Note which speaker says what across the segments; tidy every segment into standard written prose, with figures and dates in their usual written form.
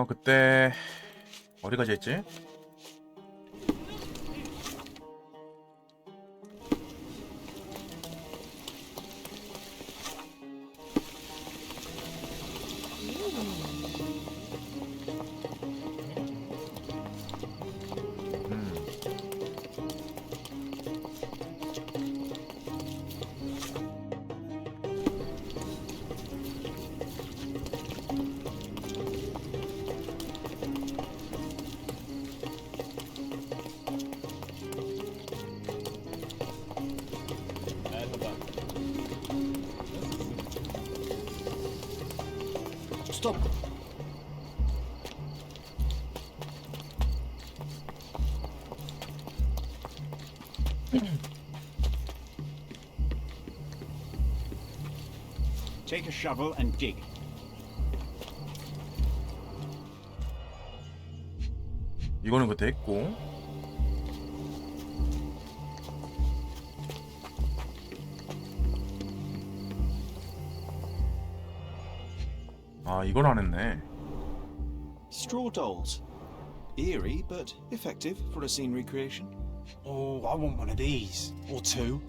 Speaker 1: 그때 어디까지 했지?
Speaker 2: Stop. Take a shovel and dig.
Speaker 1: 이거는 그때 했고. 이걸 안 했네.
Speaker 3: Straw dolls. Eerie, but effective for a scene recreation.
Speaker 2: Oh, I want one of these. Or two.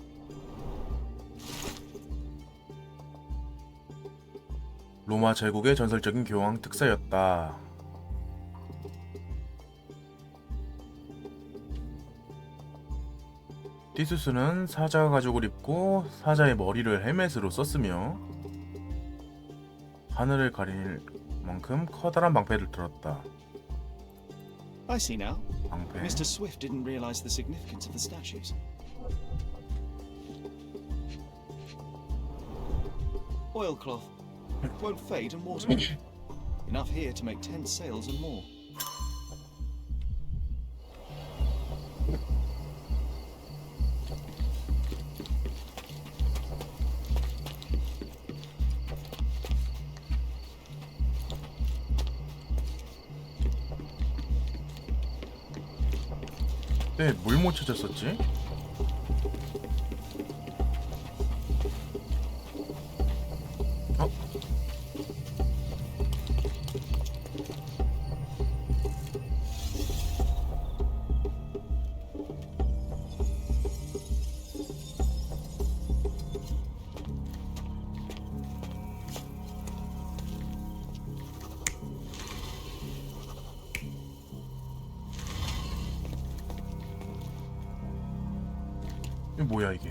Speaker 1: 로마 제국의 전설적인 교황 특사였다. 티투스는 사자 가죽을 입고 사자의 머리를 헬멧으로 썼으며 하늘을 가릴 만큼 커다란 방패를 들었다.
Speaker 3: I see now.
Speaker 1: 방패.
Speaker 3: Mr. Swift didn't realize the significance of the statues. Oilcloth. Won't fade in water. Enough here to make 10 sails and more.
Speaker 1: 네, 뭘 못 찾았었지? 이게 뭐야 이게?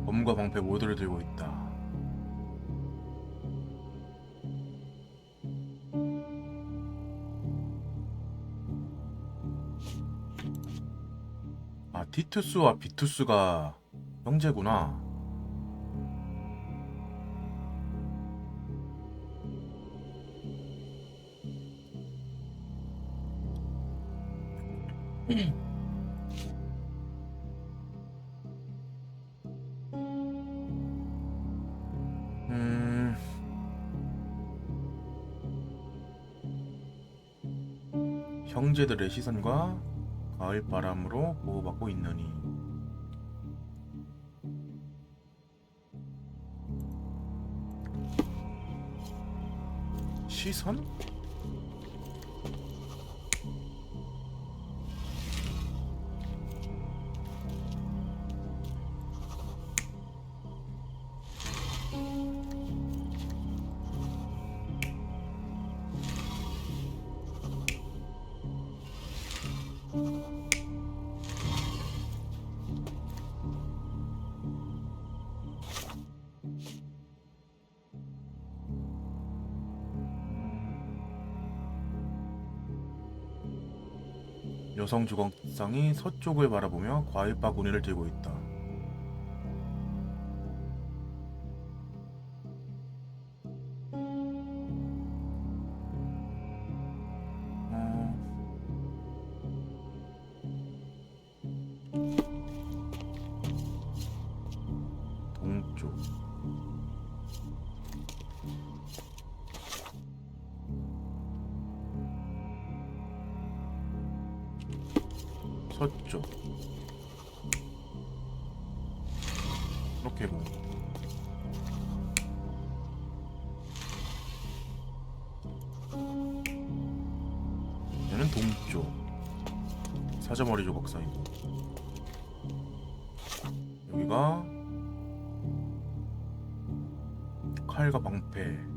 Speaker 1: 검과 방패 모두를 들고 있다. 티투스와 비투스가 형제구나. 형제들의 시선과 가을 바람으로 보호받고 있느니. 시선? 여성 주걱상이 서쪽을 바라보며 과일 바구니를 들고 있다. 서쪽. 이렇게고. 얘는 동쪽. 사자머리 조각 사이고. 여기가 칼과 방패.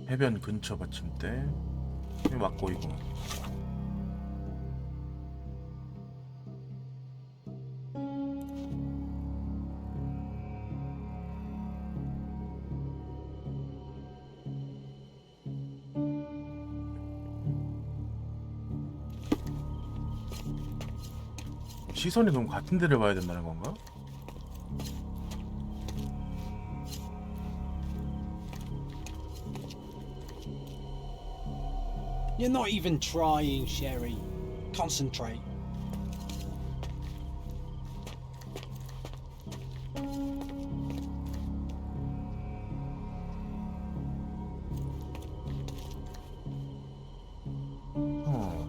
Speaker 1: 해변 근처 받침대. 여기 맞고 이거. 시선이 너무 같은 데를 봐야 된다는 건가?
Speaker 4: You're not even trying, Sherry. Concentrate.
Speaker 1: 어.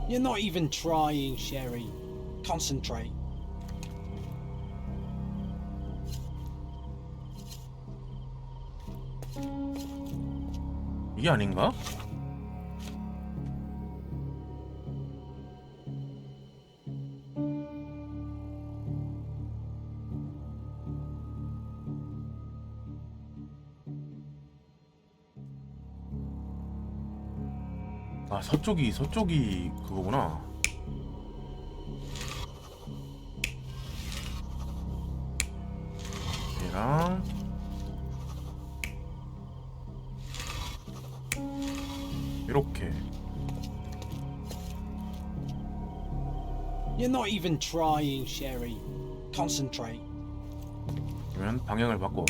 Speaker 4: You're not even trying, Sherry. Concentrate.
Speaker 1: 이게 아닌가? 아, 서쪽이 그거구나. 얘랑 이렇게.
Speaker 4: You're not even trying, Sherry. Concentrate.
Speaker 1: 그러면 방향을 바꿔.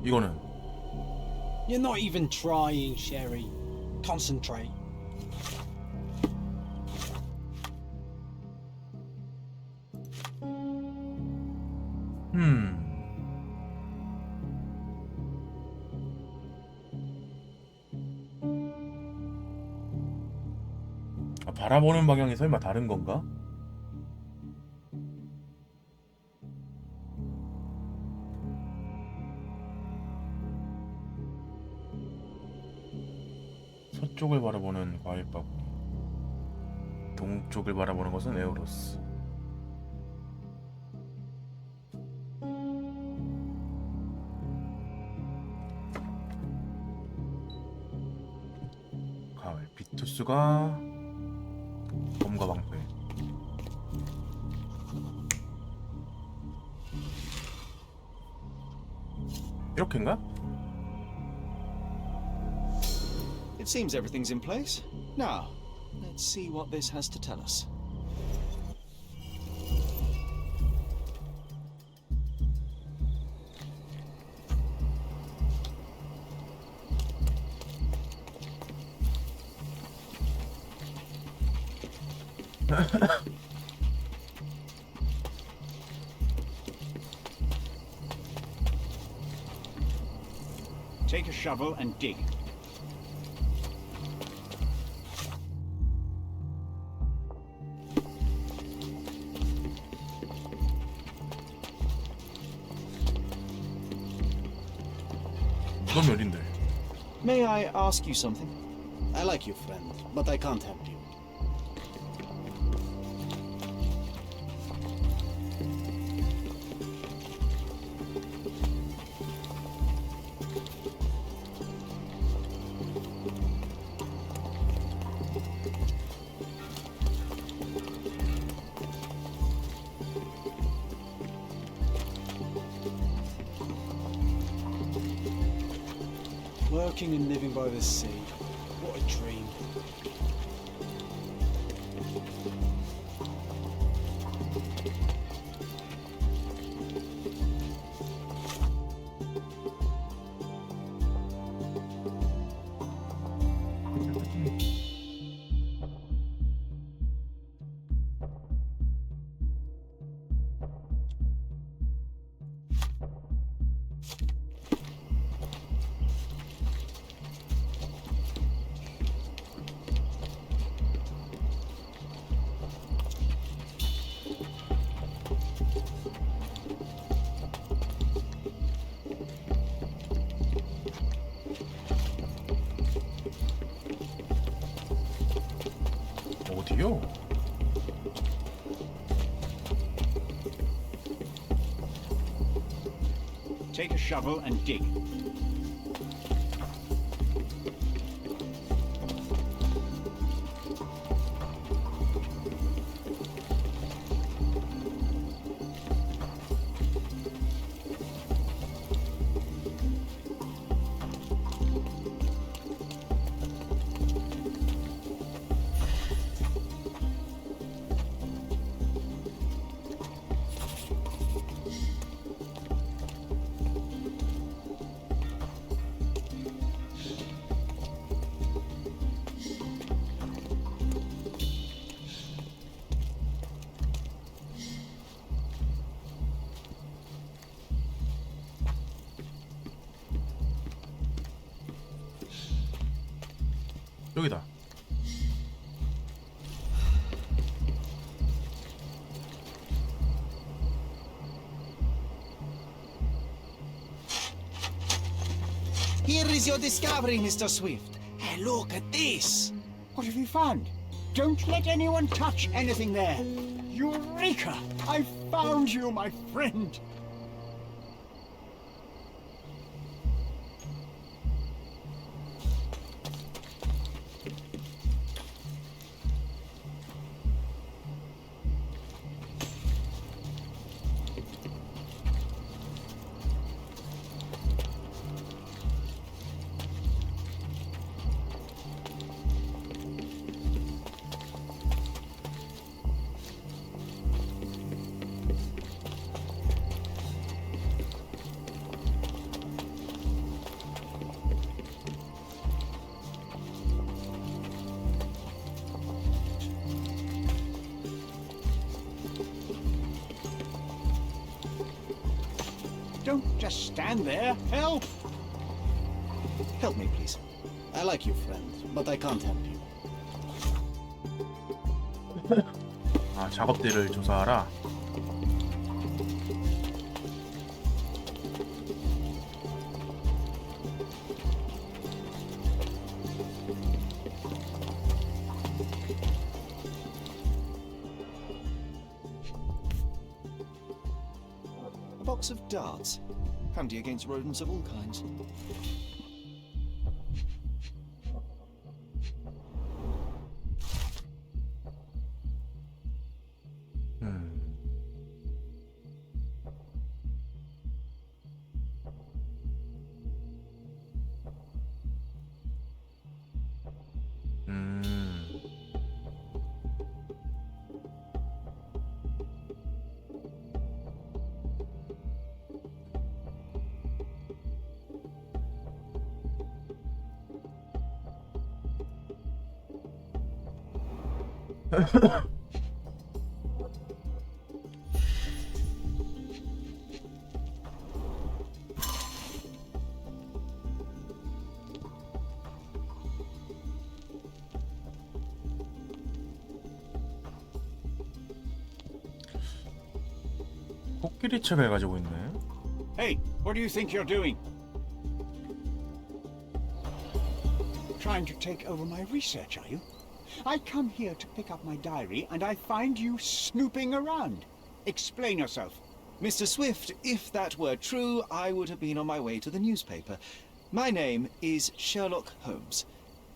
Speaker 1: 이거는
Speaker 4: You're not even trying, Sherry. Concentrate.
Speaker 1: 아, 바라보는 방향이 설마 다른 건가? 서쪽을 바라보는 과일바구니, 동쪽을 바라보는 것은 에어로스. 가을 비투스가 검과 방패. 이렇게인가?
Speaker 3: It seems everything's in place. Now, let's see what this has to tell us.
Speaker 2: Take a shovel and dig.
Speaker 1: 넌 몇인데?
Speaker 3: May I ask you something?
Speaker 5: I like you, friend, but I can't help you.
Speaker 4: Working and living by the sea. What a dream.
Speaker 1: 어디요?
Speaker 2: Take a shovel and dig.
Speaker 1: 여기다.
Speaker 3: Here is your discovery, Mr. Swift. Hey, look at this.
Speaker 2: What have you found? Don't let anyone touch anything there. Eureka! I found you, my friend. Don't just stand there. Help!
Speaker 3: Help me, please.
Speaker 5: I like you, friend, but I can't help you.
Speaker 1: 아, 작업대를 조사하라.
Speaker 3: A box of darts. Handy against rodents of all kinds.
Speaker 1: 코끼리 책을 가지고 있네.
Speaker 2: Hey, what do you think you're doing? Trying to take over my research, are you? I come here to pick up my diary, and I find you snooping around. Explain yourself.
Speaker 3: Mr. Swift, if that were true, I would have been on my way to the newspaper. My name is Sherlock Holmes.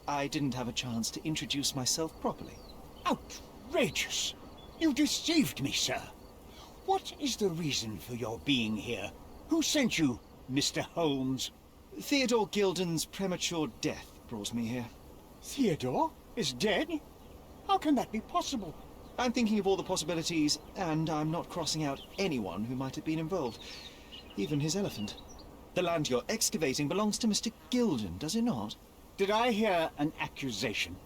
Speaker 3: I didn't have a chance to introduce myself properly.
Speaker 2: Outrageous! You deceived me, sir. What is the reason for your being here? Who sent you, Mr. Holmes?
Speaker 3: Theodore Gilden's premature death brought me here.
Speaker 2: Theodore is dead? How can that be possible?
Speaker 3: I'm thinking of all the possibilities, and I'm not crossing out anyone who might have been involved. Even his elephant. The land you're excavating belongs to Mr. Gilden, does it not?
Speaker 2: Did I hear an accusation?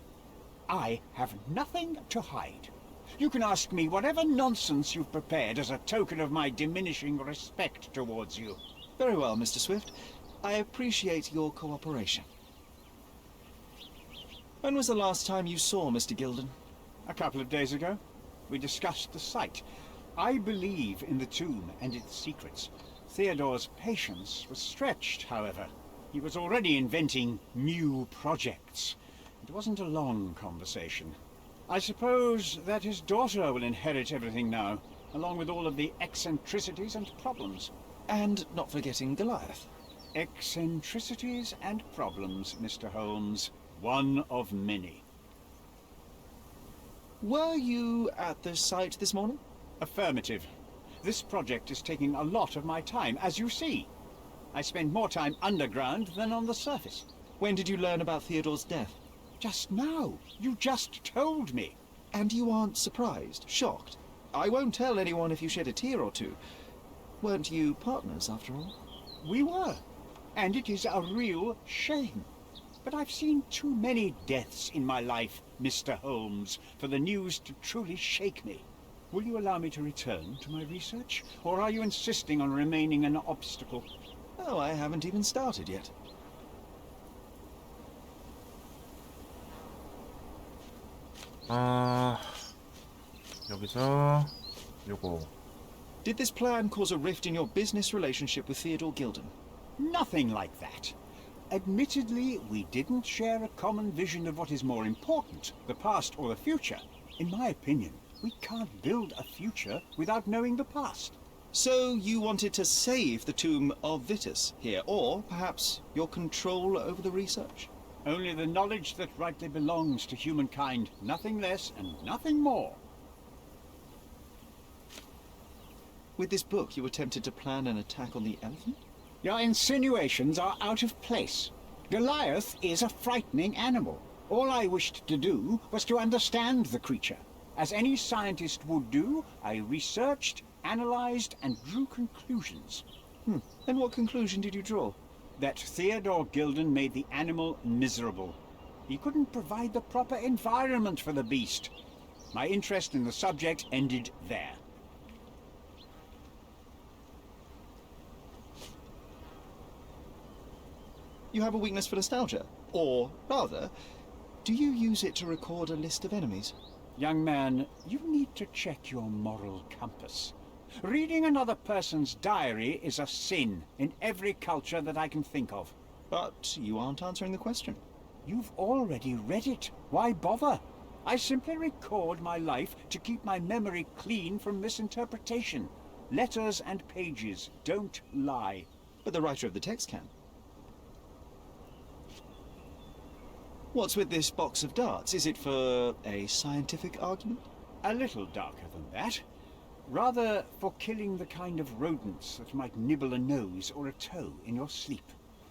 Speaker 2: I have nothing to hide. You can ask me whatever nonsense you've prepared as a token of my diminishing respect towards you.
Speaker 3: Very well, Mr. Swift. I appreciate your cooperation. When was the last time you saw Mr. Gilden?
Speaker 2: A couple of days ago, we discussed the site. I believe in the tomb and its secrets. Theodore's patience was stretched, however. He was already inventing new projects. It wasn't a long conversation. I suppose that his daughter will inherit everything now, along with all of the eccentricities and problems.
Speaker 3: And not forgetting Goliath.
Speaker 2: Eccentricities and problems, Mr. Holmes. One of many.
Speaker 3: Were you at the site this morning?
Speaker 2: Affirmative. This project is taking a lot of my time, as you see. I spend more time underground than on the surface.
Speaker 3: When did you learn about Theodore's death?
Speaker 2: Just now. You just told me.
Speaker 3: And you aren't surprised, shocked? I won't tell anyone if you shed a tear or two. Weren't you partners, after all?
Speaker 2: We were. And it is a real shame. But I've seen too many deaths in my life, Mr. Holmes, for the news to truly shake me. Will you allow me to return to my research? Or are you insisting on remaining an obstacle?
Speaker 3: Oh, I haven't even started yet.
Speaker 1: 여기서 요거.
Speaker 3: Did this plan cause a rift in your business relationship with Theodore Gilden?
Speaker 2: Nothing like that. Admittedly, we didn't share a common vision of what is more important, the past or the future. In my opinion, we can't build a future without knowing the past.
Speaker 3: So you wanted to save the tomb of Vitus here, or perhaps your control over the research?
Speaker 2: Only the knowledge that rightly belongs to humankind, nothing less and nothing more.
Speaker 3: With this book, you attempted to plan an attack on the elephant?
Speaker 2: Your insinuations are out of place. Goliath is a frightening animal. All I wished to do was to understand the creature. As any scientist would do, I researched, analyzed, and drew conclusions.
Speaker 3: And what conclusion did you draw?
Speaker 2: That Theodore Gilden made the animal miserable. He couldn't provide the proper environment for the beast. My interest in the subject ended there.
Speaker 3: You have a weakness for nostalgia? Or, rather, do you use it to record a list of enemies?
Speaker 2: Young man, you need to check your moral compass. Reading another person's diary is a sin in every culture that I can think of.
Speaker 3: But you aren't answering the question.
Speaker 2: You've already read it. Why bother? I simply record my life to keep my memory clean from misinterpretation. Letters and pages don't lie.
Speaker 3: But the writer of the text can. What's with this box of darts? Is it for a scientific argument?
Speaker 2: A little darker than that. Rather for killing the kind of rodents that might nibble a nose or a toe in your sleep.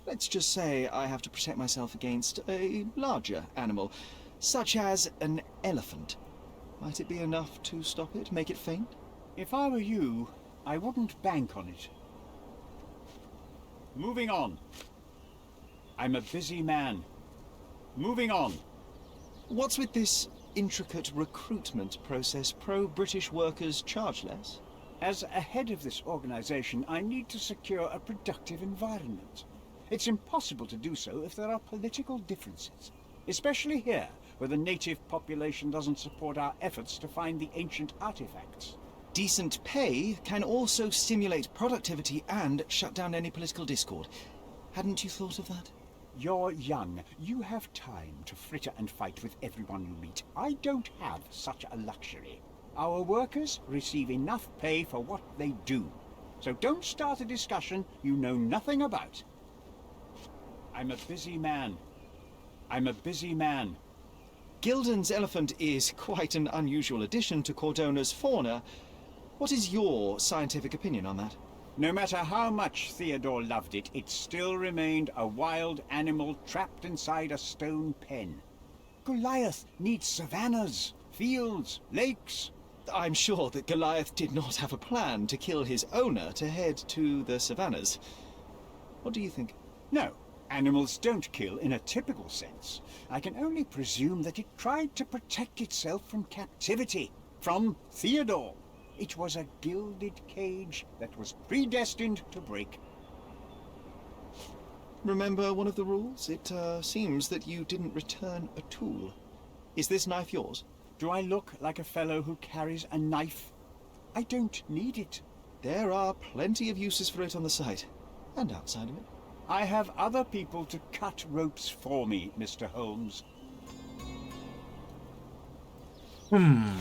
Speaker 3: Let's just say I have to protect myself against a larger animal, such as an elephant. Might it be enough to stop it, make it faint?
Speaker 2: If I were you, I wouldn't bank on it. Moving on. I'm a busy man. Moving on.
Speaker 3: What's with this intricate recruitment process? Pro-British workers charge less?
Speaker 2: As a head of this organization, I need to secure a productive environment. It's impossible to do so if there are political differences, especially here, where the native population doesn't support our efforts to find the ancient artifacts.
Speaker 3: Decent pay can also stimulate productivity and shut down any political discord. Hadn't you thought of that?
Speaker 2: You're young. You have time to fritter and fight with everyone you meet. I don't have such a luxury. Our workers receive enough pay for what they do. So don't start a discussion you know nothing about. I'm a busy man. I'm a busy man.
Speaker 3: Gilden's elephant is quite an unusual addition to Cordona's fauna. What is your scientific opinion on that?
Speaker 2: No matter how much Theodore loved it, it still remained a wild animal trapped inside a stone pen. Goliath needs savannas, fields, lakes.
Speaker 3: I'm sure that Goliath did not have a plan to kill his owner to head to the savannas. What do you think?
Speaker 2: No, animals don't kill in a typical sense. I can only presume that it tried to protect itself from captivity, from Theodore. It was a gilded cage that was predestined to break.
Speaker 3: Remember one of the rules? It seems that you didn't return a tool. Is this knife yours?
Speaker 2: Do I look like a fellow who carries a knife? I don't need it.
Speaker 3: There are plenty of uses for it on the site, and outside of it.
Speaker 2: I have other people to cut ropes for me, Mr. Holmes.
Speaker 1: 음.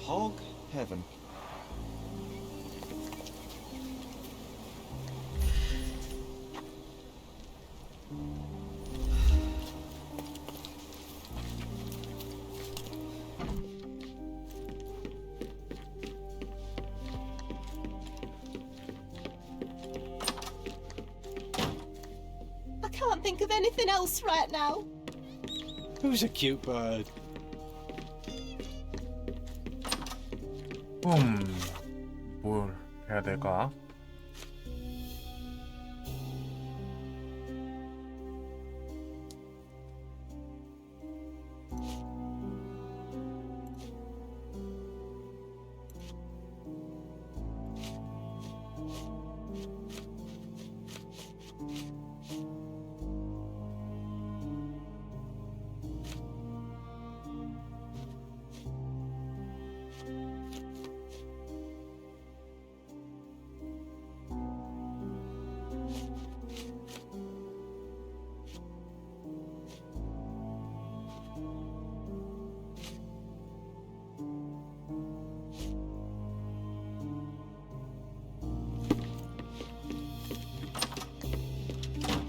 Speaker 3: Hog heaven.
Speaker 6: I can't think of anything else right now.
Speaker 4: Who's a cute bird?
Speaker 1: 뭘 해야 될까?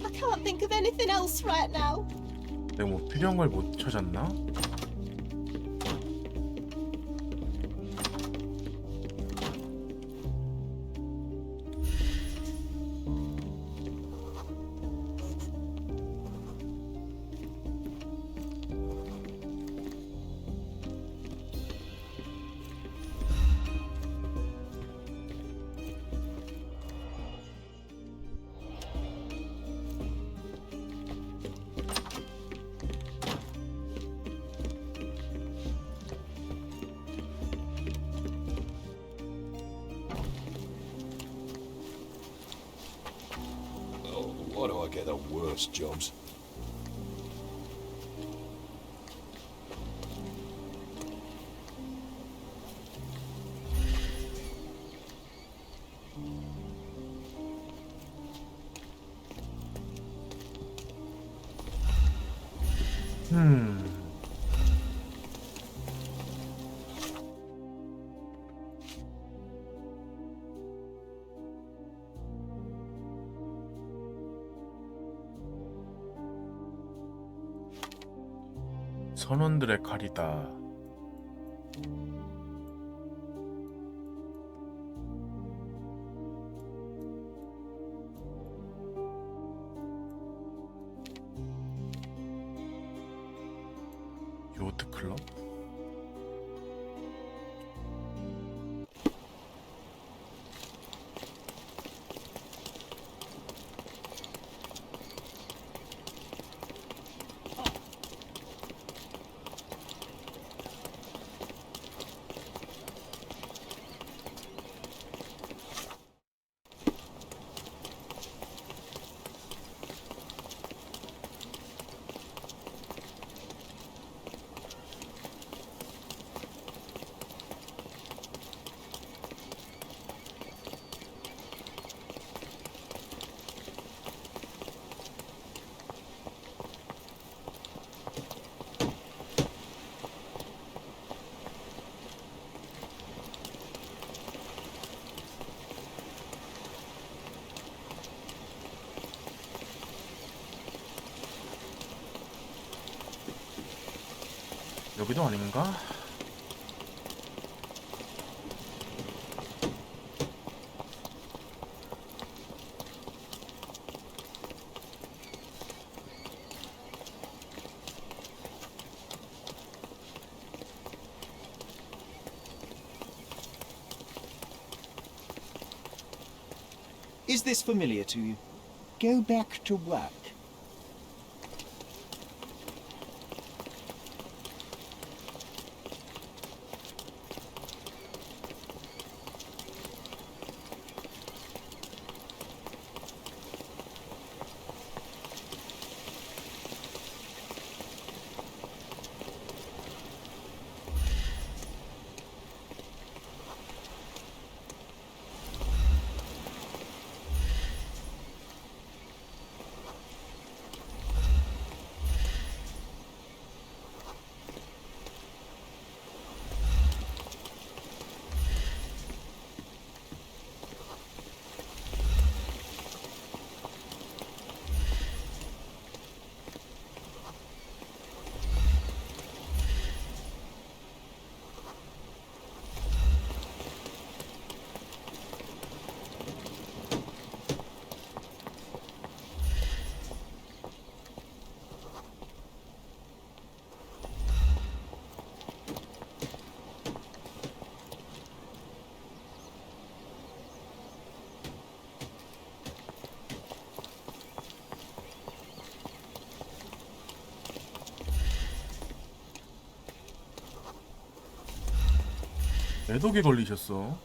Speaker 6: I can't think of anything else right now.
Speaker 1: 내가 뭐 필요한 걸 못 찾았나?
Speaker 7: Why do I get the worst jobs? 선원들의 칼이다. 요트 클럽?
Speaker 1: 여기도 아닌가?
Speaker 3: Is this familiar to you?
Speaker 2: Go back to work.
Speaker 1: 매독에 걸리셨어.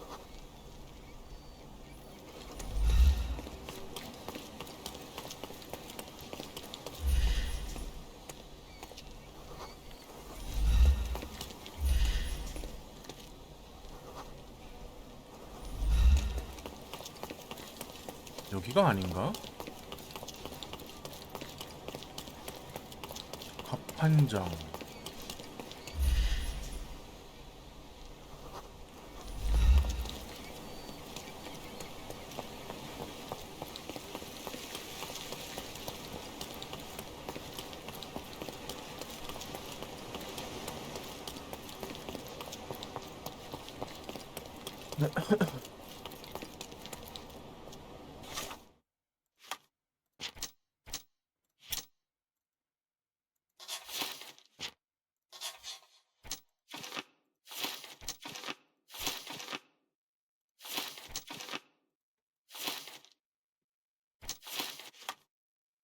Speaker 1: 여기가 아닌가? 합판장.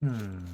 Speaker 1: 음.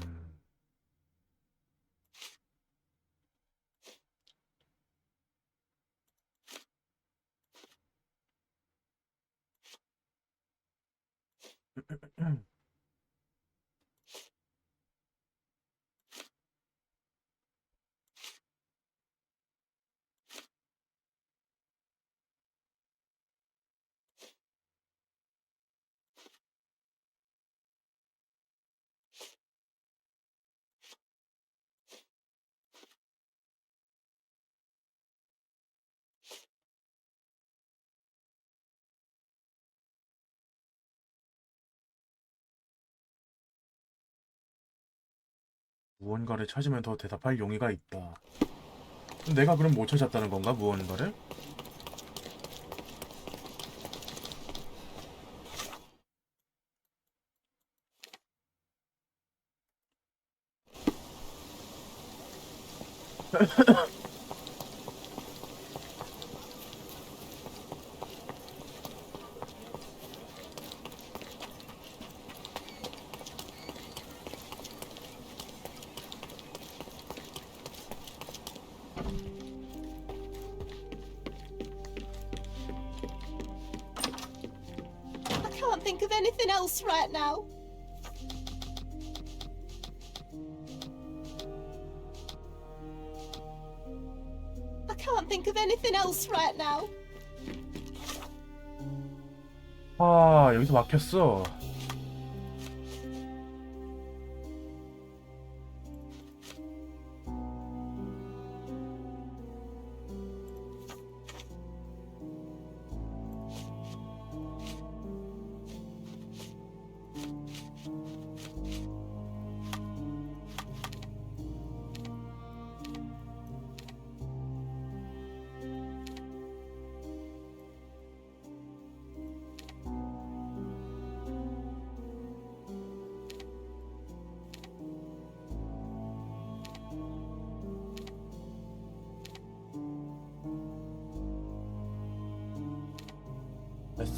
Speaker 1: 무언가를 찾으면 더 대답할 용의가 있다. 내가 그럼 못 찾았다는 건가? 무언가를?
Speaker 6: I can't think of anything else right now. I can't think of anything else right now.
Speaker 1: 아, 여기서 막혔어.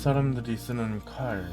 Speaker 7: 사람들이 쓰는 칼.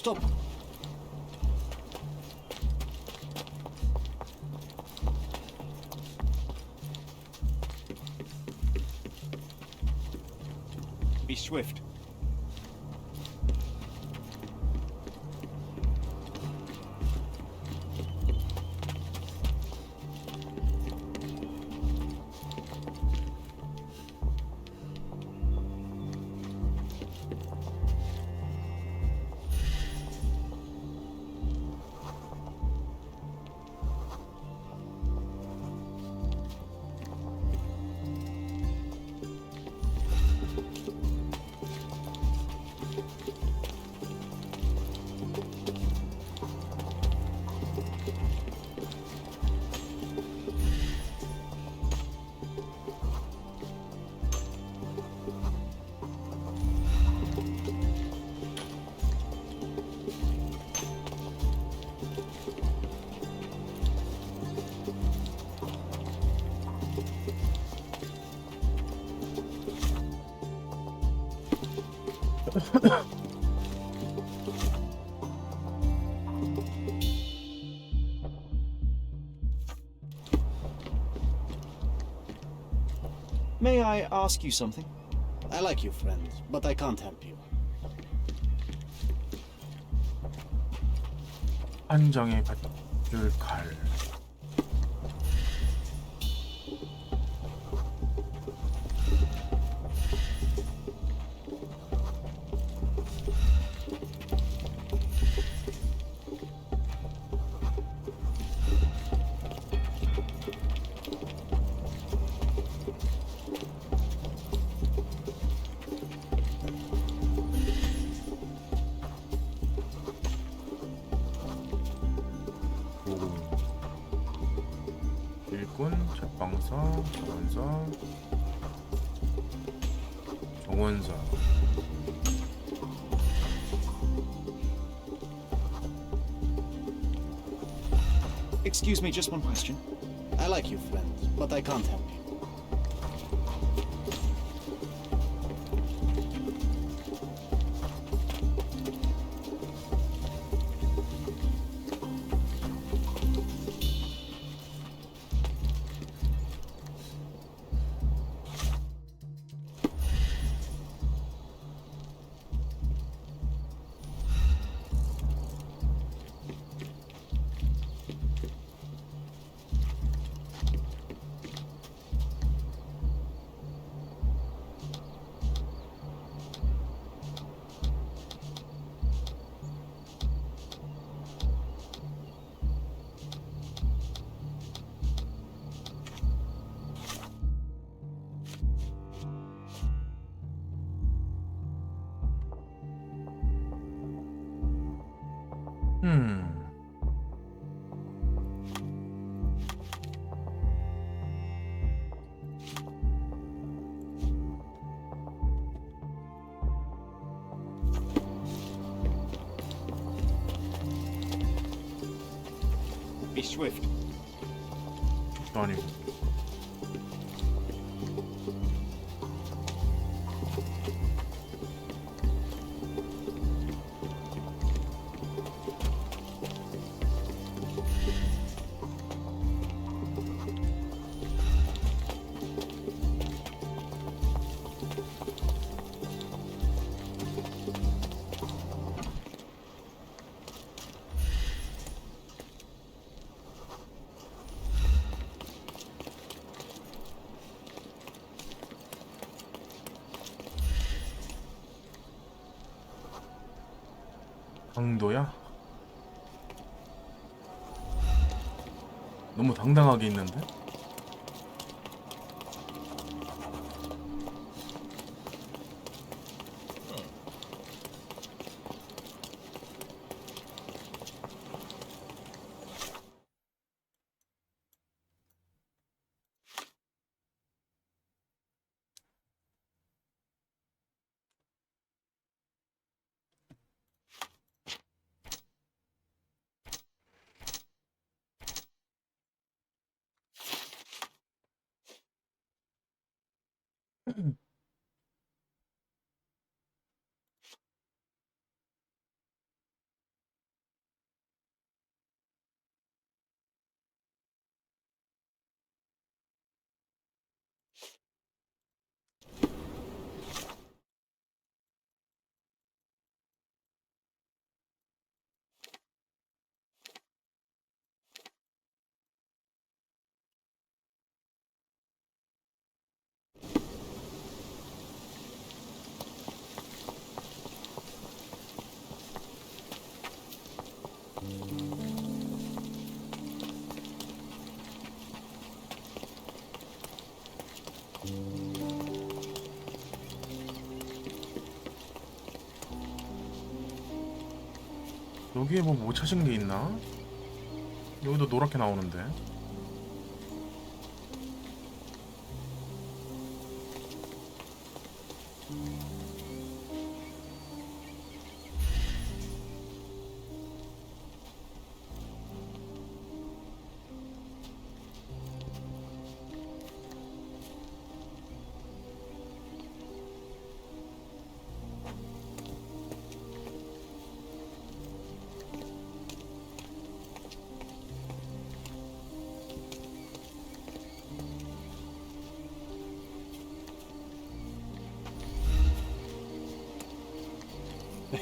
Speaker 5: Stop.
Speaker 2: Be swift.
Speaker 3: May I ask you something?
Speaker 5: I like you, friend, but I can't help you.
Speaker 7: 한정에 받줄 칼. 일꾼, 제빵사, 전원사, 정원사.
Speaker 3: Excuse me, just one question.
Speaker 5: I like you, friend, but I can't help you.
Speaker 7: 음.
Speaker 2: Be swift.
Speaker 7: 아니. 강도야? 너무 당당하게 있는데? 여기에 뭐 못 찾은 게 있나? 여기도 노랗게 나오는데.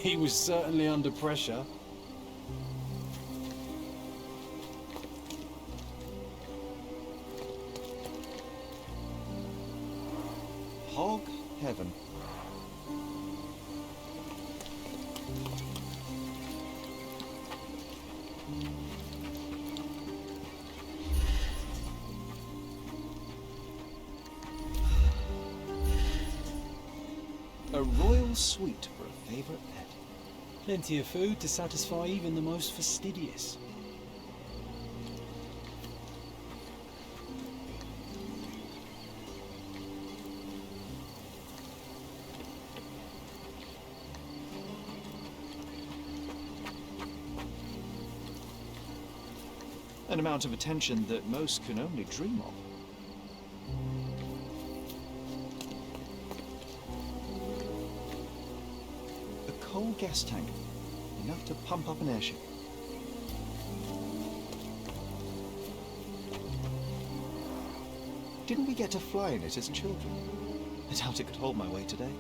Speaker 4: He was certainly under pressure.
Speaker 3: Hog heaven. A royal suite for a favourite pet.
Speaker 4: Plenty of food to satisfy even the most fastidious.
Speaker 3: An amount of attention that most can only dream of. A coal gas tank, enough to pump up an airship. Didn't we get to fly in it as children? I doubt it could hold my weight today.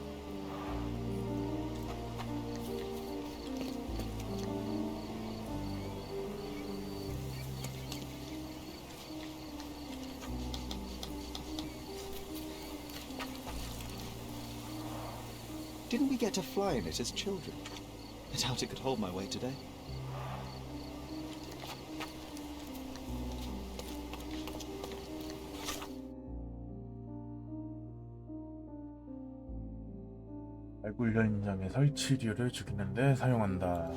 Speaker 3: Didn't we get to fly in it as children? I doubt it could hold my weight today.
Speaker 7: 발굴 현장의 설치류를 죽이는데 사용한다.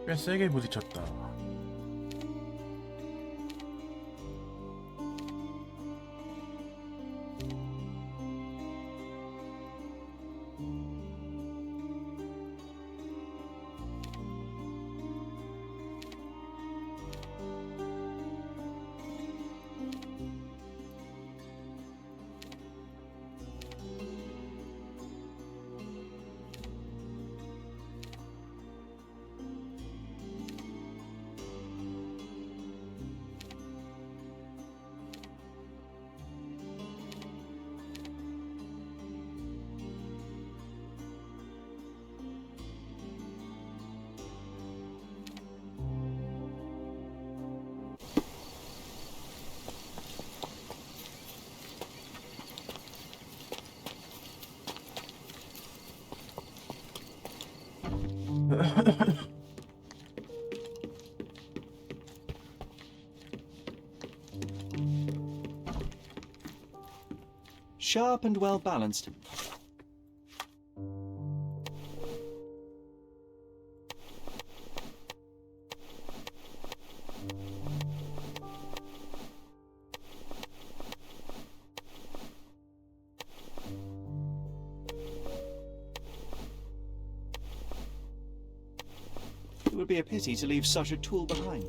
Speaker 7: 꽤 세게 부딪혔다.
Speaker 3: Sharp and well balanced. It would be a pity to leave such a tool behind.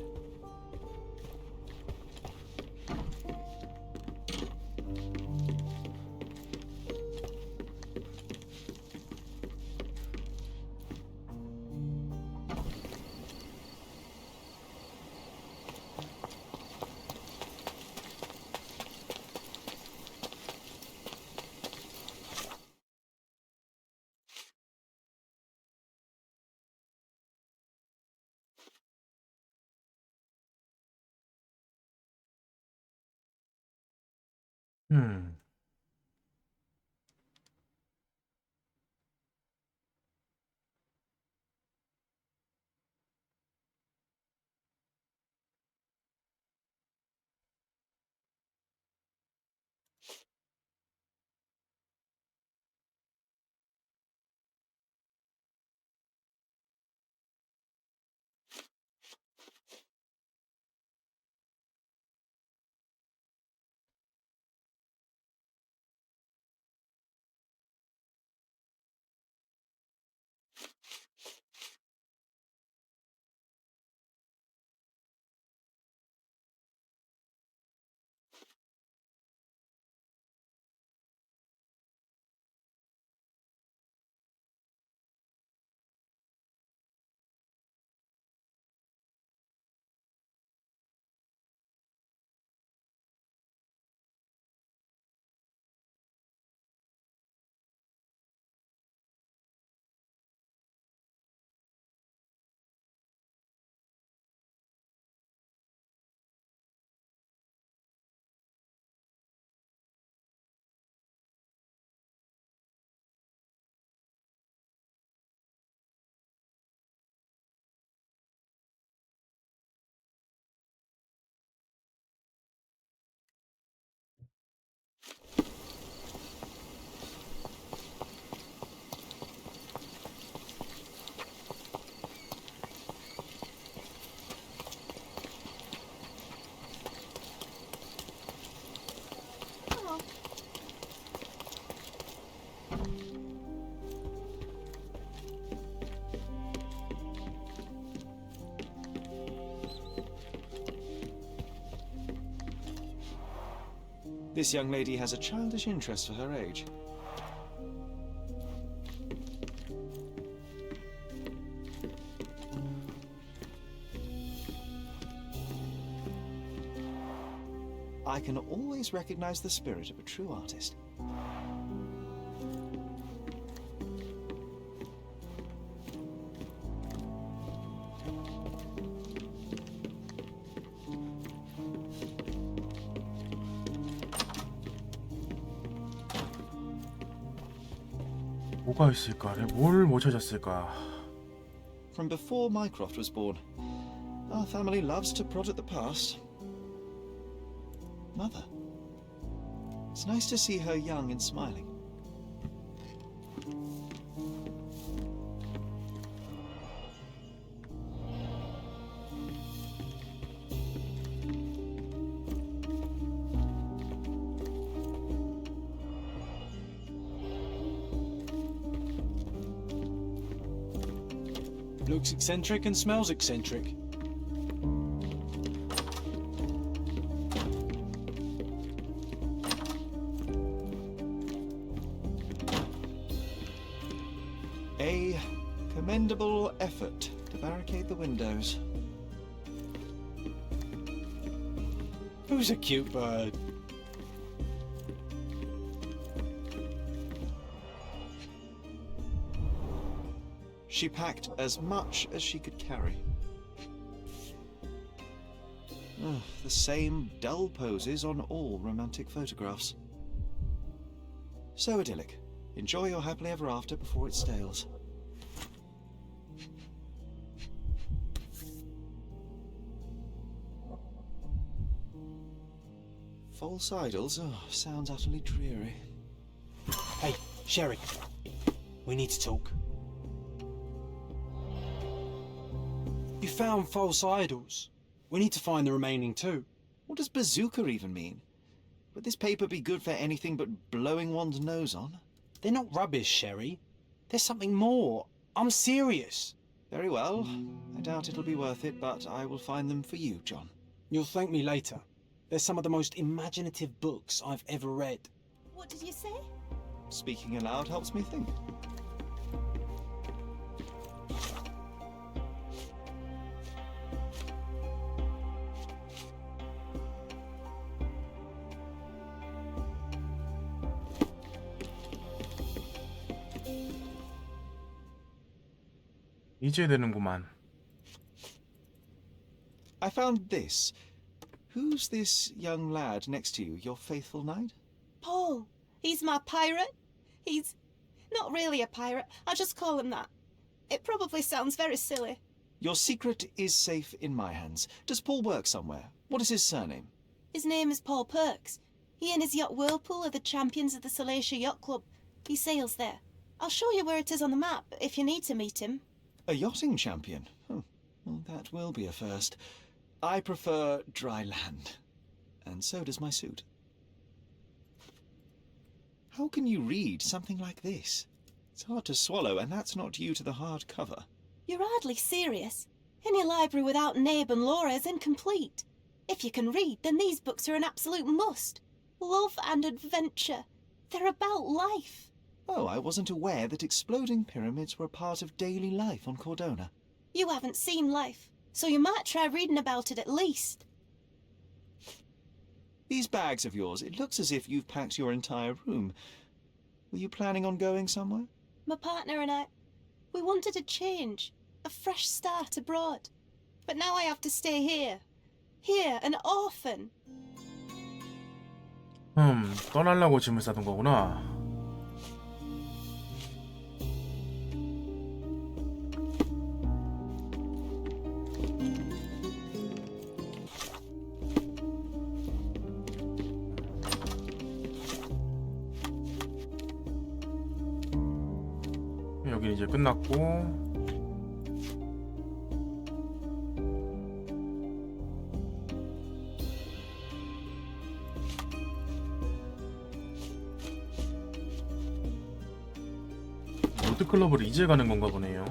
Speaker 7: 음.
Speaker 6: Oh,
Speaker 3: This young lady has a childish interest for her age. I can always recognize the spirit of a true artist.
Speaker 7: 뭐가 있을까? 뭘 못 찾았을까?
Speaker 3: From before Mycroft was born, our family loves to prod at the past. Mother. It's nice to see her young and smiling.
Speaker 4: Looks eccentric and smells eccentric.
Speaker 3: A commendable effort to barricade the windows.
Speaker 4: Who's a cute bird?
Speaker 3: She packed as much as she could carry. Ugh, the same dull poses on all romantic photographs. So idyllic. Enjoy your happily ever after before it stales. False idols? Oh, sounds utterly dreary.
Speaker 4: Hey, Sherry. We need to talk. You found false idols. We need to find the remaining two.
Speaker 3: What does bazooka even mean? Would this paper be good for anything but blowing one's nose on?
Speaker 4: They're not rubbish, Sherry. There's something more. I'm serious.
Speaker 3: Very well. I doubt it'll be worth it, but I will find them for you, John.
Speaker 4: You'll thank me later. They're some of the most imaginative books I've ever read.
Speaker 6: What did you say?
Speaker 3: Speaking aloud helps me think.
Speaker 7: 이제 되는구만.
Speaker 3: I found this. Who's this young lad next to you, your faithful knight?
Speaker 6: Paul. He's my pirate. He's not really a pirate. I just call him that. It probably sounds very silly.
Speaker 3: Your secret is safe in my hands. Does Paul work somewhere? What is his surname?
Speaker 6: His name is Paul Perks. He and his yacht Whirlpool are the champions of the Salacia Yacht Club. He sails there. I'll show you where it is on the map if you need to meet him.
Speaker 3: A yachting champion? Oh, well, that will be a first. I prefer dry land. And so does my suit. How can you read something like this? It's hard to swallow, and that's not due to the hard cover.
Speaker 6: You're hardly serious. Any library without Nabe and Laura is incomplete. If you can read, then these books are an absolute must. Love and adventure. They're about life.
Speaker 3: Oh, I wasn't aware that exploding pyramids were a part of daily life on Cordona.
Speaker 6: You haven't seen life, so you might try reading about it at least.
Speaker 3: These bags of yours, it looks as if you've packed your entire room. Were you planning on going somewhere?
Speaker 6: My partner and I, we wanted a change, a fresh start abroad. But now I have to stay here. Here, an orphan.
Speaker 7: 떠나려고 짐을 싸둔 거구나. 여기 이제 끝났고 롯데클럽을 이제 가는 건가 보네요.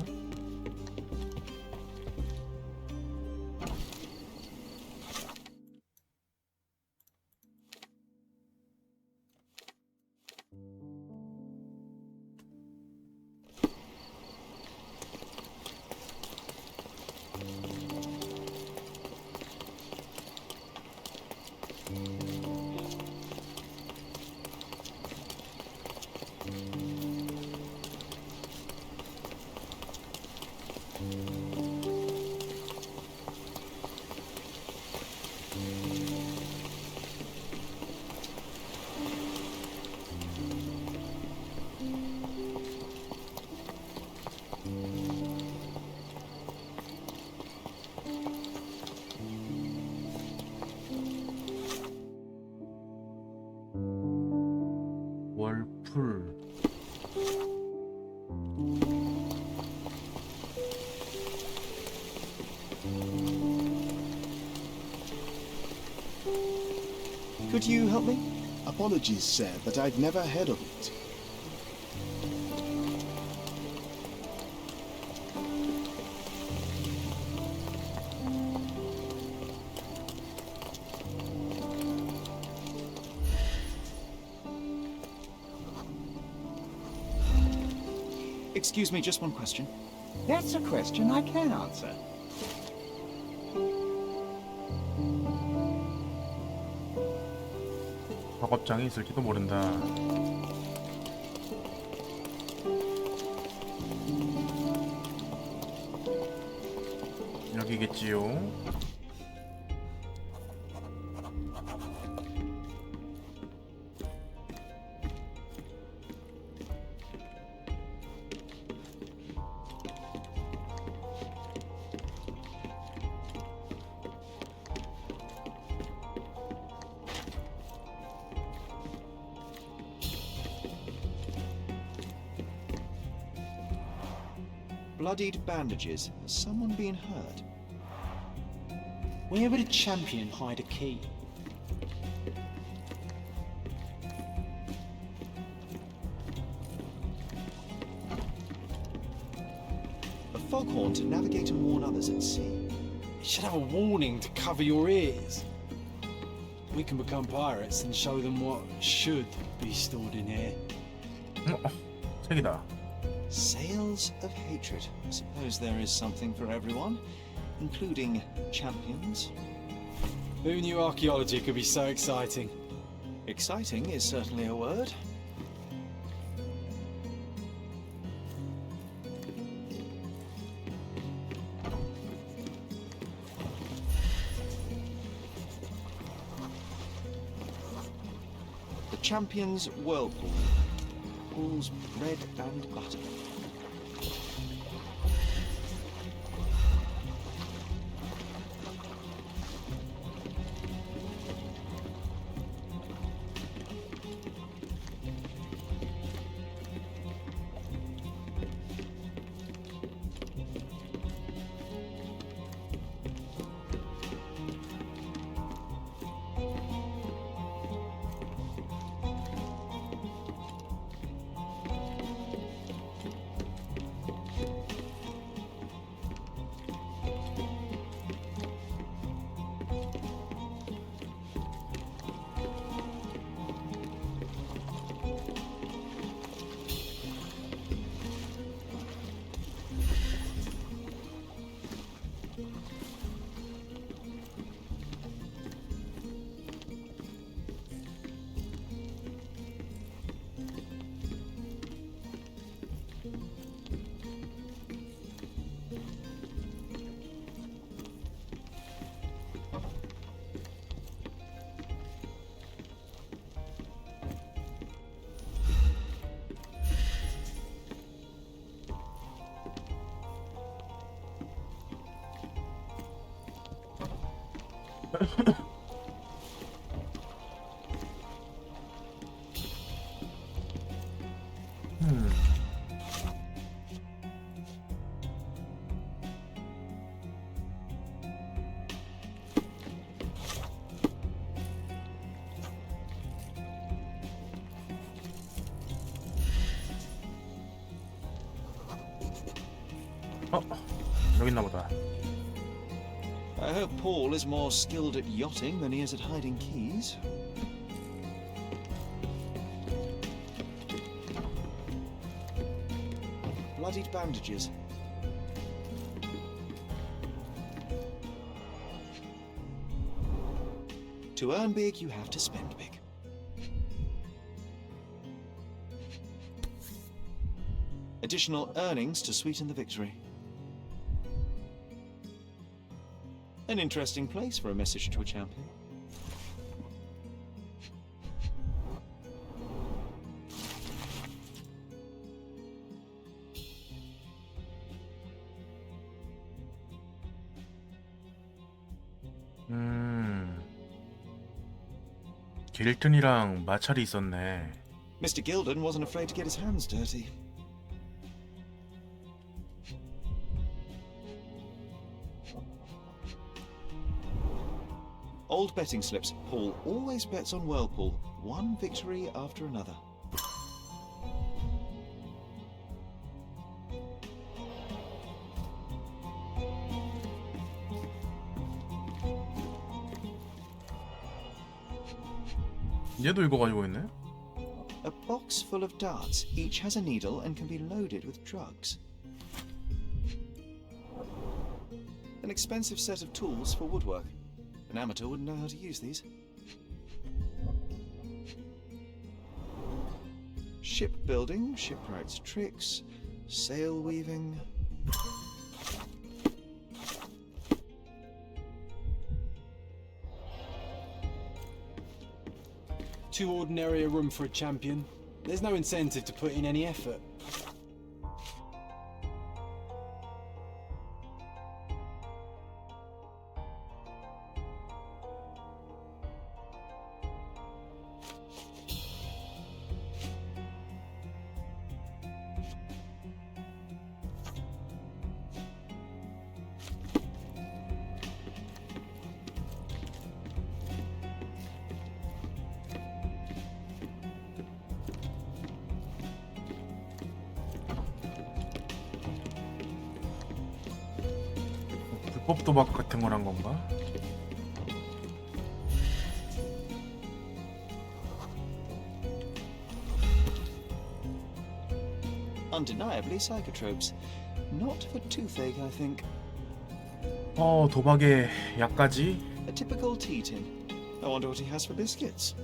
Speaker 7: 월풀
Speaker 3: Could you help me?
Speaker 5: Apologies, sir, but I'd never heard of it.
Speaker 3: Excuse me, just one question.
Speaker 2: That's a question I can answer.
Speaker 7: 작업장이 있을지도 모른다. 여기겠지요.
Speaker 3: Bloodied bandages. Has someone been hurt?
Speaker 4: Where would a champion hide a key?
Speaker 3: A foghorn to navigate and warn others at sea.
Speaker 4: It should have a warning to cover your ears. We can become pirates and show them what should be stored in here.
Speaker 1: 책이다.
Speaker 3: Sails of hatred. I suppose there is something for everyone, including champions.
Speaker 4: Who knew archaeology could be so exciting?
Speaker 3: Exciting is certainly a word. The champion's whirlpool. Pool's bread and butter.
Speaker 1: 여기 있나 보다.
Speaker 3: I hope Paul is more skilled at yachting than he is at hiding keys. Bloodied bandages. To earn big, you have to spend big. Additional earnings to sweeten the victory. An interesting place for a message to a champion.
Speaker 1: 길튼이랑 마찰이 있었네.
Speaker 3: Mr. Gilden wasn't afraid to get his hands dirty. Old betting slips. Paul always bets on Whirlpool. One victory after another.
Speaker 1: 얘도 이거 가지고 있네.
Speaker 3: A box full of darts. Each has a needle and can be loaded with drugs. An expensive set of tools for woodwork. An amateur wouldn't know how to use these. Shipbuilding, shipwright's tricks, sail weaving.
Speaker 4: Too ordinary a room for a champion. There's no incentive to put in any effort.
Speaker 7: 불법 도박 같은 거란 건가?
Speaker 3: Undeniably psychotropes. Not for toothache, I think.
Speaker 7: 도박의 약까지?
Speaker 3: A typical tea tin. I wonder what he has for biscuits.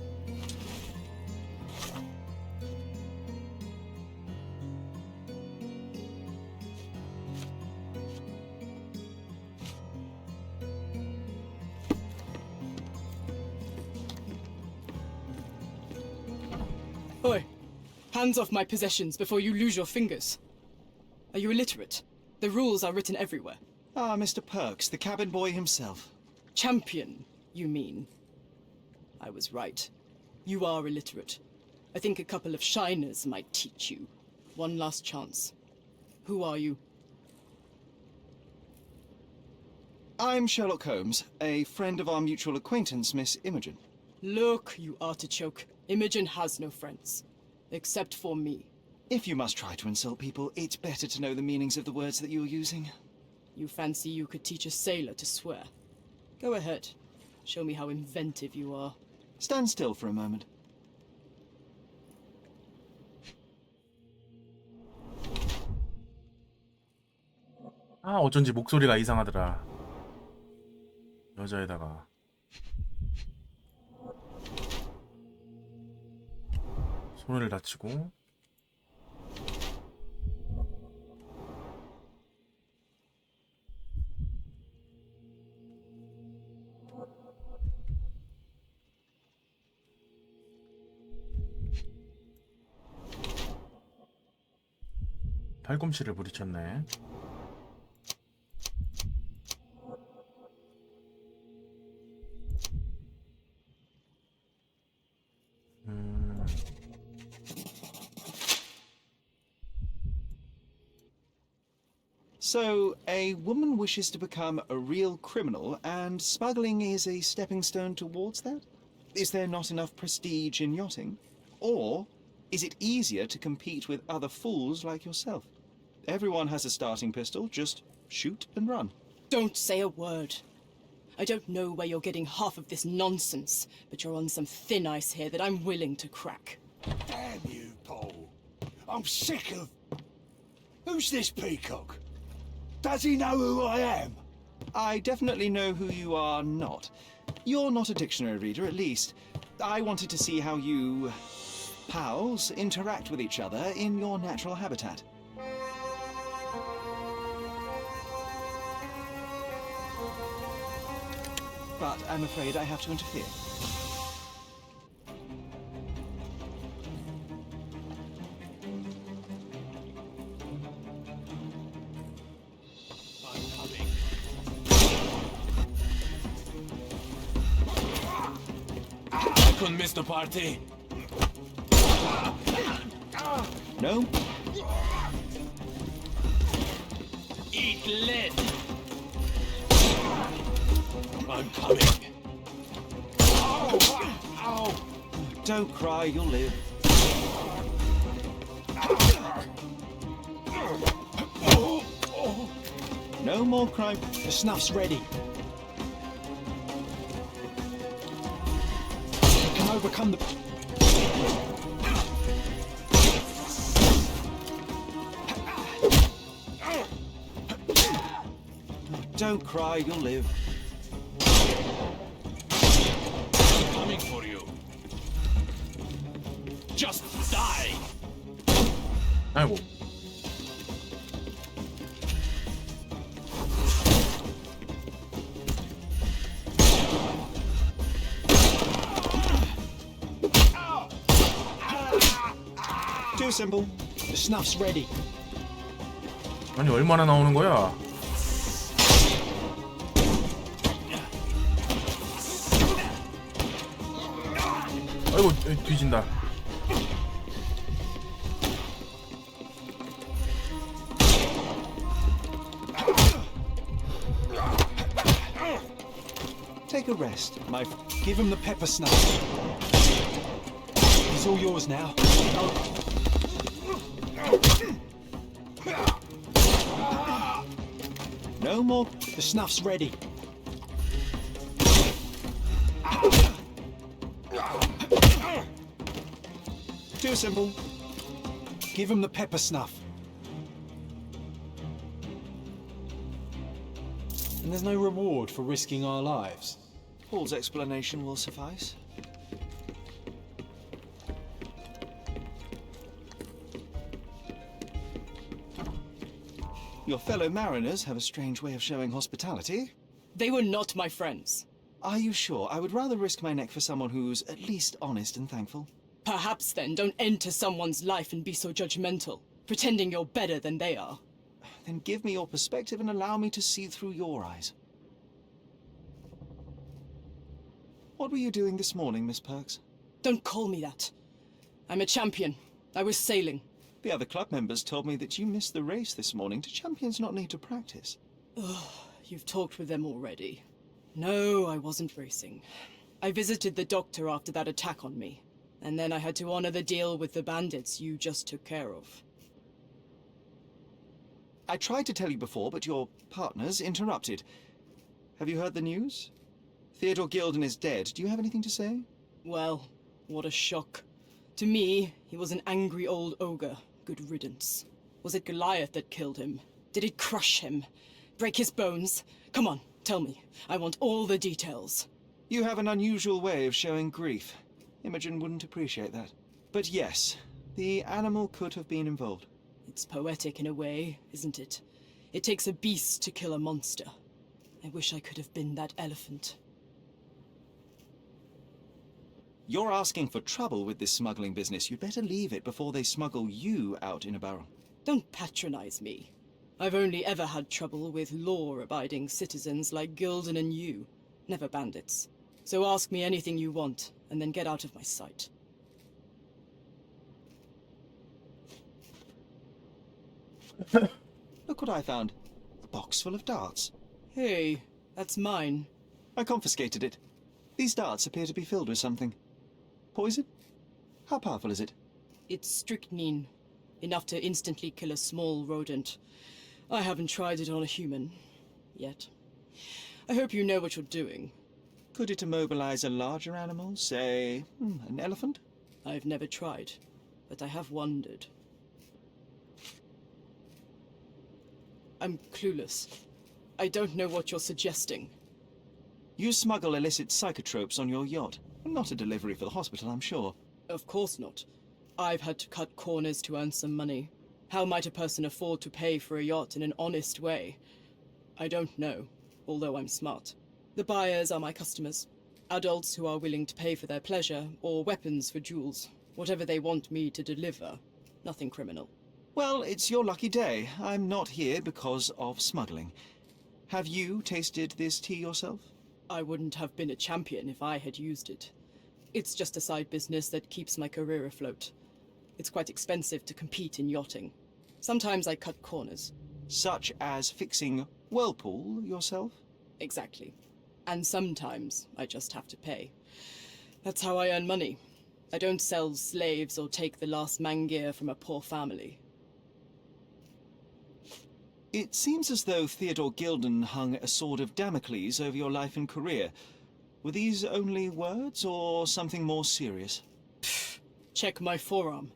Speaker 8: Oi! Hands off my possessions before you lose your fingers. Are you illiterate? The rules are written everywhere.
Speaker 3: Ah, Mr. Perks, the cabin boy himself.
Speaker 8: Champion, you mean? I was right. You are illiterate. I think a couple of shiners might teach you. One last chance. Who are you?
Speaker 3: I'm Sherlock Holmes, a friend of our mutual acquaintance, Miss Imogen.
Speaker 8: Look, you artichoke. Imogen has no friends. Except for me.
Speaker 3: If you must try to insult people, it's better to know the meanings of the words that you're using.
Speaker 8: You fancy you could teach a sailor to swear? Go ahead. Show me how inventive you are.
Speaker 3: Stand still for a moment.
Speaker 7: 어쩐지 목소리가 이상하더라. 여자에다가 손을 다치고 팔꿈치를 부딪혔네.
Speaker 3: So, a woman wishes to become a real criminal, and smuggling is a stepping stone towards that? Is there not enough prestige in yachting? Or is it easier to compete with other fools like yourself? Everyone has a starting pistol, just shoot and run.
Speaker 8: Don't say a word. I don't know where you're getting half of this nonsense, but you're on some thin ice here that I'm willing to crack.
Speaker 9: Damn you, Paul. I'm sick of... Who's this peacock? Does he know who I am?
Speaker 3: I definitely know who you are not. You're not a dictionary reader, at least. I wanted to see how you... pals interact with each other in your natural habitat. But I'm afraid I have to interfere.
Speaker 9: I couldn't miss the party.
Speaker 3: No?
Speaker 9: Eat lead. I'm coming. Ow!
Speaker 3: Don't cry, you'll live. No more crime.
Speaker 4: The snuff's ready. You can overcome the...
Speaker 3: Don't cry, you'll live.
Speaker 9: Coming for you. Just die.
Speaker 7: 아이고.
Speaker 3: Too simple.
Speaker 4: The snuff's ready.
Speaker 7: 아니 얼마나 나오는 거야? 아이고 뒤진다.
Speaker 3: Take a rest, my...
Speaker 4: Give him the pepper snuff. He's all yours now.
Speaker 3: No more.
Speaker 4: The snuff's ready.
Speaker 3: Too simple.
Speaker 4: Give him the pepper snuff. And there's no reward for risking our lives.
Speaker 3: Paul's explanation will suffice. Your fellow mariners have a strange way of showing hospitality.
Speaker 8: They were not my friends.
Speaker 3: Are you sure? I would rather risk my neck for someone who's at least honest and thankful.
Speaker 8: Perhaps then don't enter someone's life and be so judgmental, pretending you're better than they are.
Speaker 3: Then give me your perspective and allow me to see through your eyes. What were you doing this morning, Miss Perks?
Speaker 8: Don't call me that. I'm a champion. I was sailing.
Speaker 3: The other club members told me that you missed the race this morning. Do champions not need to practice?
Speaker 8: Ugh, you've talked with them already. No, I wasn't racing. I visited the doctor after that attack on me. And then I had to honor the deal with the bandits you just took care of.
Speaker 3: I tried to tell you before, but your partners interrupted. Have you heard the news? Theodore Gilden is dead. Do you have anything to say?
Speaker 8: Well, what a shock. To me, he was an angry old ogre. Good riddance. Was it Goliath that killed him? Did it crush him? Break his bones? Come on, tell me. I want all the details.
Speaker 3: You have an unusual way of showing grief. Imogen wouldn't appreciate that. But yes, the animal could have been involved.
Speaker 8: It's poetic in a way, isn't it? It takes a beast to kill a monster. I wish I could have been that elephant.
Speaker 3: You're asking for trouble with this smuggling business. You'd better leave it before they smuggle you out in a barrel.
Speaker 8: Don't patronize me. I've only ever had trouble with law-abiding citizens like Gilden and you, never bandits. So ask me anything you want, and then get out of my sight.
Speaker 3: Look what I found. A box full of darts.
Speaker 8: Hey, that's mine.
Speaker 3: I confiscated it. These darts appear to be filled with something. Poison? How powerful is it?
Speaker 8: It's strychnine. Enough to instantly kill a small rodent. I haven't tried it on a human. Yet. I hope you know what you're doing.
Speaker 3: Could it immobilize a larger animal? Say, an elephant?
Speaker 8: I've never tried, but I have wondered. I'm clueless. I don't know what you're suggesting.
Speaker 3: You smuggle illicit psychotropes on your yacht. Not a delivery for the hospital, I'm sure.
Speaker 8: Of course not. I've had to cut corners to earn some money. How might a person afford to pay for a yacht in an honest way? I don't know, although I'm smart. The buyers are my customers. Adults who are willing to pay for their pleasure, or weapons for jewels. Whatever they want me to deliver. Nothing criminal.
Speaker 3: Well, it's your lucky day. I'm not here because of smuggling. Have you tasted this tea yourself?
Speaker 8: I wouldn't have been a champion if I had used it. It's just a side business that keeps my career afloat. It's quite expensive to compete in yachting. Sometimes I cut corners.
Speaker 3: Such as fixing Whirlpool yourself?
Speaker 8: Exactly. And sometimes I just have to pay. That's how I earn money. I don't sell slaves or take the last mangear from a poor family.
Speaker 3: It seems as though Theodore Gilden hung a sword of Damocles over your life and career. Were these only words, or something more serious?
Speaker 8: Check my forearm.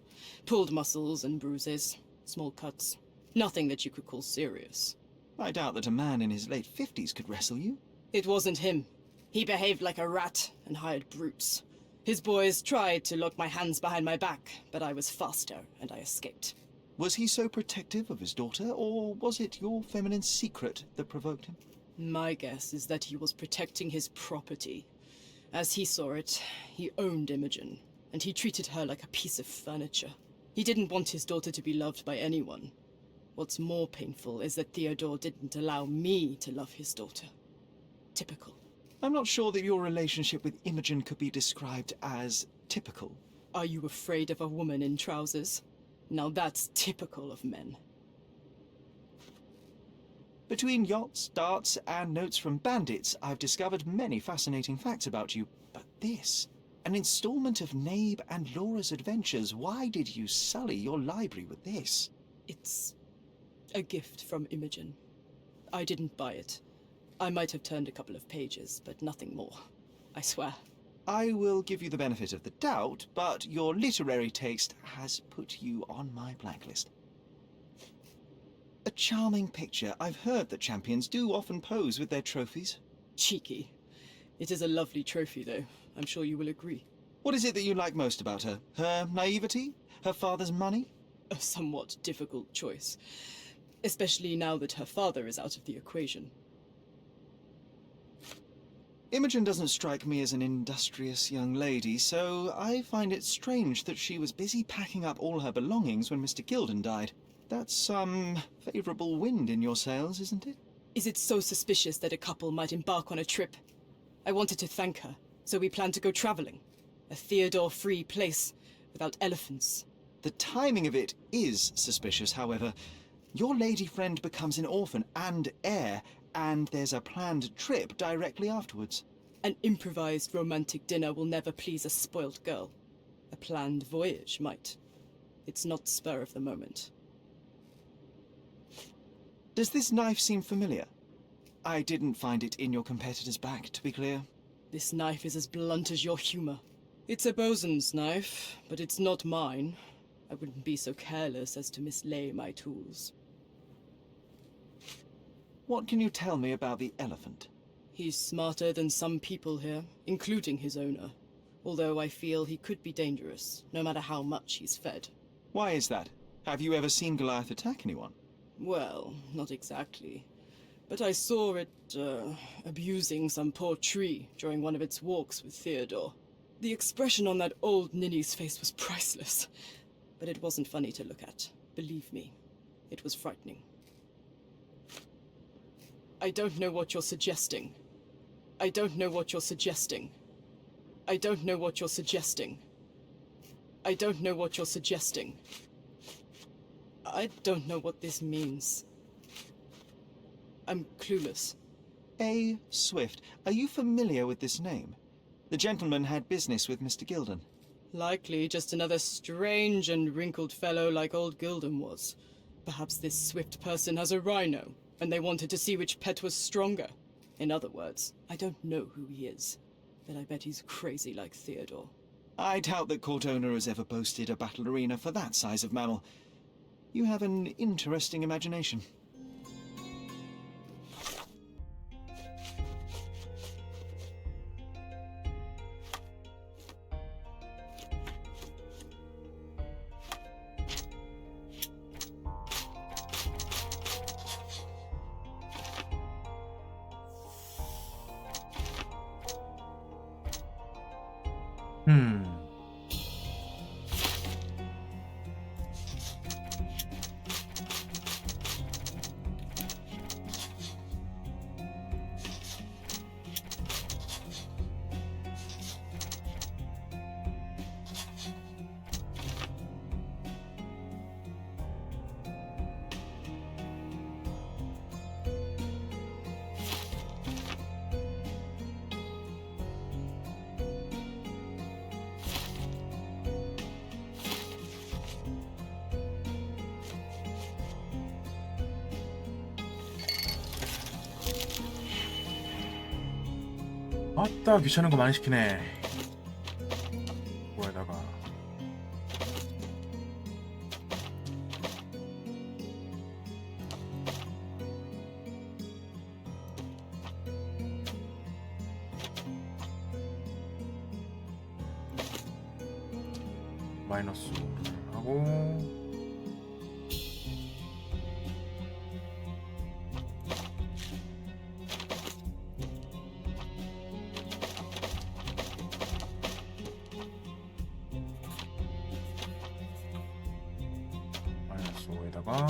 Speaker 8: Pulled muscles and bruises. Small cuts. Nothing that you could call serious.
Speaker 3: I doubt that a man in his late 50s could wrestle you.
Speaker 8: It wasn't him. He behaved like a rat and hired brutes. His boys tried to lock my hands behind my back, but I was faster and I escaped.
Speaker 3: Was he so protective of his daughter, or was it your feminine secret that provoked him?
Speaker 8: My guess is that he was protecting his property. As he saw it, he owned Imogen, and he treated her like a piece of furniture. He didn't want his daughter to be loved by anyone. What's more painful is that Theodore didn't allow me to love his daughter. Typical.
Speaker 3: I'm not sure that your relationship with Imogen could be described as typical.
Speaker 8: Are you afraid of a woman in trousers? Now that's typical of men.
Speaker 3: Between yachts, darts, and notes from bandits, I've discovered many fascinating facts about you. But this, an installment of Nabe and Laura's adventures. Why did you sully your library with this?
Speaker 8: It's a gift from Imogen. I didn't buy it. I might have turned a couple of pages, but nothing more. I swear.
Speaker 3: I will give you the benefit of the doubt, but your literary taste has put you on my blacklist. A charming picture. I've heard that champions do often pose with their trophies.
Speaker 8: Cheeky. It is a lovely trophy, though. I'm sure you will agree.
Speaker 3: What is it that you like most about her? Her naivety? Her father's money?
Speaker 8: A somewhat difficult choice. Especially now that her father is out of the equation.
Speaker 3: Imogen doesn't strike me as an industrious young lady, so I find it strange that she was busy packing up all her belongings when Mr. Gilden died. That's some favourable wind in your sails, isn't it?
Speaker 8: Is it so suspicious that a couple might embark on a trip? I wanted to thank her, so we planned to go travelling. A Theodore-free place, without elephants.
Speaker 3: The timing of it is suspicious, however. Your lady friend becomes an orphan and heir, and there's a planned trip directly afterwards.
Speaker 8: An improvised romantic dinner will never please a spoilt girl. A planned voyage might. It's not spur of the moment.
Speaker 3: Does this knife seem familiar? I didn't find it in your competitor's back, to be clear.
Speaker 8: This knife is as blunt as your humour. It's a bosun's knife, but it's not mine. I wouldn't be so careless as to mislay my tools.
Speaker 3: What can you tell me about the elephant?
Speaker 8: He's smarter than some people here, including his owner. Although I feel he could be dangerous, no matter how much he's fed.
Speaker 3: Why is that? Have you ever seen Goliath attack anyone?
Speaker 8: Well, not exactly. But I saw it, abusing some poor tree during one of its walks with Theodore. The expression on that old ninny's face was priceless. But it wasn't funny to look at. Believe me, it was frightening. I don't know what you're suggesting. I don't know what you're suggesting. I don't know what you're suggesting. I don't know what you're suggesting. I don't know what this means. I'm clueless.
Speaker 3: A. Swift. Are you familiar with this name? The gentleman had business with Mr. Gilden.
Speaker 8: Likely just another strange and wrinkled fellow like old Gilden was. Perhaps this Swift person has a rhino, and they wanted to see which pet was stronger. In other words, I don't know who he is, but I bet he's crazy like Theodore.
Speaker 3: I doubt that court owner has ever boasted a battle arena for that size of mammal. You have an interesting imagination.
Speaker 1: 아따 귀찮은 거 많이 시키네. 뭐에다가 마이너스 하고 마이너스 5에다가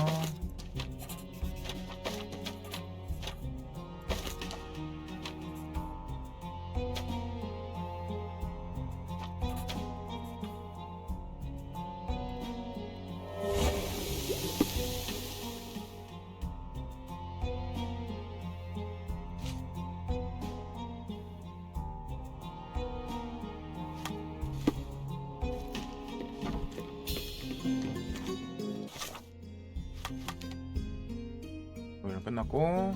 Speaker 1: 여기는 끝났고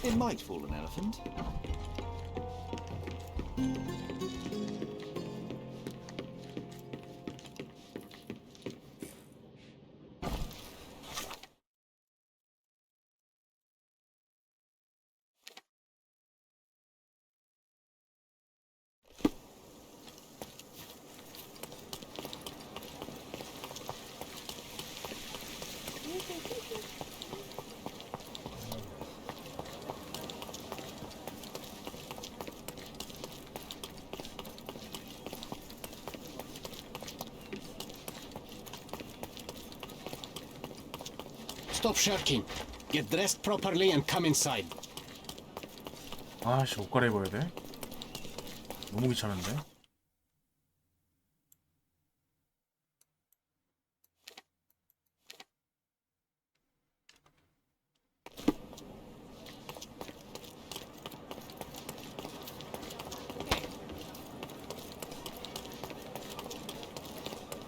Speaker 3: It might fool an elephant.
Speaker 10: Stop shirking. Get dressed properly and come inside.
Speaker 7: 아씨, 옷 갈아입어야 돼? 너무 귀찮은데?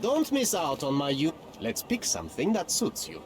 Speaker 10: Don't miss out on my you. Let's pick something that suits you.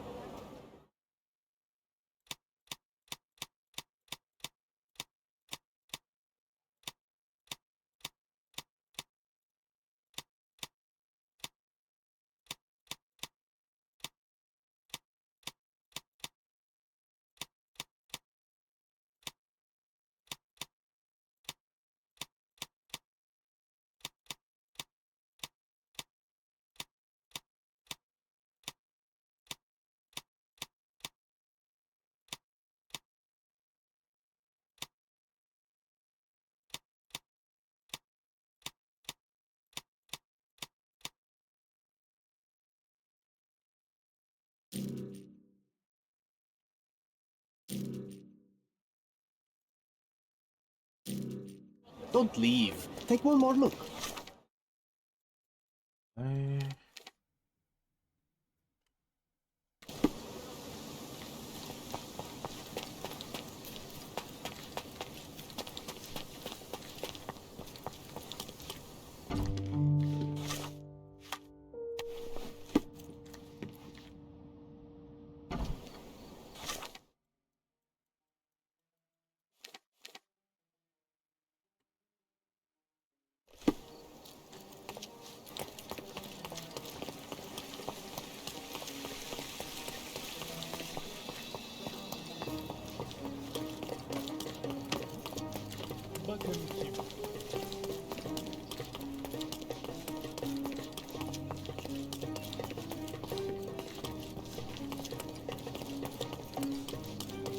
Speaker 10: Don't leave. Take one more look.
Speaker 7: 에이...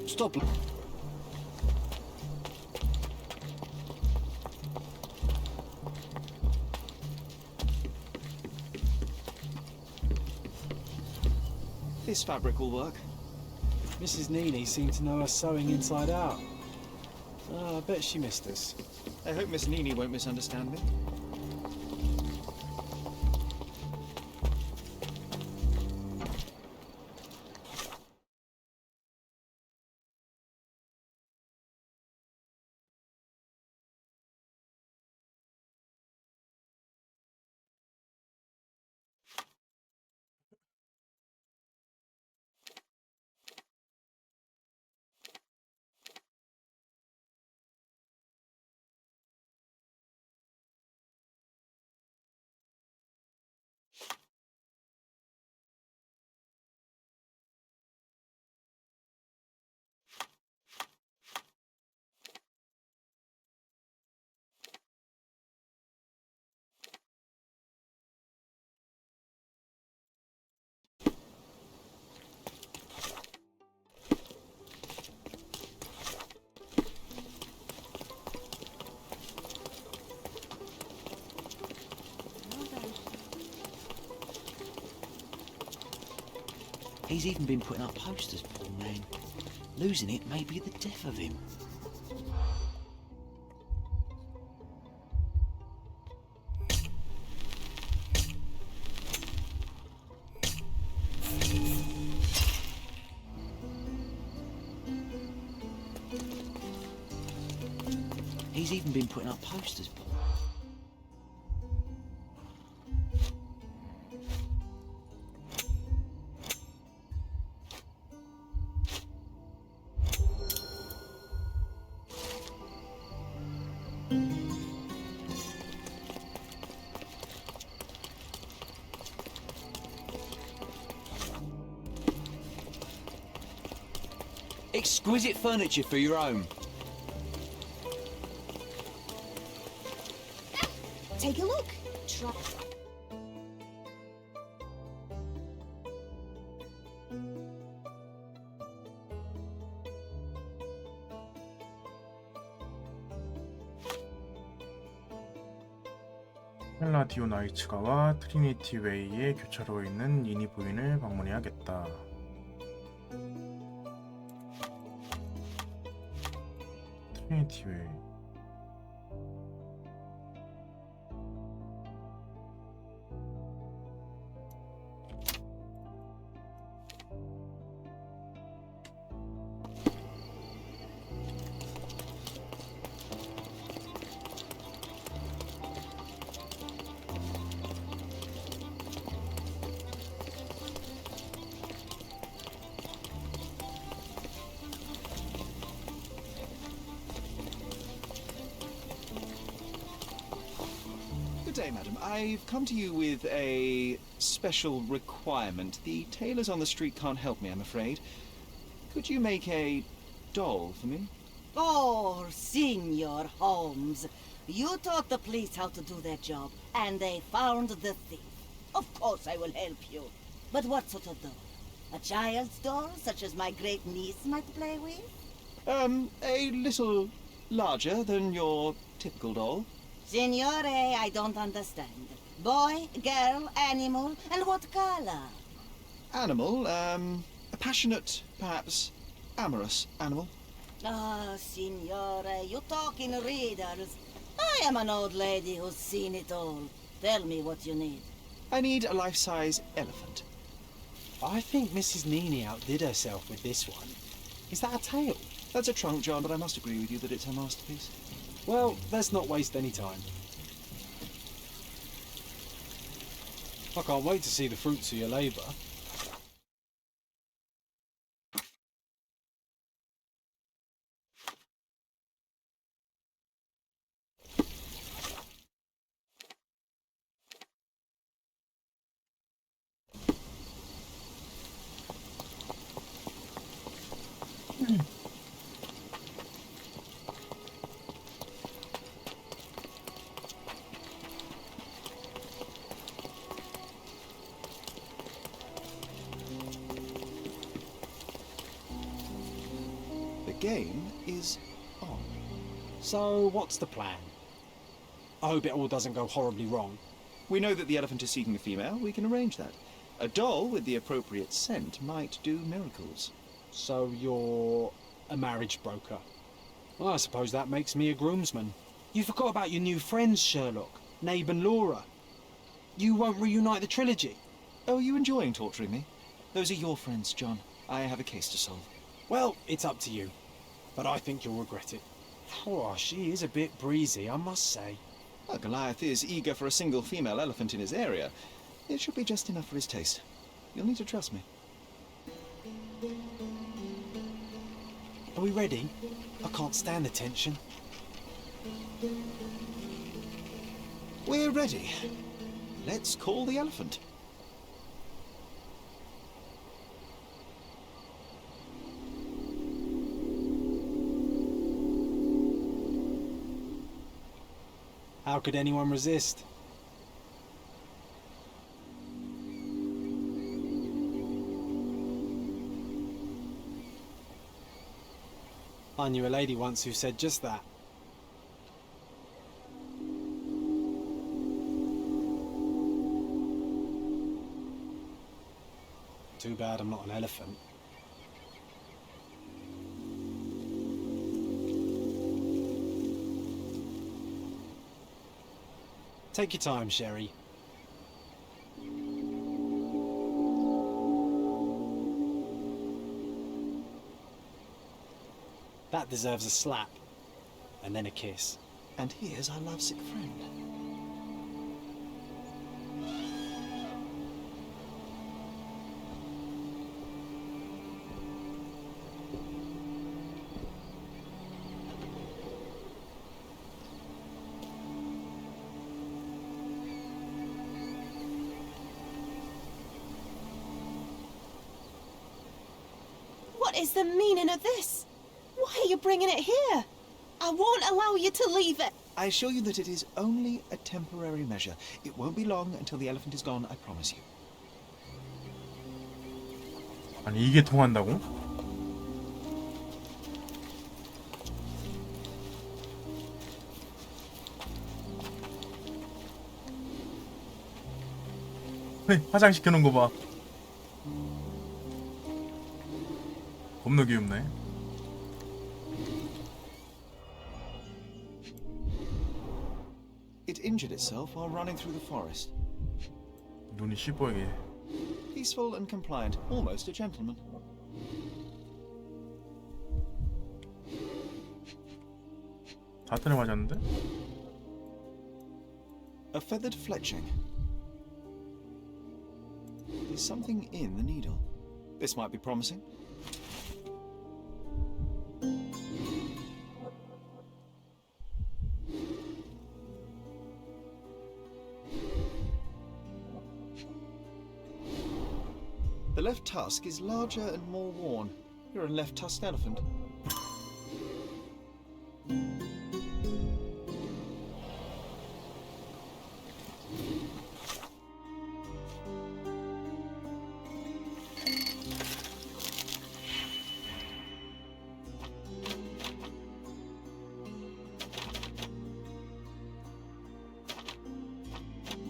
Speaker 10: Stop.
Speaker 3: This fabric will work.
Speaker 4: Mrs. Nini seemed to know her sewing inside out. I bet she missed us.
Speaker 3: I hope Miss Nini won't misunderstand me.
Speaker 11: He's even been putting up posters, poor man. Losing it may be the death of him. He's even been putting up posters. Exquisite furniture for your home.
Speaker 6: Take a look. Try.
Speaker 1: 헬라디오 나이츠가와 트리니티 웨이의 교차로에 있는 이니 부인을 방문해야겠다. 트리니티 웨이.
Speaker 3: Good day, madam. I've come to you with a special requirement. The tailors on the street can't help me, I'm afraid. Could you make a doll for me?
Speaker 12: Oh, Senor Holmes. You taught the police how to do their job, and they found the thief. Of course I will help you. But what sort of doll? A child's doll, such as my great niece might play with?
Speaker 3: A little larger than your typical doll.
Speaker 12: Signore, I don't understand. Boy, girl, animal, and what color?
Speaker 3: Animal, a passionate, perhaps amorous animal.
Speaker 12: Ah, Signore, you talk in riddles. I am an old lady who's seen it all. Tell me what you need.
Speaker 3: I need a life-size elephant.
Speaker 4: I think Mrs. Nini outdid herself with this one. Is that a tail?
Speaker 3: That's a trunk, John, but I must agree with you that it's her masterpiece.
Speaker 4: Well, let's not waste any time. I can't wait to see the fruits of your labour.
Speaker 3: The game is on.
Speaker 4: So, what's the plan? I hope it all doesn't go horribly wrong.
Speaker 3: We know that the elephant is seeking a female. We can arrange that. A doll with the appropriate scent might do miracles.
Speaker 4: So you're a marriage broker. Well, I suppose that makes me a groomsman. You forgot about your new friends, Sherlock, Nabe and Laura. You won't reunite the trilogy.
Speaker 3: Oh, are you enjoying torturing me? Those are your friends, John. I have a case to solve.
Speaker 4: Well, it's up to you. But I think you'll regret it. Oh, she is a bit breezy, I must say.
Speaker 3: Well, Goliath is eager for a single female elephant in his area. It should be just enough for his taste. You'll need to trust me.
Speaker 4: Are we ready? I can't stand the tension.
Speaker 3: We're ready. Let's call the elephant.
Speaker 4: How could anyone resist? I knew a lady once who said just that. Too bad I'm not an elephant. Take your time, Sherry. That deserves a slap, and then a kiss.
Speaker 3: And here's our lovesick friend.
Speaker 6: What is the meaning of this? Why are you bringing it here? I won't allow you to leave it.
Speaker 3: I assure you that it is only a temporary measure. It won't be long until the elephant is gone, I promise you.
Speaker 7: 아니 이게 통한다고? 화장시켜놓은 거 봐. 겁나 귀엽네.
Speaker 3: It injured itself while running through the forest.
Speaker 7: 눈이 시뻘게.
Speaker 3: Peaceful and compliant, almost a gentleman.
Speaker 7: 다트를 맞았는데?
Speaker 3: A feathered fletching. There's something in the needle. This might be promising. The left tusk is larger and more worn. You're a left-tusked elephant.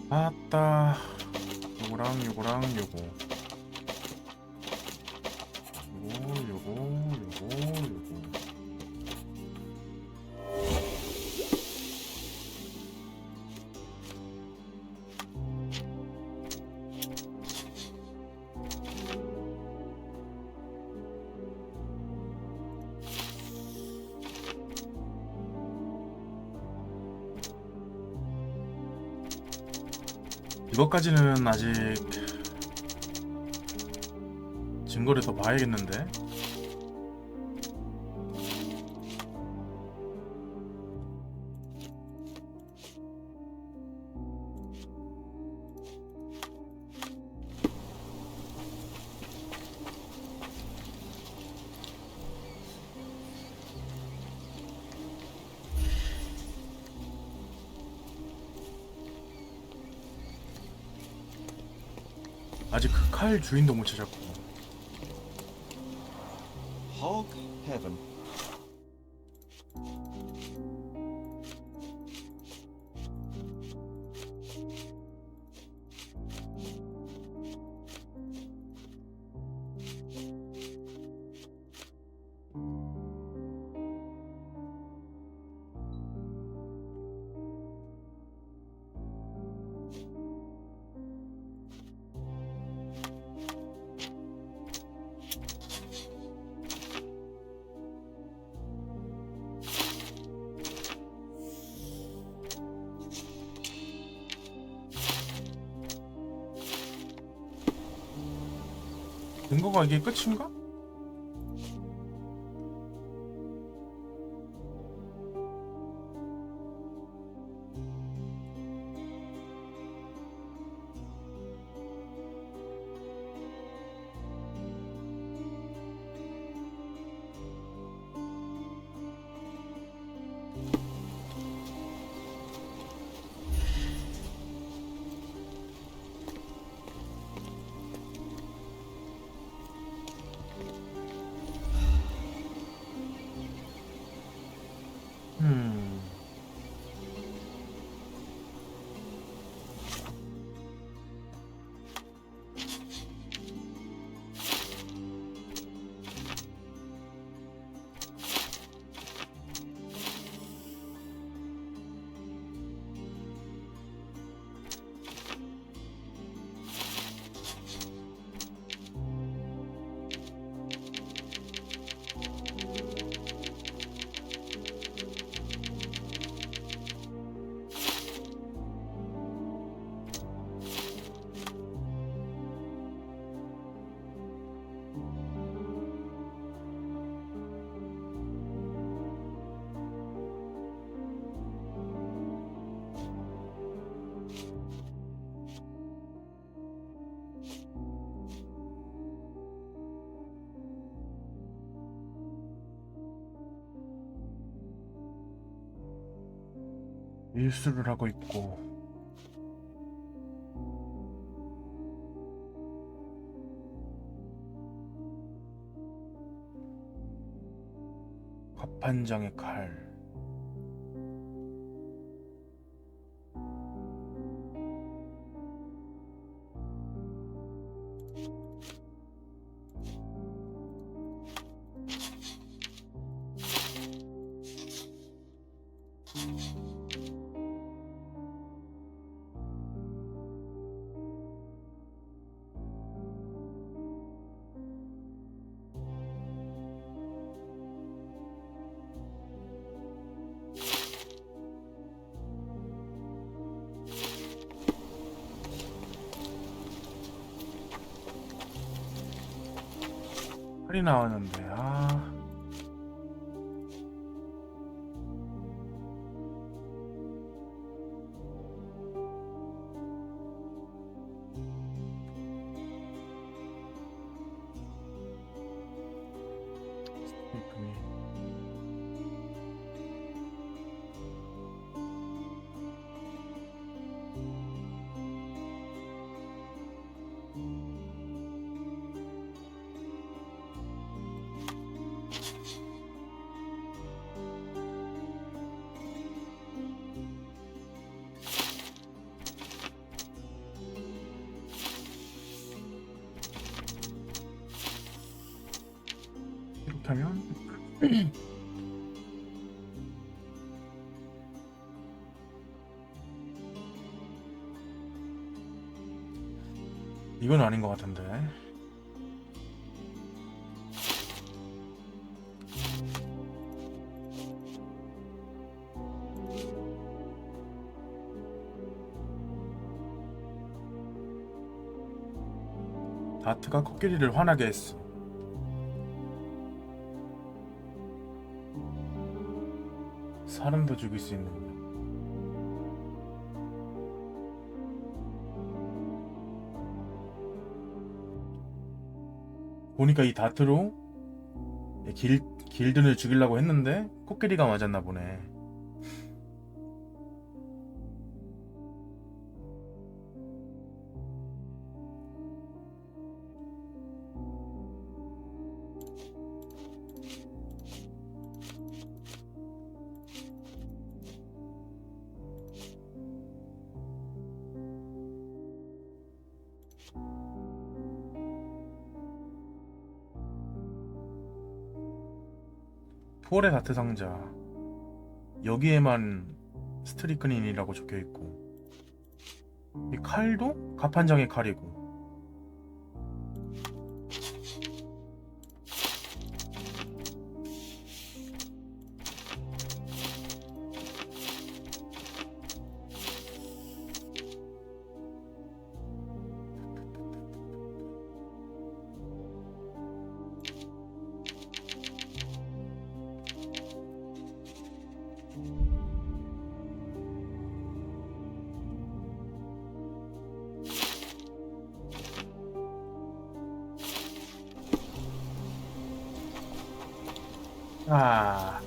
Speaker 7: 아따. 요거랑 요거랑 요거. 요거. 이것까지는 아직 증거를 더 봐야겠는데. 아직 그 칼 주인도 못 찾았고.
Speaker 3: Hog heaven.
Speaker 7: 근거가 이게 끝인가?
Speaker 1: 일수를 하고 있고 갑판장의 칼. 칼이 나왔는데 이렇게 하면 이건 아닌 것 같은데. 다트가 코끼리를 화나게 했어. 사람도 죽일 수 있는 거. 보니까 이 다트로 길든을 죽이려고 했는데 코끼리가 맞았나 보네. 폴의 다트 상자. 여기에만 스트리크닌이라고 적혀있고, 이 칼도 갑판장의 칼이고. 아,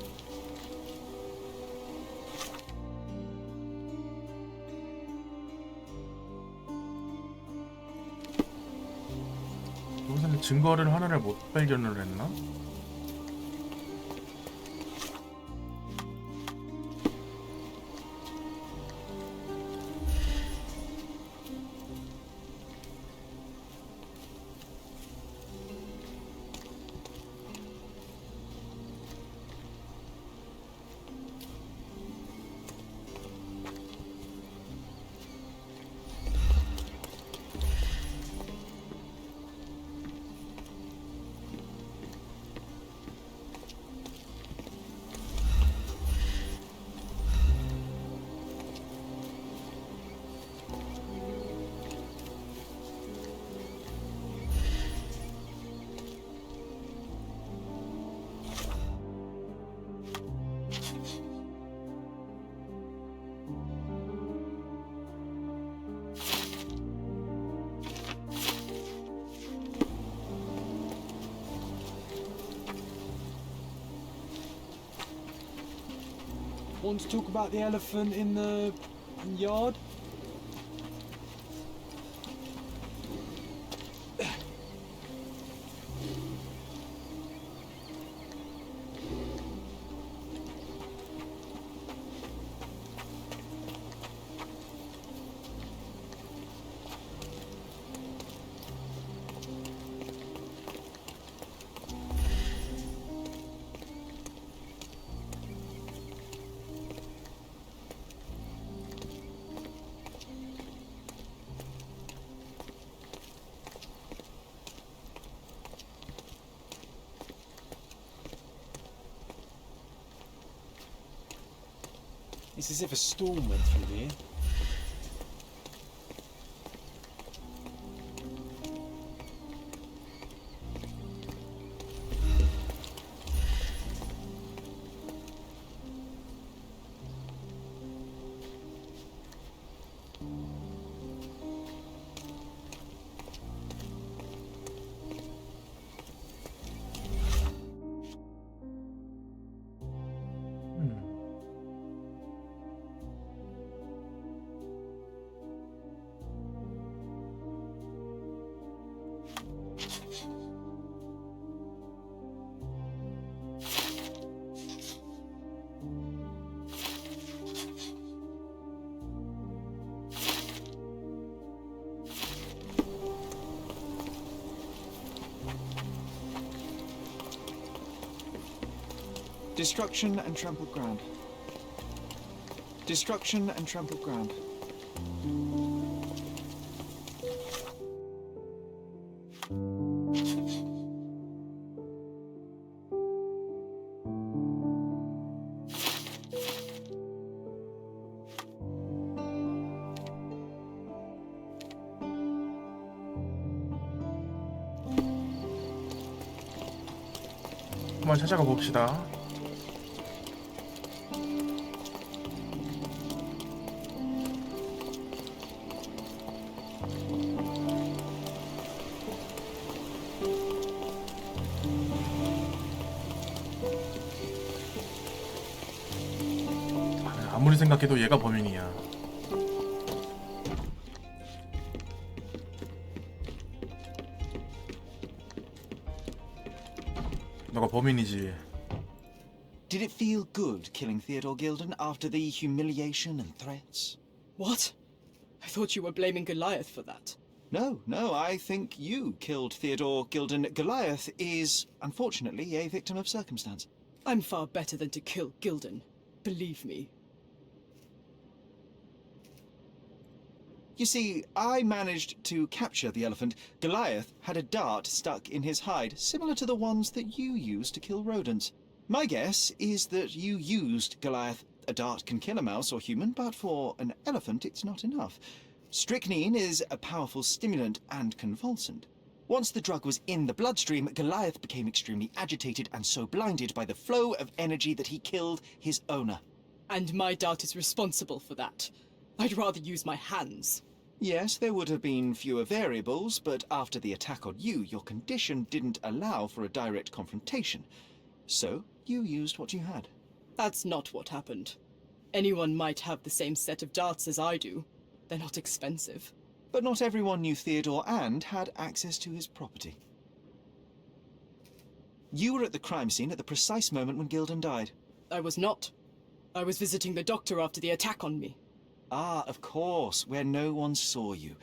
Speaker 1: 여기서는 증거를 하나를 못 발견을 했나?
Speaker 4: Want to talk about the elephant in the yard? It's as if a storm went through here.
Speaker 3: Destruction and trampled ground. Destruction and trampled ground.
Speaker 1: 한번 찾아가 봅시다. 아무리 생각해도 얘가 범인이야. 너가 범인이지.
Speaker 3: Did it feel good killing Theodore Gilden after the humiliation and threats?
Speaker 8: What? I thought you were blaming Goliath for that.
Speaker 3: No, I think you killed Theodore Gilden. Goliath is, unfortunately, a victim of circumstance.
Speaker 8: I'm far better than to kill Gilden. Believe me.
Speaker 3: You see, I managed to capture the elephant. Goliath had a dart stuck in his hide, similar to the ones that you use to kill rodents. My guess is that you used Goliath. A dart can kill a mouse or human, but for an elephant it's not enough. Strychnine is a powerful stimulant and convulsant. Once the drug was in the bloodstream, Goliath became extremely agitated and so blinded by the flow of energy that he killed his owner.
Speaker 8: And my dart is responsible for that. I'd rather use my hands.
Speaker 3: Yes, there would have been fewer variables, but after the attack on you, your condition didn't allow for a direct confrontation. So, you used what you had.
Speaker 8: That's not what happened. Anyone might have the same set of darts as I do. They're not expensive.
Speaker 3: But not everyone knew Theodore and had access to his property. You were at the crime scene at the precise moment when Gilden died.
Speaker 8: I was not. I was visiting the doctor after the attack on me.
Speaker 3: Ah, of course, where no one saw you.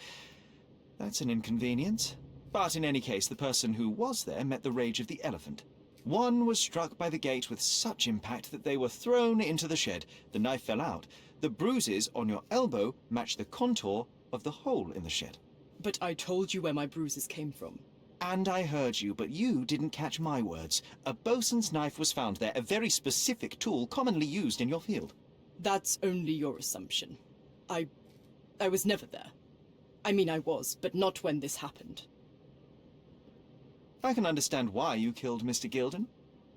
Speaker 3: That's an inconvenience. But in any case, the person who was there met the rage of the elephant. One was struck by the gate with such impact that they were thrown into the shed. The knife fell out. The bruises on your elbow match the contour of the hole in the shed.
Speaker 8: But I told you where my bruises came from.
Speaker 3: And I heard you, but you didn't catch my words. A bosun's knife was found there, a very specific tool commonly used in your field.
Speaker 8: That's only your assumption. I was never there. I mean, I was, but not when this happened.
Speaker 3: I can understand why you killed Mr. Gilden.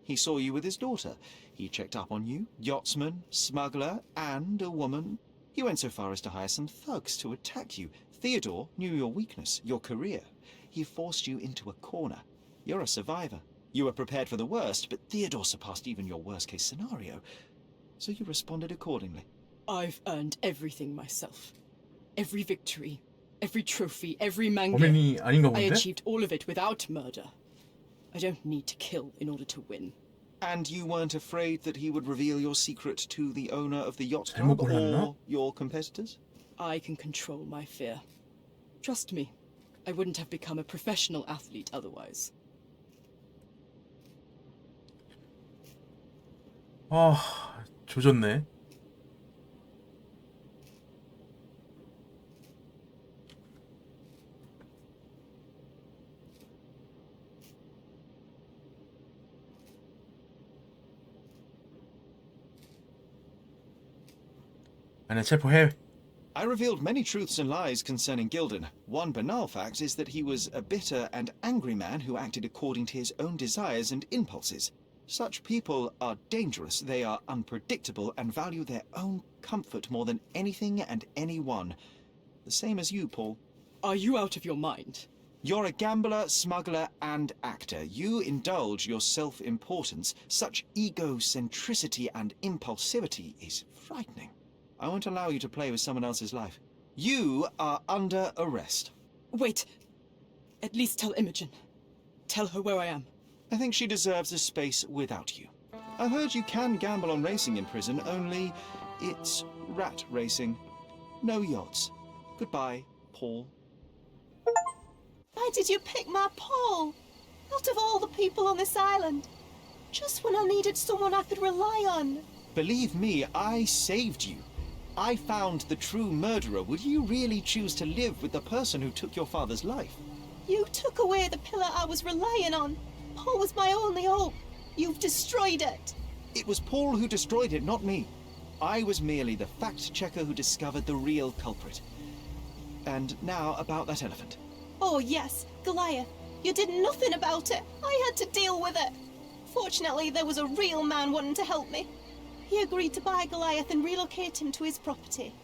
Speaker 3: He saw you with his daughter. He checked up on you, yachtsman, smuggler, and a woman. He went so far as to hire some thugs to attack you. Theodore knew your weakness, your career. He forced you into a corner. You're a survivor. You were prepared for the worst, but Theodore surpassed even your worst-case scenario. so you responded accordingly.
Speaker 8: I've earned everything myself. Every victory, every trophy, every manga.
Speaker 1: 범인이 아닌가
Speaker 8: I
Speaker 1: 본데?
Speaker 8: achieved all of it without murder. I don't need to kill in order to win.
Speaker 3: And you weren't afraid that he would reveal your secret to the owner of the yacht
Speaker 1: 잘못
Speaker 3: club
Speaker 1: 골랐나?
Speaker 3: or your competitors?
Speaker 8: I can control my fear. Trust me, I wouldn't have become a professional athlete otherwise.
Speaker 1: 아, 조졌네. 아니야, 체포해.
Speaker 3: I revealed many truths and lies concerning Gilden. One banal fact is that he was a bitter and angry man who acted according to his own desires and impulses. Such people are dangerous, they are unpredictable, and value their own comfort more than anything and anyone. The same as you, Paul.
Speaker 8: Are you out of your mind?
Speaker 3: You're a gambler, smuggler, and actor. You indulge your self-importance. Such egocentricity and impulsivity is frightening. I won't allow you to play with someone else's life. You are under arrest.
Speaker 8: Wait. At least tell Imogen. Tell her where I am.
Speaker 3: I think she deserves a space without you. I've heard you can gamble on racing in prison, only it's rat racing. No yachts. Goodbye, Paul.
Speaker 6: Why did you pick my Paul? Out of all the people on this island. Just when I needed someone I could rely on.
Speaker 3: Believe me, I saved you. I found the true murderer. Would you really choose to live with the person who took your father's life?
Speaker 6: You took away the pillar I was relying on. Paul was my only hope. You've destroyed it.
Speaker 3: It was Paul who destroyed it, not me. I was merely the fact-checker who discovered the real culprit. And now about that elephant.
Speaker 6: Oh yes, Goliath. You did nothing about it. I had to deal with it. Fortunately, there was a real man wanting to help me. He agreed to buy Goliath and relocate him to his property.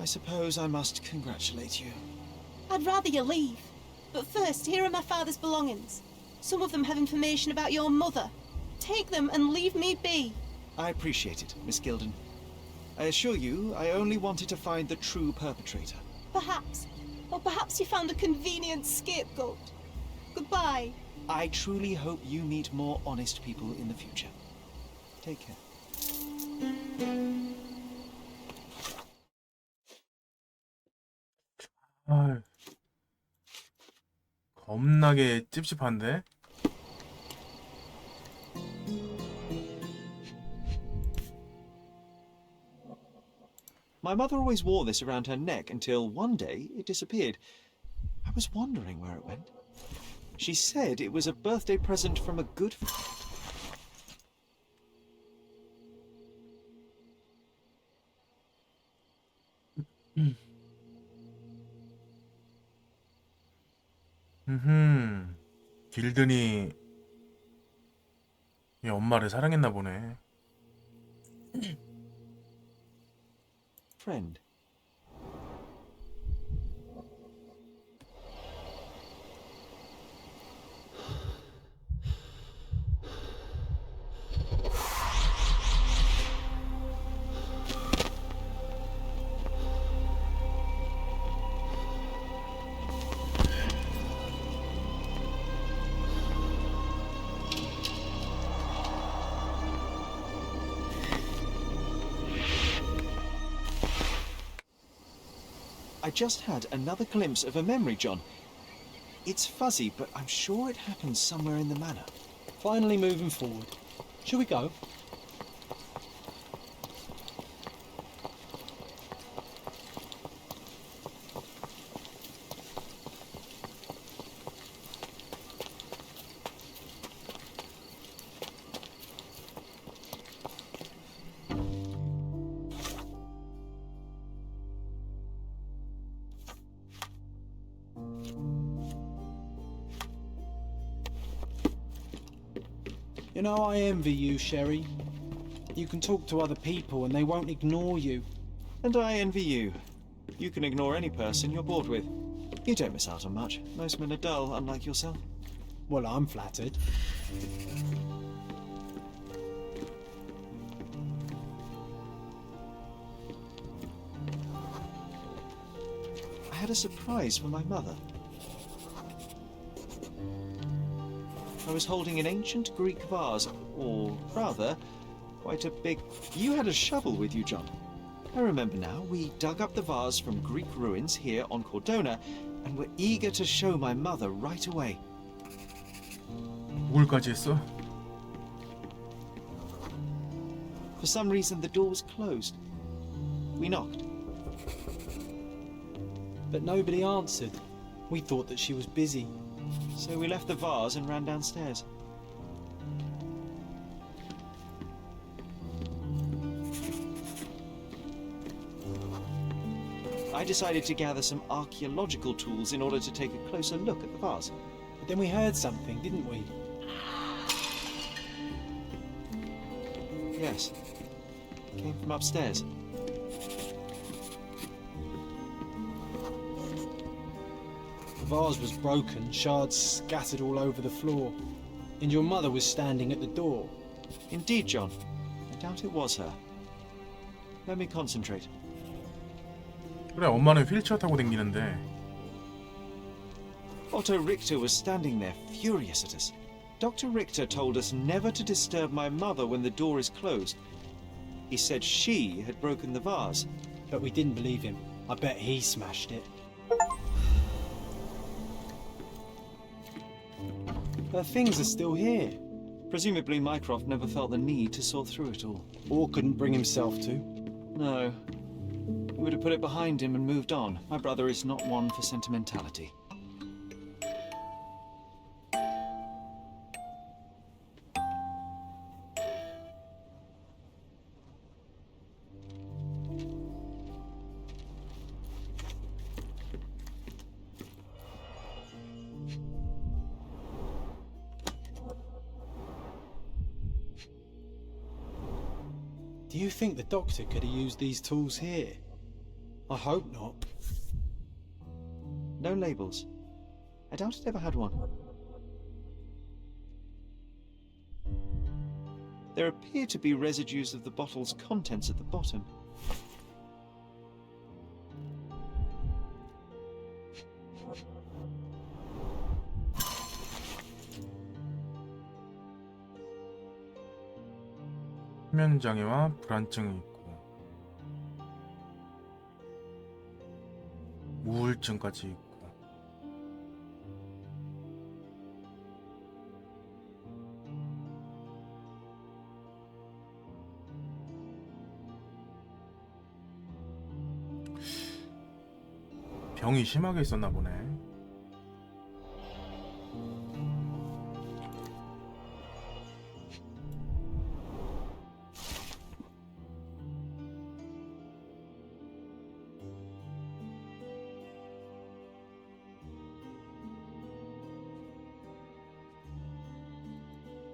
Speaker 3: I suppose I must congratulate you.
Speaker 6: I'd rather you leave. But first, here are my father's belongings. Some of them have information about your mother. Take them and leave me be.
Speaker 3: I appreciate it, Miss Gilden. I assure you, I only wanted to find the true perpetrator.
Speaker 6: Perhaps. Or perhaps you found a convenient scapegoat. Goodbye.
Speaker 3: I truly hope you meet more honest people in the future. Take care.
Speaker 1: 아, 겁나게 찝찝한데?
Speaker 3: My mother always wore this around her neck until one day it disappeared. I was wondering where it went. She said it was a birthday present from a good friend.
Speaker 1: 길든이 얘 엄마를 사랑했나 보네.
Speaker 3: Friend. I just had another glimpse of a memory, John. It's fuzzy, but I'm sure it happened somewhere in the manor.
Speaker 4: Finally moving forward. Shall we go? You know, I envy you, Sherry. You can talk to other people and they won't ignore you.
Speaker 3: And I envy you. You can ignore any person you're bored with. You don't miss out on much. Most men are dull, unlike yourself.
Speaker 4: Well, I'm flattered.
Speaker 3: had a surprise for my mother. I was holding an ancient Greek vase, or rather, quite a big... You had a shovel with you, John. I remember now. We dug up the vase from Greek ruins here on Cordona, and were eager to show my mother right away.
Speaker 1: 뭘까지 했어?
Speaker 3: For some reason, the door was closed. We knocked.
Speaker 4: But nobody answered. We thought that she was busy.
Speaker 3: So we left the vase and ran downstairs. I decided to gather some archaeological tools in order to take a closer look at the vase.
Speaker 4: But then we heard something, didn't we?
Speaker 3: Yes. It came from upstairs.
Speaker 4: The vase was broken, shards scattered all over the floor. And your mother was standing at the door.
Speaker 3: Indeed, John. I doubt it was her. Let me concentrate.
Speaker 1: 그래, 엄마는 휠체어 타고 댕기는데.
Speaker 3: Otto Richter was standing there, furious at us. Dr. Richter told us never to disturb my mother when the door is closed. He said she had broken the vase.
Speaker 4: But we didn't believe him. I bet he smashed it. Her things are still here.
Speaker 3: Presumably Mycroft never felt the need to sort through it all.
Speaker 4: Or couldn't bring himself to.
Speaker 3: No. He would have put it behind him and moved on. My brother is not one for sentimentality.
Speaker 4: Do you think the doctor could have used these tools here? I hope not.
Speaker 3: No labels. I doubt it ever had one. There appear to be residues of the bottle's contents at the bottom.
Speaker 1: 수면장애와 불안증이 있고 우울증까지 있고. 병이 심하게 있었나 보네.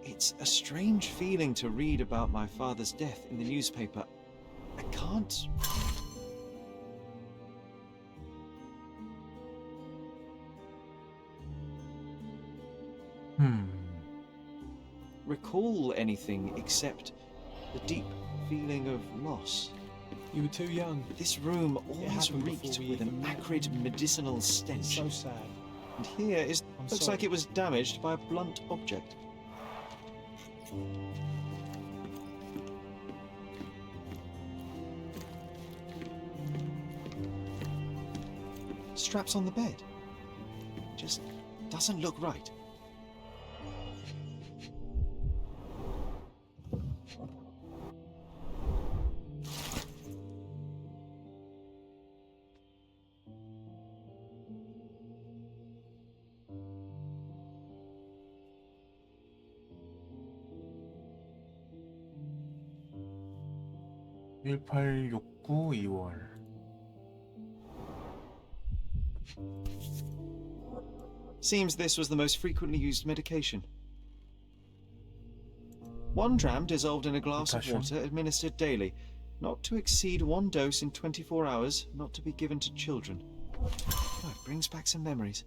Speaker 3: It's a strange feeling to read about my father's death in the newspaper. I can't... recall anything except the deep feeling of loss.
Speaker 4: You were too young.
Speaker 3: This room always
Speaker 4: happened
Speaker 3: reeked
Speaker 4: before we
Speaker 3: with an
Speaker 4: even met.
Speaker 3: acrid medicinal stench.
Speaker 4: So sad.
Speaker 3: And here is looks
Speaker 4: sorry.
Speaker 3: like it was damaged by a blunt object. Straps on the bed. Just doesn't look right.
Speaker 1: (1869) 2월.
Speaker 3: Seems this was the most frequently used medication. 1 dram dissolved in a glass of
Speaker 1: Potassium.
Speaker 3: water administered daily. Not to exceed 1 dose in 24 hours, not to be given to children. Oh, it brings back some memories.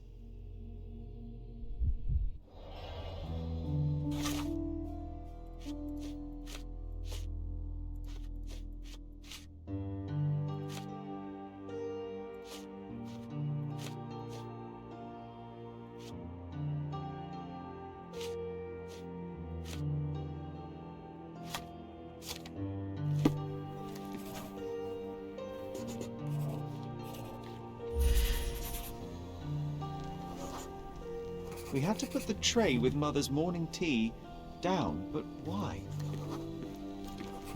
Speaker 3: We had to put the tray with Mother's morning tea down, but why?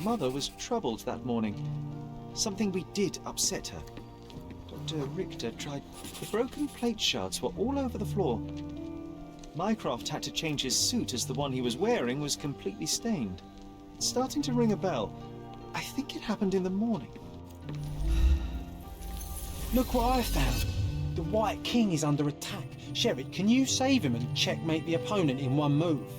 Speaker 3: Mother was troubled that morning. Something we did upset her. Dr. Richter tried... The broken plate shards were all over the floor. Mycroft had to change his suit as the one he was wearing was completely stained. It's starting to ring a bell. I think it happened in the morning.
Speaker 4: Look what I found. The White King is under attack. Sherrod, can you save him and checkmate the opponent in one move?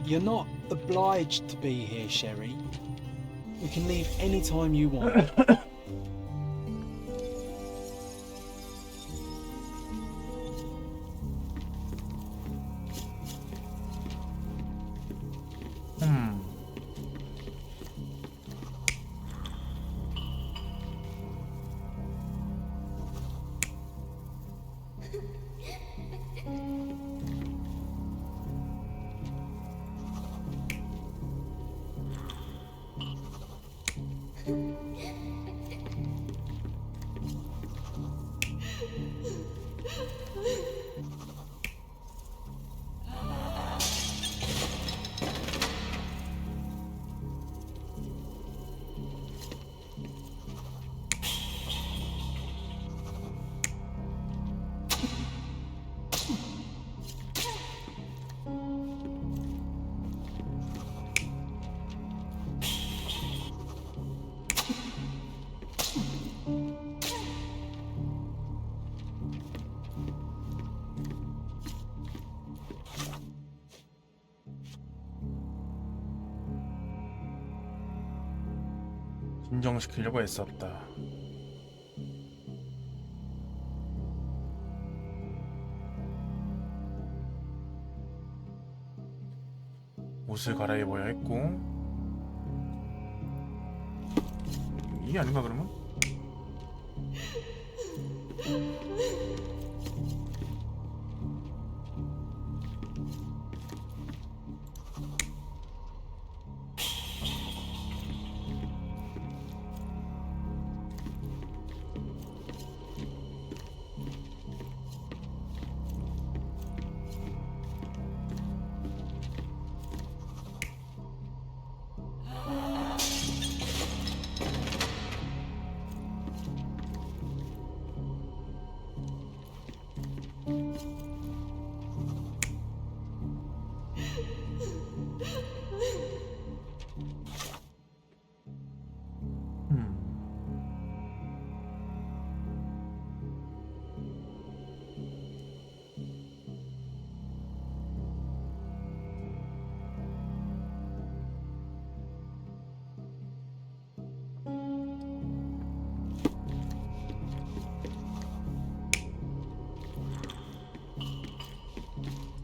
Speaker 4: You're not obliged to be here, Sherry. You can leave any time you want.
Speaker 1: 진정시키려고 애썼다. 옷을 갈아입어야 했고, 이게 아닌가 그러면?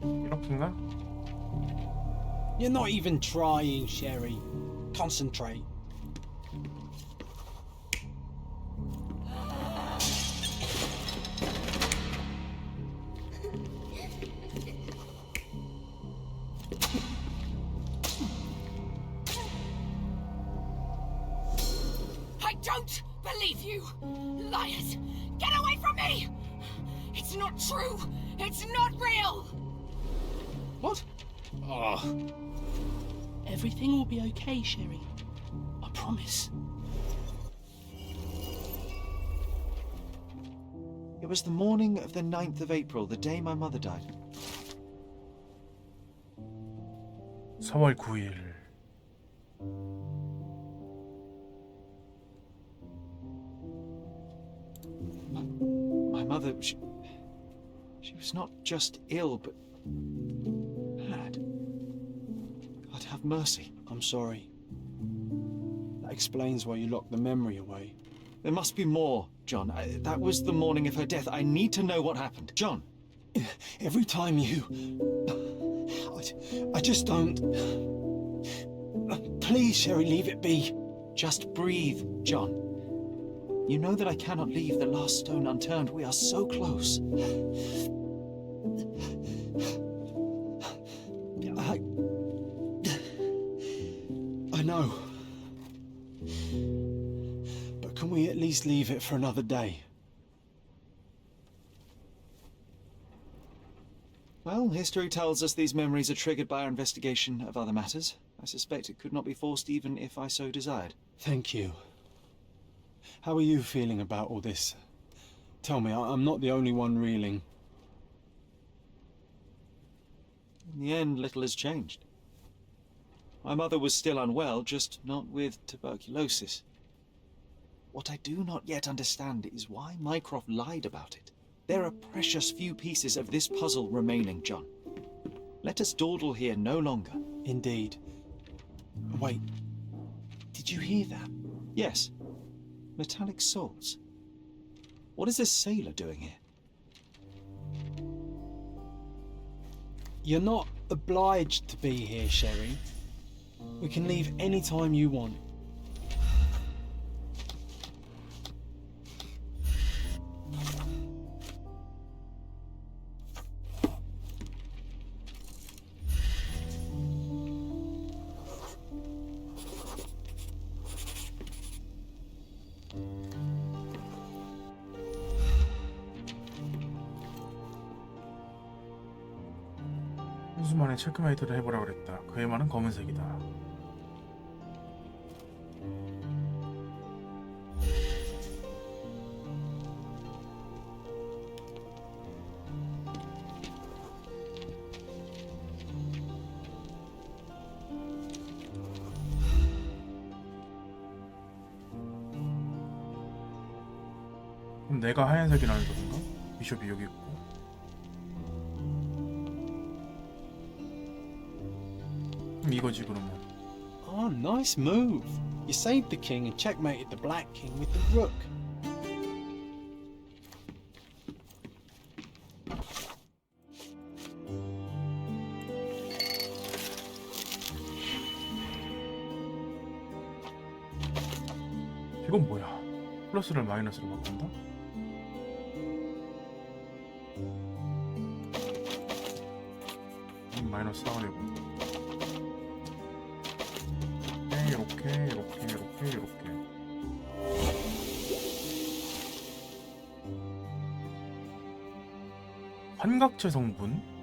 Speaker 1: 이렇게인가?
Speaker 4: You're not even trying, Sherry. Concentrate.
Speaker 13: I don't believe you! Liars! Get away from me! It's not true! It's not real!
Speaker 4: What?
Speaker 11: Oh.
Speaker 14: Everything will be okay, Sherry. I promise.
Speaker 3: It was the morning of the 9th of April, the day my mother died.
Speaker 1: 4월 9일.
Speaker 3: My mother, she was not just ill, but mad. God have mercy.
Speaker 4: I'm sorry. That explains why you locked the memory away.
Speaker 3: There must be more, John. That was the morning of her death. I need to know what happened. John!
Speaker 4: Every time you... I just don't... Please, Sherry, leave it be.
Speaker 3: Just breathe, John. You know that I cannot leave the last stone unturned. We are so close.
Speaker 4: I know. But can we at least leave it for another day?
Speaker 3: Well, history tells us these memories are triggered by our investigation of other matters. I suspect it could not be forced even if I so desired.
Speaker 4: Thank you. How are you feeling about all this? Tell me, I'm not the only one reeling.
Speaker 3: In the end, little has changed. My mother was still unwell, just not with tuberculosis. What I do not yet understand is why Mycroft lied about it. There are precious few pieces of this puzzle remaining, John. Let us dawdle here no longer.
Speaker 4: Indeed. Wait, did you hear that?
Speaker 3: Yes. Metallic swords. What is this sailor doing here?
Speaker 4: You're not obliged to be here, Sherry. We can leave any time you want.
Speaker 1: 호수만의 체크메이트를 해보라 그랬다. 그의 말은 검은색이다. 그럼 내가 하얀색이라는 소린가? 비숍이 여기 있고. 이거지 그러면.
Speaker 4: Oh, nice move. You saved the king and checkmated the black king with the rook.
Speaker 1: 이건 뭐야? 플러스를 마이너스로 바꾼다? 마이너스 4가 되고 이렇게 환각체 성분?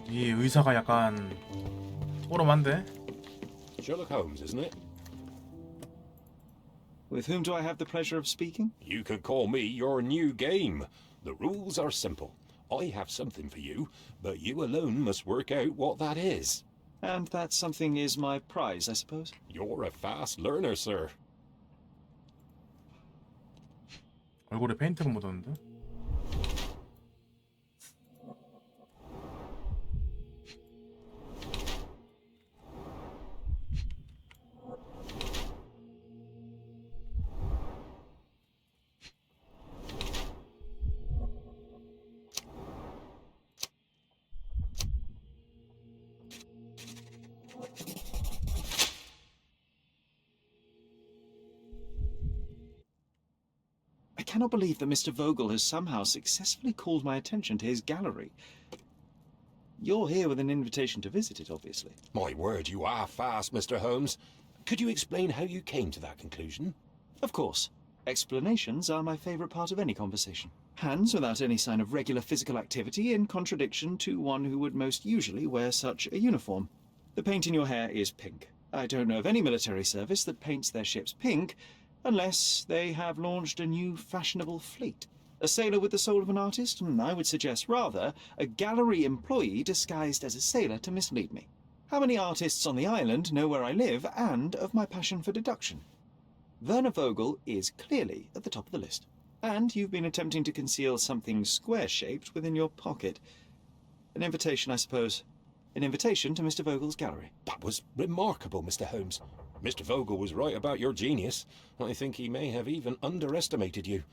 Speaker 1: 이 의사가 약간 꼬름한데?
Speaker 15: Sherlock Holmes, isn't it?
Speaker 3: With whom do I have the pleasure of speaking?
Speaker 15: You could call me your new game. The rules are simple. I have something for you, but you alone must work out what that is.
Speaker 3: And that something is my prize, I suppose?
Speaker 15: You're a fast learner, sir.
Speaker 1: 얼굴에 페인트가 묻었는데?
Speaker 3: I cannot believe that Mr. Vogel has somehow successfully called my attention to his gallery. You're here with an invitation to visit it, obviously.
Speaker 15: My word, you are fast, Mr. Holmes. Could you explain how you came to that conclusion?
Speaker 3: Of course. Explanations are my favourite part of any conversation. Hands without any sign of regular physical activity, in contradiction to one who would most usually wear such a uniform. The paint in your hair is pink. I don't know of any military service that paints their ships pink, unless they have launched a new fashionable fleet. A sailor with the soul of an artist? I would suggest rather a gallery employee disguised as a sailor to mislead me. How many artists on the island know where I live and of my passion for deduction? Werner Vogel is clearly at the top of the list. And you've been attempting to conceal something square-shaped within your pocket. An invitation, I suppose. An invitation to Mr. Vogel's gallery.
Speaker 15: That was remarkable, Mr. Holmes. Mr. Vogel was right about your genius. I think he may have even underestimated you.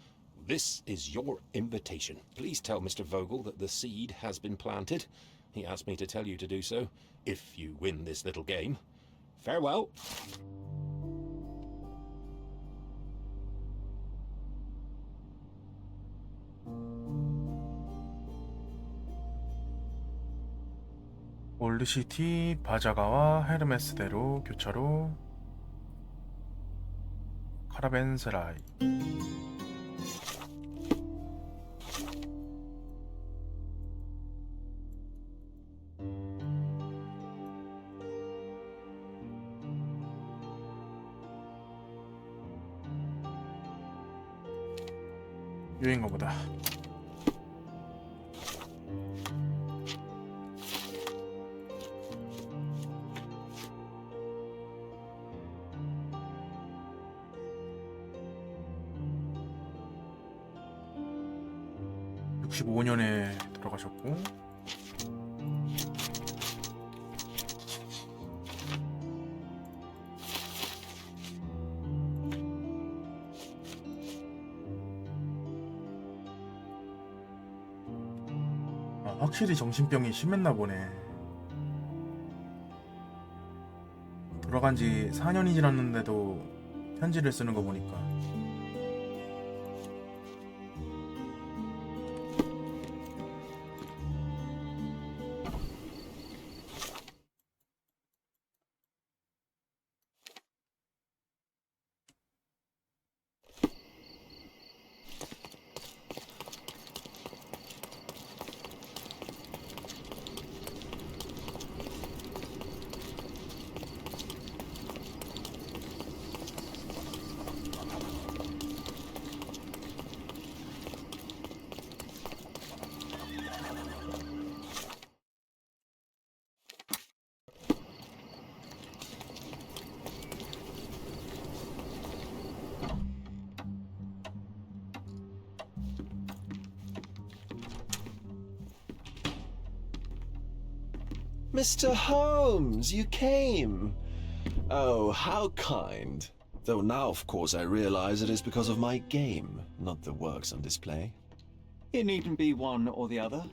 Speaker 15: This is your invitation. Please tell Mr. Vogel that the seed has been planted. He asked me to tell you to do so, if you win this little game. Farewell.
Speaker 1: 올드시티, 바자가와 헤르메스대로 교차로, 카라벤세라이. 여긴가 보다. (65년에) 돌아가셨고, 확실히 정신병이 심했나 보네. 돌아간 지 4년이 지났는데도 편지를 쓰는 거 보니까.
Speaker 3: Mr. Holmes, you came. Oh, how kind. Though now, of course, I realize it is because of my game, not the works on display.
Speaker 2: It needn't be one or the other.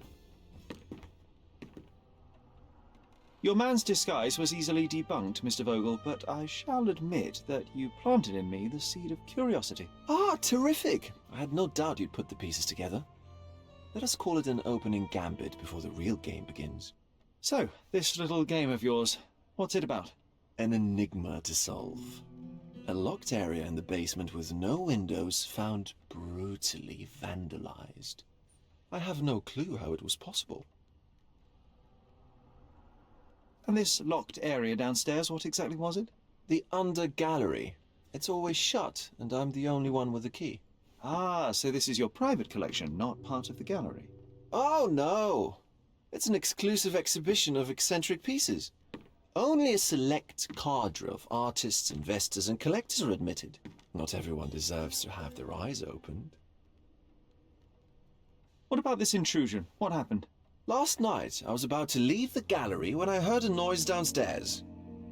Speaker 2: Your man's disguise was easily debunked, Mr. Vogel, but I shall admit that you planted in me the seed of curiosity.
Speaker 3: Ah, terrific! I had no doubt you'd put the pieces together. Let us call it an opening gambit before the real game begins.
Speaker 2: So, this little game of yours, what's it about?
Speaker 3: An enigma to solve. A locked area in the basement with no windows found brutally vandalized. I have no clue how it was possible.
Speaker 2: And this locked area downstairs, what exactly was it?
Speaker 3: The under gallery. It's always shut, and I'm the only one with the key.
Speaker 2: Ah, so this is your private collection, not part of the gallery.
Speaker 3: Oh, no! It's an exclusive exhibition of eccentric pieces. Only a select cadre of artists, investors, and collectors are admitted. Not everyone deserves to have their eyes opened.
Speaker 2: What about this intrusion? What happened?
Speaker 3: Last night, I was about to leave the gallery when I heard a noise downstairs.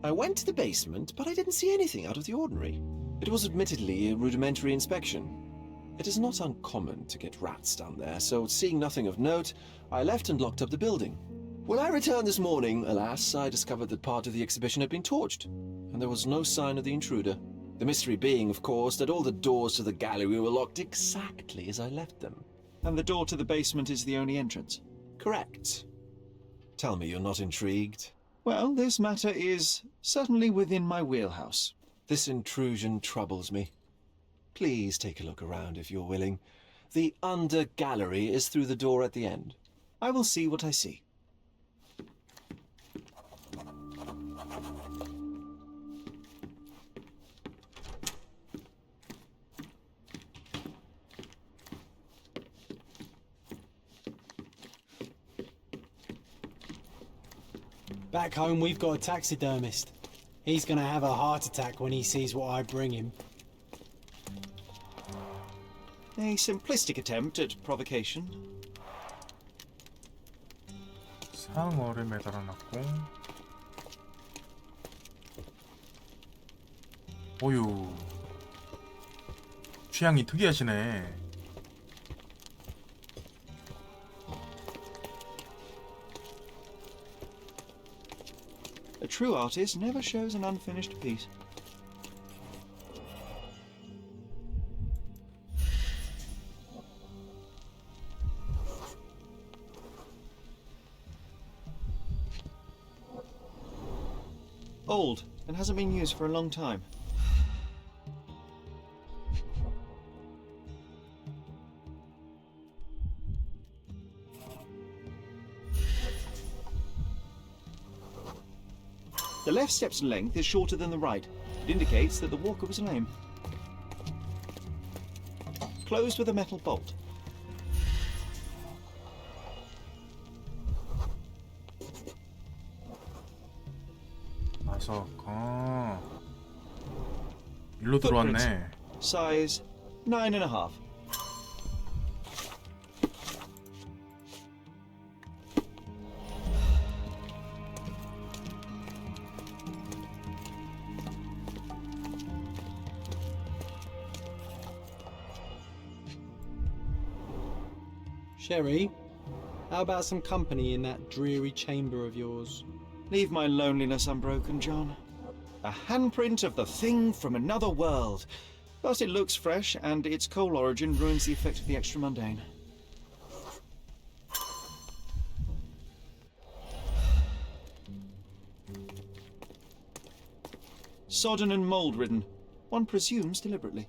Speaker 3: I went to the basement, but I didn't see anything out of the ordinary. It was admittedly a rudimentary inspection. It is not uncommon to get rats down there, so seeing nothing of note, I left and locked up the building. When I returned this morning, alas, I discovered that part of the exhibition had been torched, and there was no sign of the intruder. The mystery being, of course, that all the doors to the gallery were locked exactly as I left them.
Speaker 2: And the door to the basement is the only entrance?
Speaker 3: Correct. Tell me you're not intrigued.
Speaker 2: Well, this matter is certainly within my wheelhouse.
Speaker 3: This intrusion troubles me. Please take a look around if you're willing. The under gallery is through the door at the end.
Speaker 2: I will see what I see.
Speaker 4: Back home, we've got a taxidermist. He's gonna have a heart attack when he sees what I bring him.
Speaker 2: A simplistic attempt at provocation.
Speaker 1: 상어를 매달아놨고, 어유, 취향이 특이하시네.
Speaker 2: A true artist never shows an unfinished piece.
Speaker 3: Old and hasn't been used for a long time. The left step's length is shorter than the right. It indicates that the walker was lame. Closed with a metal bolt.
Speaker 1: 마석. 일로 들어왔네.
Speaker 3: Size 9.5.
Speaker 4: Sherry, how about some company in that dreary chamber of yours?
Speaker 3: Leave my loneliness unbroken, John. A handprint of the thing from another world. But it looks fresh, and its coal origin ruins the effect of the extra mundane. Sodden and mould-ridden. One presumes deliberately.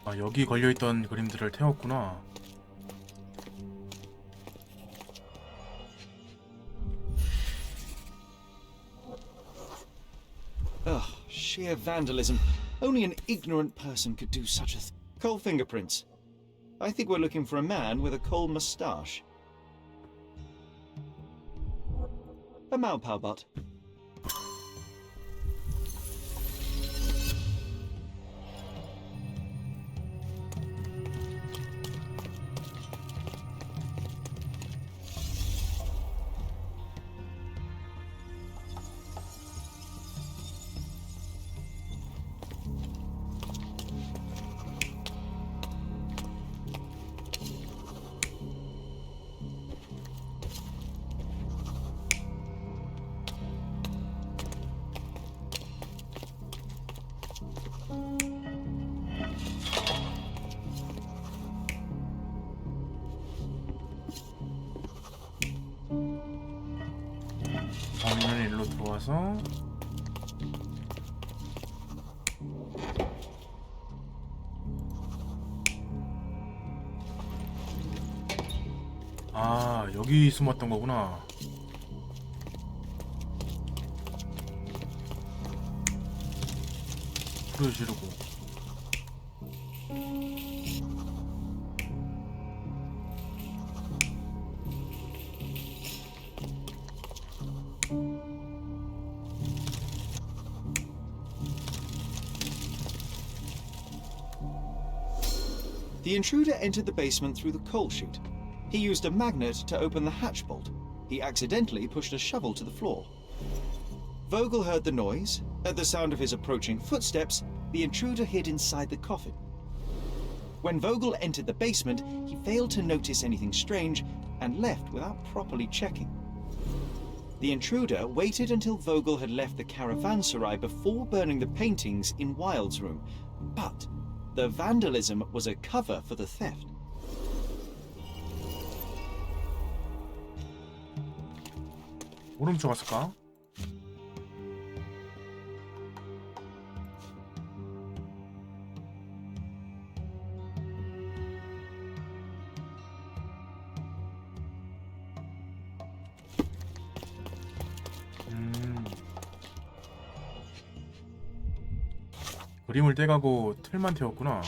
Speaker 1: 아, 여기 걸려있던 그림들을 태웠구나.
Speaker 3: Ugh, sheer vandalism. Only an ignorant person could do such a thing. Coal fingerprints. I think we're looking for a man with a coal moustache. A Maupau butt.
Speaker 1: 범인은 일로 들어와서 아, 여기 숨었던 거구나. 불을 지르고
Speaker 3: The intruder entered the basement through the coal chute. He used a magnet to open the hatch bolt. He accidentally pushed a shovel to the floor. Vogel heard the noise. At the sound of his approaching footsteps, the intruder hid inside the coffin. When Vogel entered the basement, he failed to notice anything strange and left without properly checking. The intruder waited until Vogel had left the caravanserai before burning the paintings in Wilde's room. But the vandalism was a cover for the theft.
Speaker 1: 오른쪽 갔을까? 그림을 떼가고 틀만 태웠구나.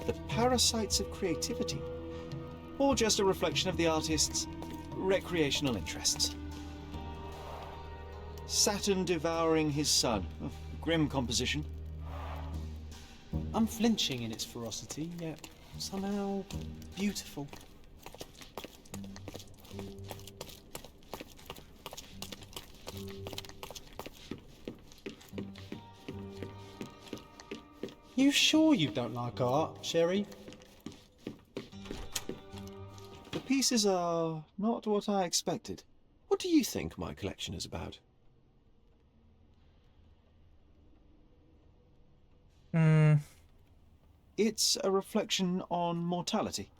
Speaker 3: The parasites of creativity. Or just a reflection of the artist's recreational interests. Saturn devouring his sun. Oh, grim composition.
Speaker 4: Unflinching in its ferocity, yet somehow beautiful. You sure you don't like art, Sherry?
Speaker 3: The pieces are not what I expected.
Speaker 10: What do you think my collection is about?
Speaker 3: It's a reflection on mortality.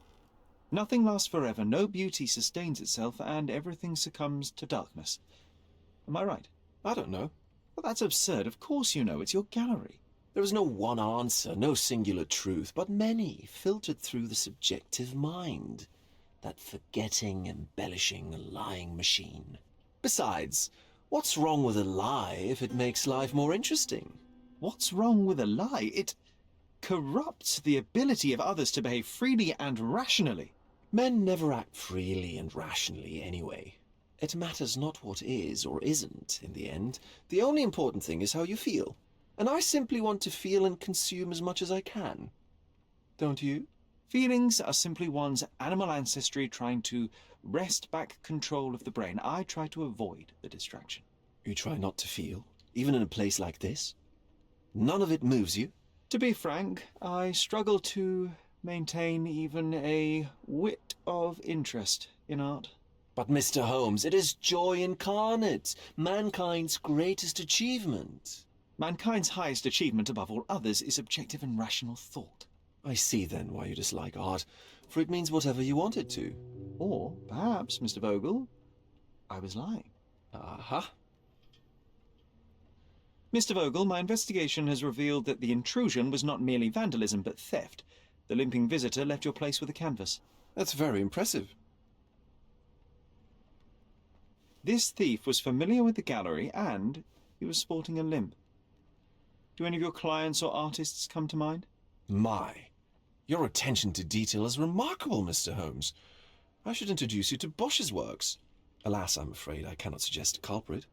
Speaker 3: Nothing lasts forever, no beauty sustains itself, and everything succumbs to darkness. Am I right?
Speaker 10: I don't know.
Speaker 3: Well, that's absurd. Of course you know. It's your gallery.
Speaker 10: There is no one answer, no singular truth, but many, filtered through the subjective mind. That forgetting, embellishing, lying machine. Besides, what's wrong with a lie if it makes life more interesting?
Speaker 3: What's wrong with a lie? It corrupts the ability of others to behave freely and rationally.
Speaker 10: Men never act freely and rationally anyway. It matters not what is or isn't in the end. The only important thing is how you feel. And I simply want to feel and consume as much as I can. Don't you?
Speaker 3: Feelings are simply one's animal ancestry trying to wrest back control of the brain. I try to avoid the distraction.
Speaker 10: You try not to feel, even in a place like this? None of it moves you?
Speaker 3: To be frank, I struggle to maintain even a whit of interest in art.
Speaker 10: But Mr. Holmes, it is joy incarnate, mankind's greatest achievement.
Speaker 3: Mankind's highest achievement above all others is objective and rational thought.
Speaker 10: I see then why you dislike art, for it means whatever you want it to.
Speaker 3: Or perhaps, Mr. Vogel, I was lying.
Speaker 10: Aha.
Speaker 3: Mr. Vogel, my investigation has revealed that the intrusion was not merely vandalism, but theft. The limping visitor left your place with a canvas.
Speaker 10: That's very impressive.
Speaker 3: This thief was familiar with the gallery, and he was sporting a limp. Do any of your clients or artists come to mind?
Speaker 10: My, your attention to detail is remarkable, Mr. Holmes. I should introduce you to Bosch's works. Alas, I'm afraid I cannot suggest a culprit.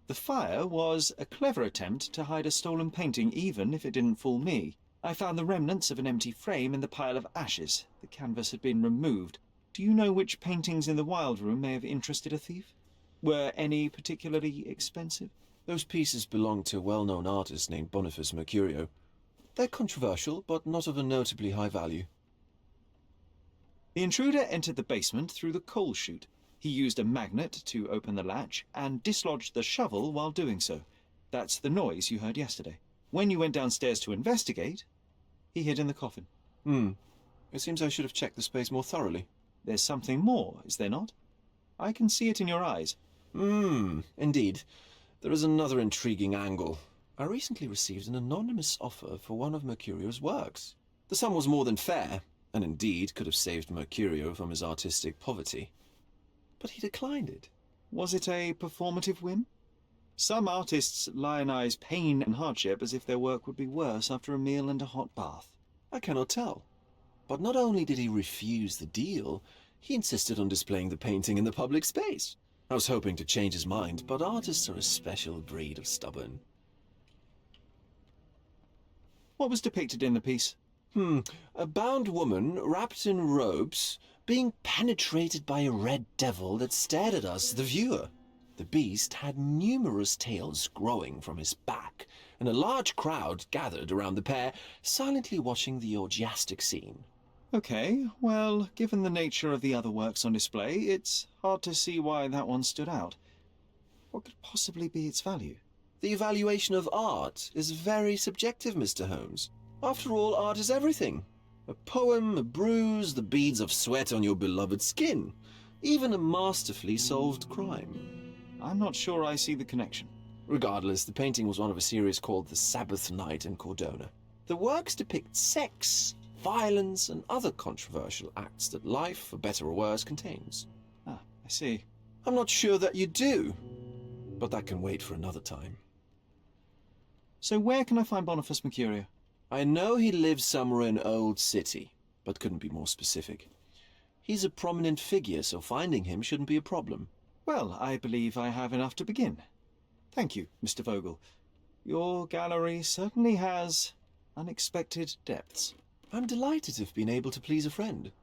Speaker 3: The fire was a clever attempt to hide a stolen painting, even if it didn't fool me. I found the remnants of an empty frame in the pile of ashes. The canvas had been removed. Do you know which paintings in the Wild Room may have interested a thief? Were any particularly expensive?
Speaker 10: Those pieces belong to a well-known artist named Boniface Mercurio. They're controversial, but not of a notably high value.
Speaker 3: The intruder entered the basement through the coal chute. He used a magnet to open the latch and dislodged the shovel while doing so. That's the noise you heard yesterday. When you went downstairs to investigate, he hid in the coffin.
Speaker 10: It seems I should have checked the space more thoroughly.
Speaker 3: There's something more, is there not? I can see it in your eyes.
Speaker 10: Indeed. There is another intriguing angle. I recently received an anonymous offer for one of Mercurio's works. The sum was more than fair, and indeed could have saved Mercurio from his artistic poverty. But he declined it.
Speaker 3: Was it a performative whim? Some artists lionize pain and hardship as if their work would be worse after a meal and a hot bath.
Speaker 10: I cannot tell. But not only did he refuse the deal, he insisted on displaying the painting in the public space. I was hoping to change his mind, but artists are a special breed of stubborn.
Speaker 3: What was depicted in the piece?
Speaker 10: A bound woman, wrapped in robes, being penetrated by a red devil that stared at us, the viewer. The beast had numerous tails growing from his back, and a large crowd gathered around the pair, silently watching the orgiastic scene.
Speaker 3: Okay, well, given the nature of the other works on display, it's hard to see why that one stood out. What could possibly be its value?
Speaker 10: The evaluation of art is very subjective, Mr. Holmes. After all, art is everything. A poem, a bruise, the beads of sweat on your beloved skin. Even a masterfully solved crime.
Speaker 3: I'm not sure I see the connection.
Speaker 10: Regardless, the painting was one of a series called The Sabbath Night in Cordona. The works depict sex, violence, and other controversial acts that life, for better or worse, contains.
Speaker 3: I see.
Speaker 10: I'm not sure that you do, but that can wait for another time.
Speaker 3: So where can I find Boniface Mercurio?
Speaker 10: I know he lives somewhere in Old City, but couldn't be more specific. He's a prominent figure, so finding him shouldn't be a problem.
Speaker 3: Well, I believe I have enough to begin. Thank you, Mr. Vogel. Your gallery certainly has unexpected depths.
Speaker 10: I'm delighted to have been able to please a friend.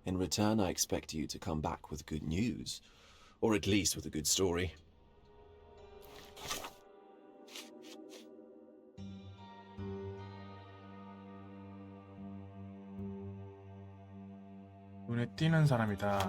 Speaker 10: In return, I expect you to come back with good news. Or at least with a good story.
Speaker 1: 눈에 띄는 사람이다.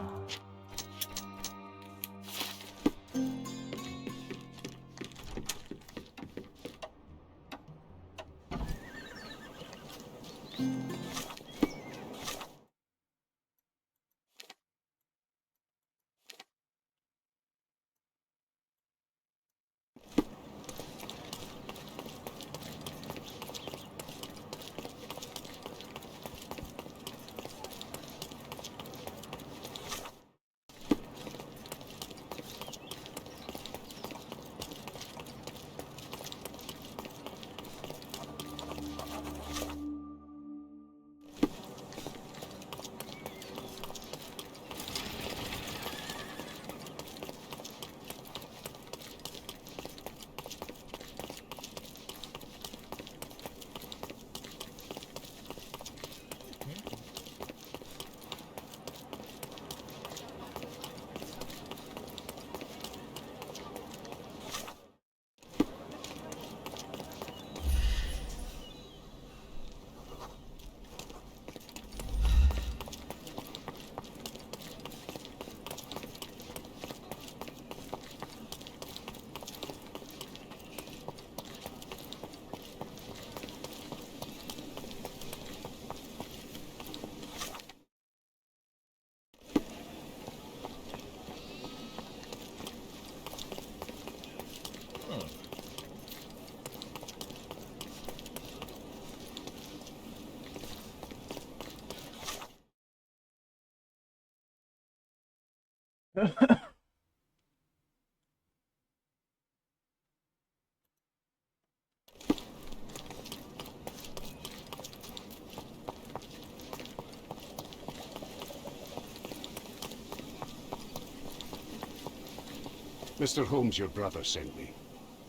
Speaker 9: Mr. Holmes, your brother sent me.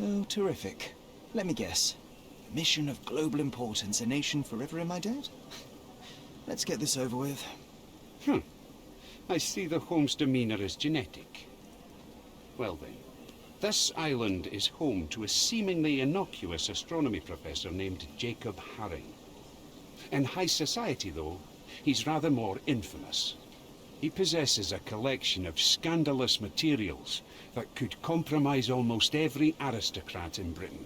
Speaker 3: Oh, terrific. Let me guess. A mission of global importance, a nation forever in my debt? Let's get this over with.
Speaker 9: I see the Holmes demeanor is genetic. Well then, this island is home to a seemingly innocuous astronomy professor named Jacob Haring. In high society, though, he's rather more infamous. He possesses a collection of scandalous materials that could compromise almost every aristocrat in Britain.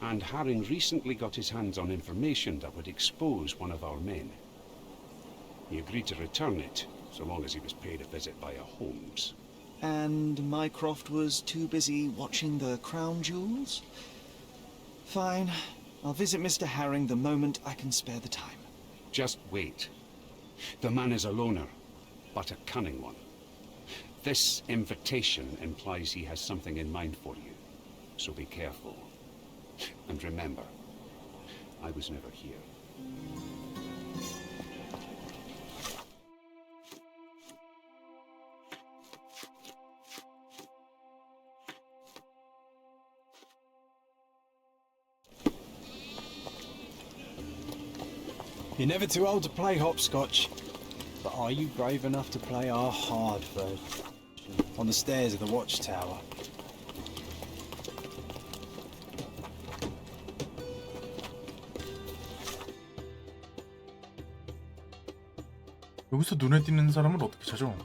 Speaker 9: And Haring recently got his hands on information that would expose one of our men. He agreed to return it, so long as he was paid a visit by a Holmes.
Speaker 3: And Mycroft was too busy watching the crown jewels? Fine. I'll visit Mr. Haring the moment I can spare the time.
Speaker 9: Just wait. The man is a loner, but a cunning one. This invitation implies he has something in mind for you, so be careful. And remember, I was never here.
Speaker 4: You're never too old to play hopscotch. But are you brave enough to play our hard version on the stairs of the watchtower?
Speaker 1: 여기서 눈에 띄는 사람을 어떻게 찾아?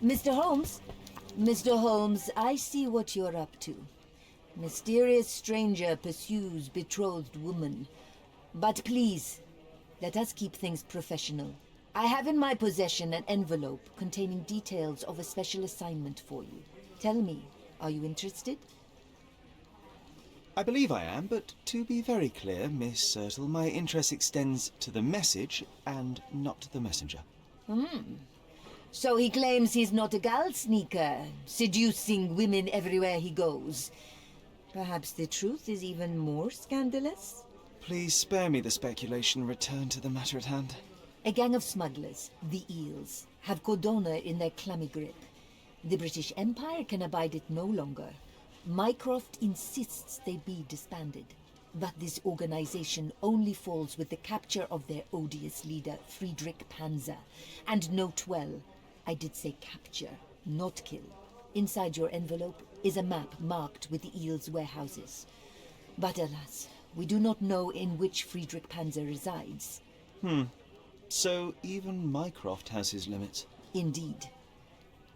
Speaker 12: Mr. Holmes? Mr. Holmes, I see what you're up to. Mysterious stranger pursues betrothed woman. But please, let us keep things professional. I have in my possession an envelope containing details of a special assignment for you. Tell me, are you interested?
Speaker 3: I believe I am, but to be very clear, Miss Sertle, my interest extends to the message and not the messenger.
Speaker 16: So he claims he's not a gal sneaker, seducing women everywhere he goes. Perhaps the truth is even more scandalous?
Speaker 3: Please spare me the speculation. Return to the matter at hand.
Speaker 16: A gang of smugglers, the Eels, have Codona in their clammy grip. The British Empire can abide it no longer. Mycroft insists they be disbanded. But this organization only falls with the capture of their odious leader, Friedrich Panzer. And note well, I did say capture, not kill. Inside your envelope is a map marked with the Eels' warehouses. But alas, we do not know in which Friedrich Panzer resides.
Speaker 3: So even Mycroft has his limits.
Speaker 16: Indeed.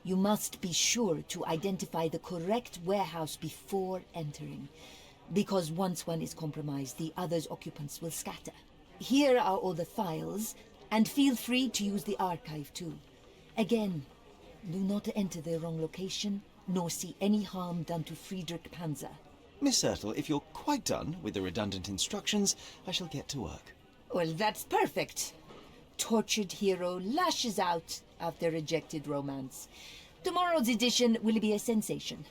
Speaker 16: You must be sure to identify the correct warehouse before entering. Because once one is compromised, the other's occupants will scatter. Here are all the files, and feel free to use the archive too. Again, do not enter the wrong location, nor see any harm done to Friedrich Panzer.
Speaker 3: Miss Sertle, if you're quite done with the redundant instructions, I shall get to work.
Speaker 16: Well, that's perfect. Tortured hero lashes out after rejected romance. Tomorrow's edition will be a sensation.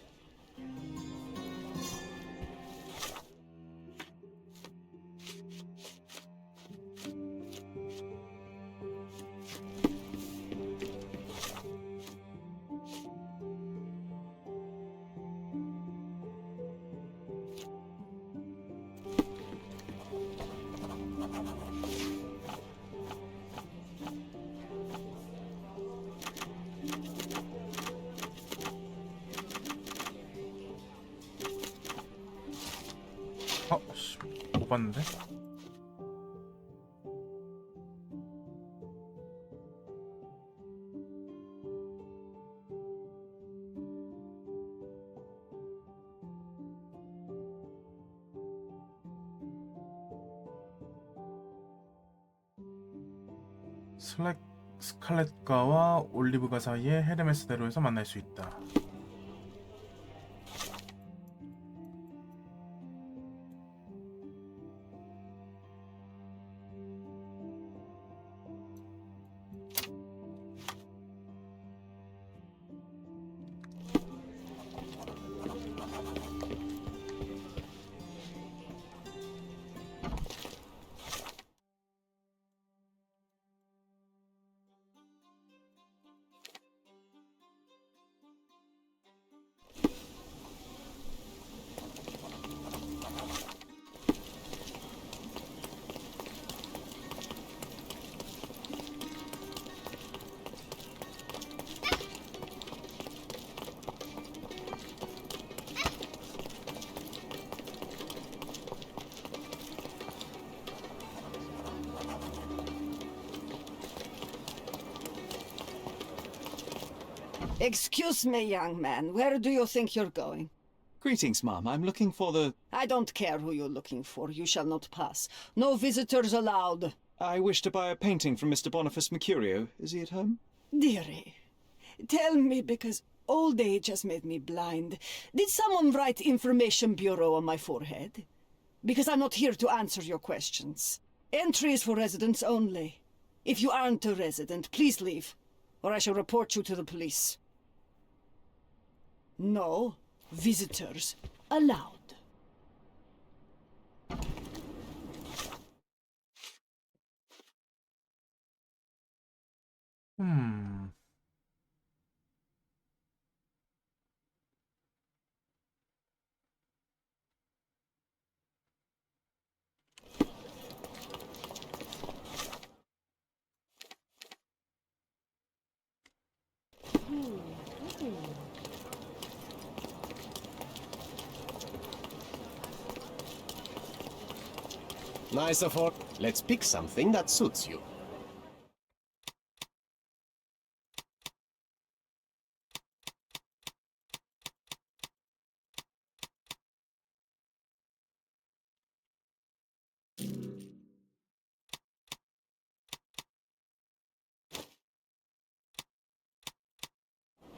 Speaker 1: 못 봤는데? 스칼렛가와 올리브가 사이에 헤르메스대로에서 만날 수 있다.
Speaker 12: Excuse me, young man. Where do you think you're going?
Speaker 3: Greetings, ma'am. I'm looking for the...
Speaker 12: I don't care who you're looking for. You shall not pass. No visitors allowed.
Speaker 3: I wish to buy a painting from Mr. Boniface Mercurio. Is he at home?
Speaker 12: Dearie, tell me, because old age has made me blind. Did someone write Information Bureau on my forehead? Because I'm not here to answer your questions. Entry is for residents only. If you aren't a resident, please leave, or I shall report you to the police. No visitors allowed.
Speaker 17: Nice effort. Let's pick something that suits you.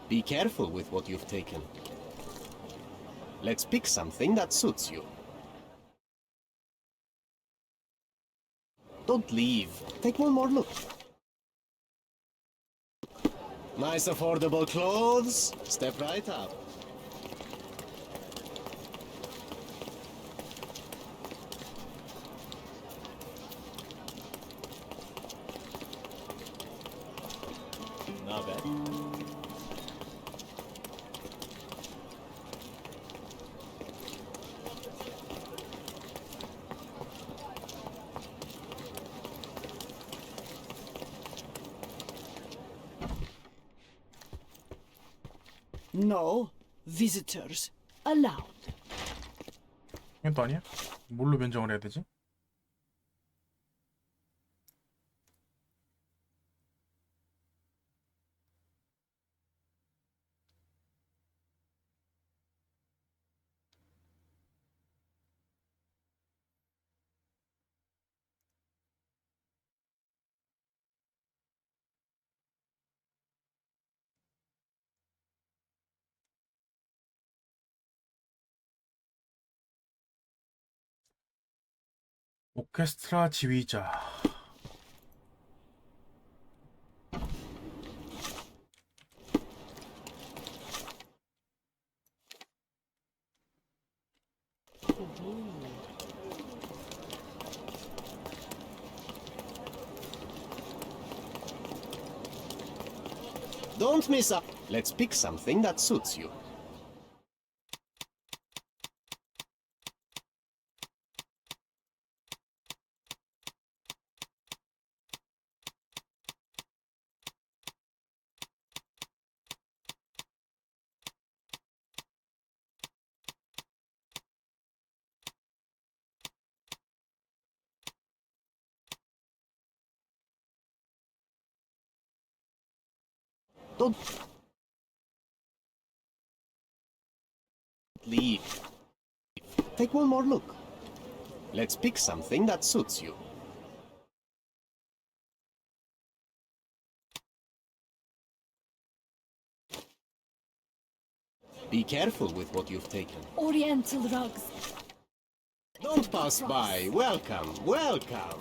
Speaker 17: Be careful with what you've taken. Let's pick something that suits you. Don't leave. Take one more look. Nice affordable clothes. Step right up. Not bad.
Speaker 14: No visitors allowed.
Speaker 1: 이건 또 아니야? 뭘로 변경을 해야 되지? 오케스트라 지휘자.
Speaker 17: Don't miss up. Let's pick something that suits you. Don't leave. Take one more look. Let's pick something that suits you. Be careful with what you've taken.
Speaker 16: Oriental rugs.
Speaker 17: Don't pass by. Welcome, welcome.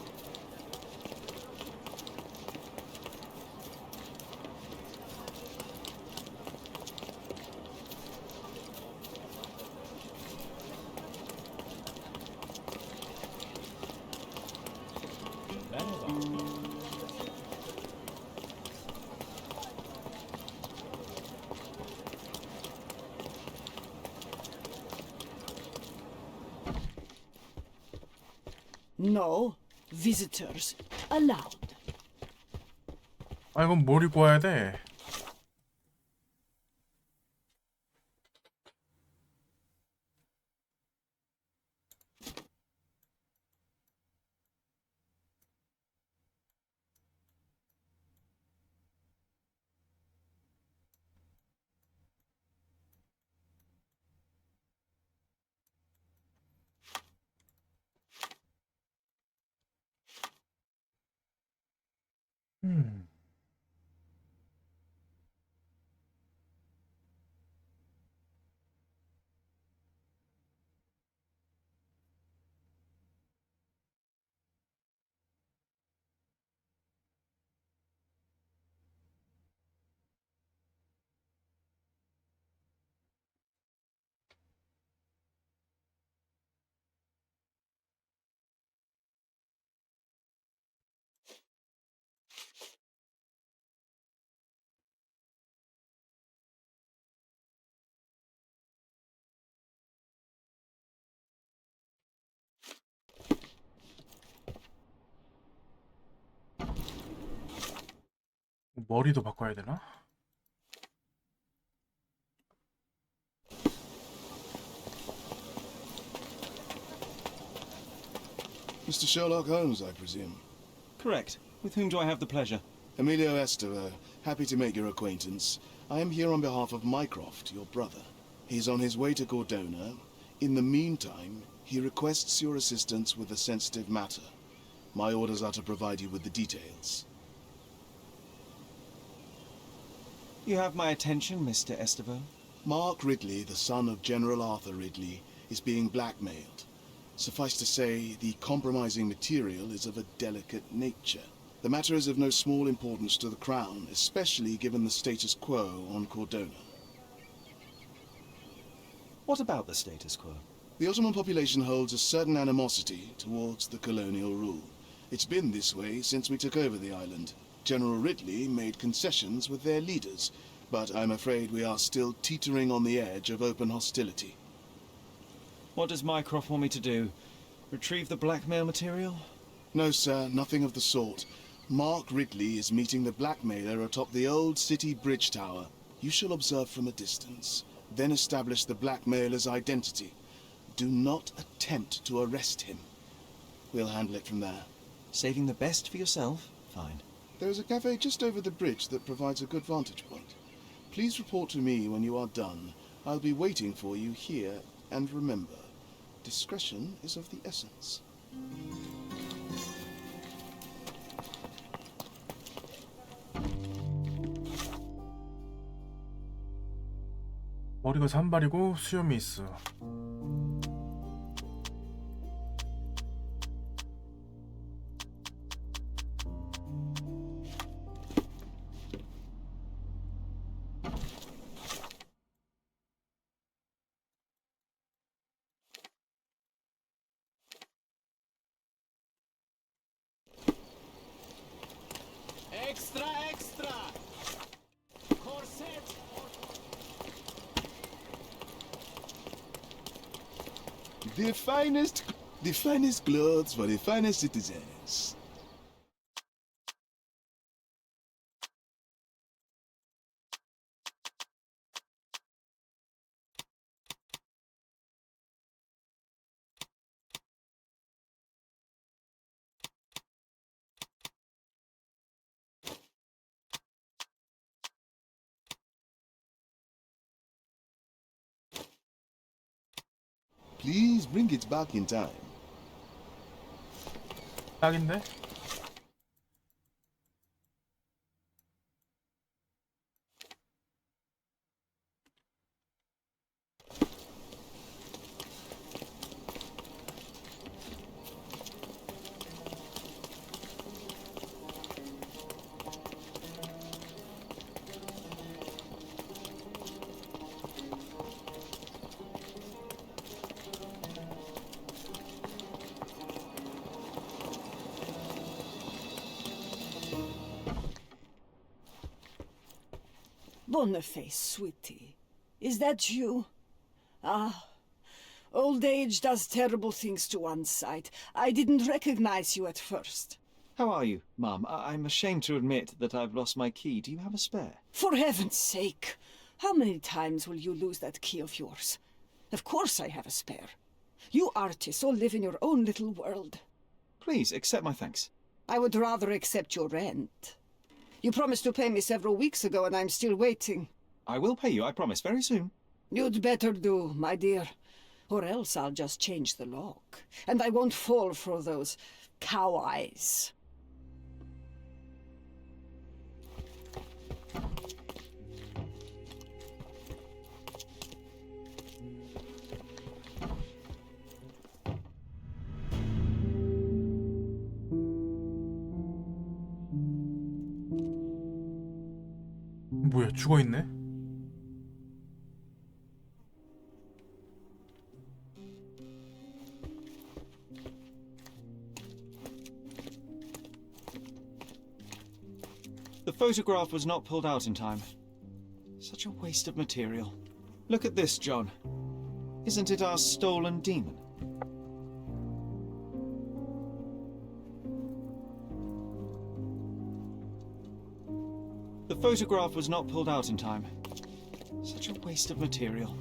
Speaker 14: No visitors allowed.
Speaker 1: 아, 이건 뭘 입고 와야 돼? 음. 머리도 바꿔야 되나?
Speaker 5: Mr. Sherlock Holmes, I presume.
Speaker 3: Correct. With whom do I have the pleasure?
Speaker 5: Emilio Estero, happy to make your acquaintance. I am here on behalf of Mycroft, your brother. He's on his way to Gordona. In the meantime, he requests your assistance with a sensitive matter. My orders are to provide you with the details.
Speaker 3: You have my attention, Mr. Estevaux.
Speaker 5: Mark Ridley, the son of General Arthur Ridley, is being blackmailed. Suffice to say, the compromising material is of a delicate nature. The matter is of no small importance to the Crown, especially given the status quo on Cordona.
Speaker 3: What about the status quo?
Speaker 5: The Ottoman population holds a certain animosity towards the colonial rule. It's been this way since we took over the island. General Ridley made concessions with their leaders, but I'm afraid we are still teetering on the edge of open hostility.
Speaker 3: What does Mycroft want me to do? Retrieve the blackmail material?
Speaker 5: No, sir, nothing of the sort. Mark Ridley is meeting the blackmailer atop the old city bridge tower. You shall observe from a distance, then establish the blackmailer's identity. Do not attempt to arrest him. We'll handle it from there.
Speaker 3: Saving the best for yourself? Fine.
Speaker 5: There is a cafe just over the bridge that provides a good vantage point. Please report to me when you are done. I'll be waiting for you here, and remember, discretion is of the essence.
Speaker 1: 머리가 산발이고 수염이 있어.
Speaker 4: Extra, extra! Corset!
Speaker 5: The finest clothes for the finest citizens. Please bring it back in time.
Speaker 1: 딱인데?
Speaker 18: Boniface, sweetie. Is that you? Ah, old age does terrible things to one's sight. I didn't recognize you at first.
Speaker 3: How are you, Mum? I'm ashamed to admit that I've lost my key. Do you have a spare?
Speaker 18: For heaven's sake! How many times will you lose that key of yours? Of course I have a spare. You artists all live in your own little world.
Speaker 3: Please, accept my thanks.
Speaker 18: I would rather accept your rent. You promised to pay me several weeks ago, and I'm still waiting.
Speaker 3: I will pay you, I promise, very soon.
Speaker 18: You'd better do, my dear. Or else I'll just change the lock. And I won't fall for those cow eyes.
Speaker 1: 뭐야, 죽어있네?
Speaker 3: The photograph was not pulled out in time. Such a waste of material. Look at this, John. Isn't it our stolen demon? The photograph was not pulled out in time. Such a waste of material.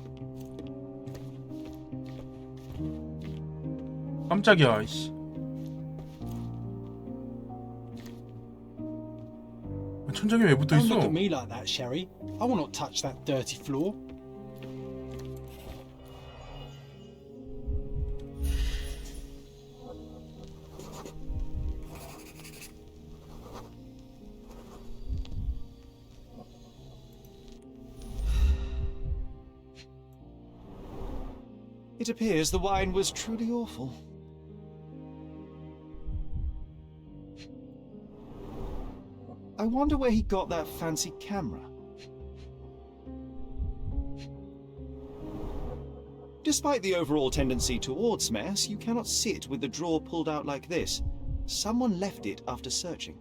Speaker 1: 깜짝이야, 이씨. 천장에 왜 붙어
Speaker 4: Don't
Speaker 1: 있어?
Speaker 4: look at me like that, Sherry. I will not touch that dirty floor.
Speaker 3: It appears the wine was truly awful. I wonder where he got that fancy camera. Despite the overall tendency towards mess, you cannot sit with the drawer pulled out like this. Someone left it after searching.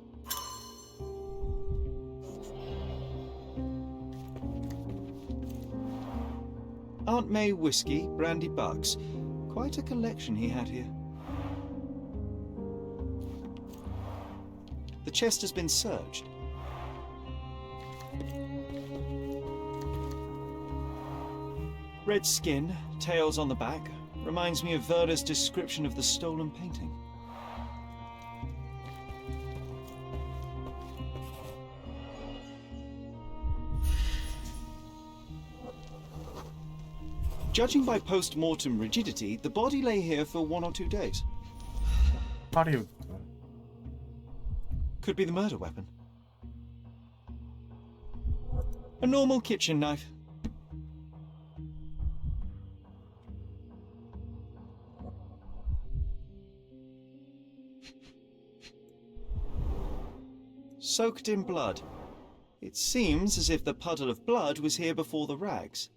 Speaker 3: Aunt May whiskey, brandy bucks. Quite a collection he had here. The chest has been searched. Red skin, tails on the back. Reminds me of Werder's description of the stolen painting. Judging by post-mortem rigidity, the body lay here for 1 or 2 days.
Speaker 1: 팔이 있고.
Speaker 3: Could be the murder weapon. A normal kitchen knife. Soaked in blood. It seems as if the puddle of blood was here before the rags.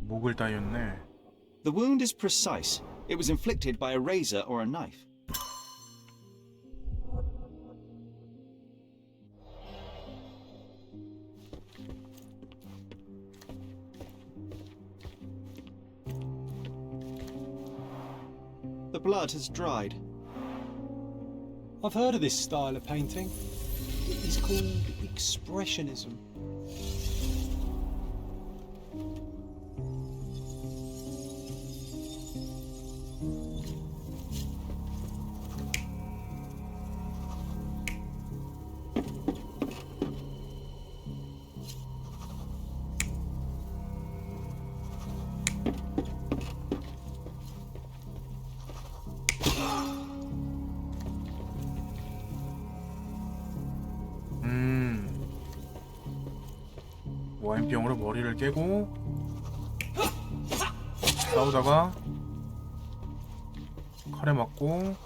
Speaker 1: 목을 따였네.
Speaker 3: The wound is precise. It was inflicted by a razor or a knife. The blood has dried.
Speaker 4: I've heard of this style of painting. It's called Expressionism.
Speaker 1: 와인병으로 머리를 깨고 싸우다가 칼에 맞고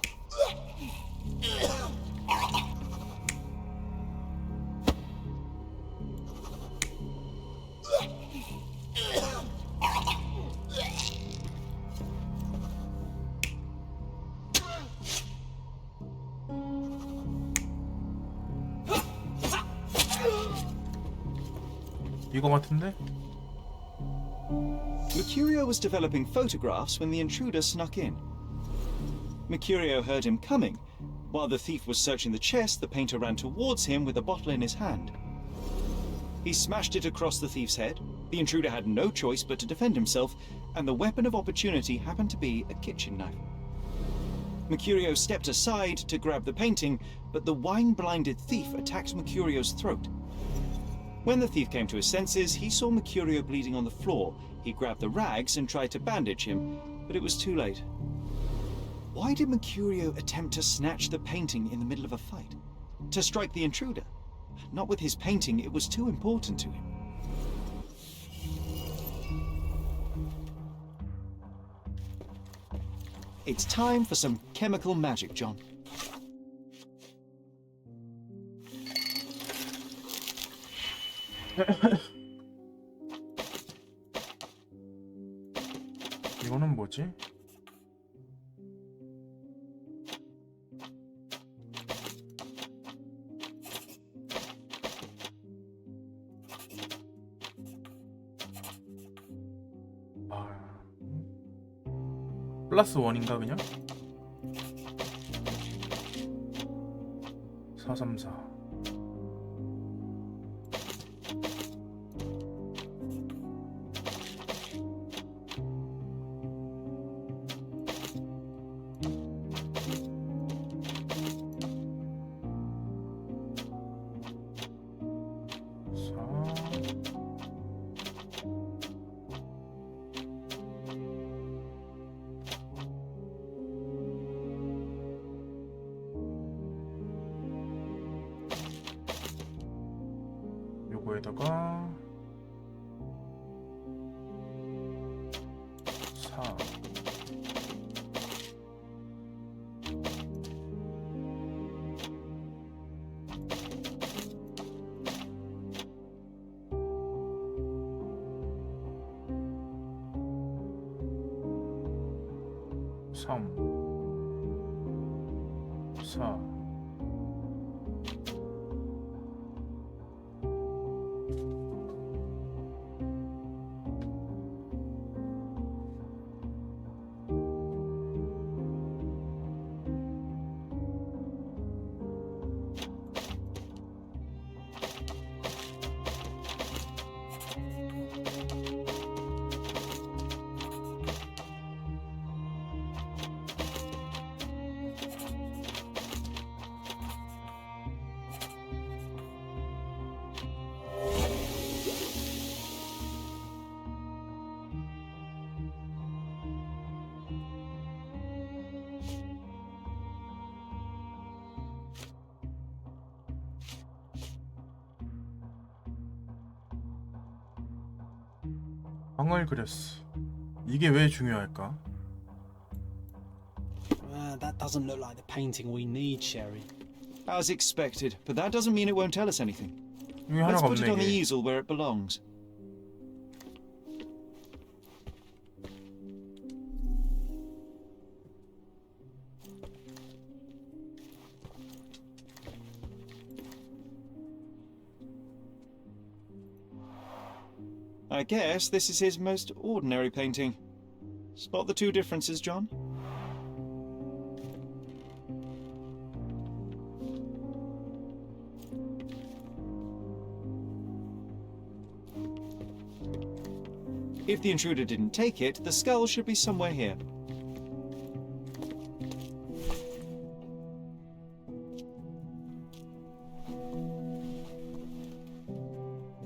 Speaker 1: 이거 같은데?
Speaker 3: Mercurio was developing photographs when the intruder snuck in. Mercurio heard him coming. While the thief was searching the chest, the painter ran towards him with a bottle in his hand. He smashed it across the thief's head. The intruder had no choice but to defend himself, and the weapon of opportunity happened to be a kitchen knife. Mercurio stepped aside to grab the painting, but the wine-blinded thief attacked Mercurio's throat. When the thief came to his senses, he saw Mercurio bleeding on the floor. He grabbed the rags and tried to bandage him, but it was too late. Why did Mercurio attempt to snatch the painting in the middle of a fight? To strike the intruder? Not with his painting, it was too important to him. It's time for some chemical magic, John.
Speaker 1: 이거는 뭐지? 플러스 1인가 그냥? 434 요거에다가 4 4 3 4 방을 그렸어. 이게 왜 중요할까?
Speaker 4: That doesn't look like the painting we need, Sherry.
Speaker 3: As expected, but that doesn't mean it won't tell us anything.
Speaker 1: 여기
Speaker 3: Let's
Speaker 1: 하나가
Speaker 3: put it
Speaker 1: 없네
Speaker 3: on the
Speaker 1: 이게.
Speaker 3: easel where it belongs. I guess this is his most ordinary painting. Spot the two differences, John? If the intruder didn't take it, the skull should be somewhere here.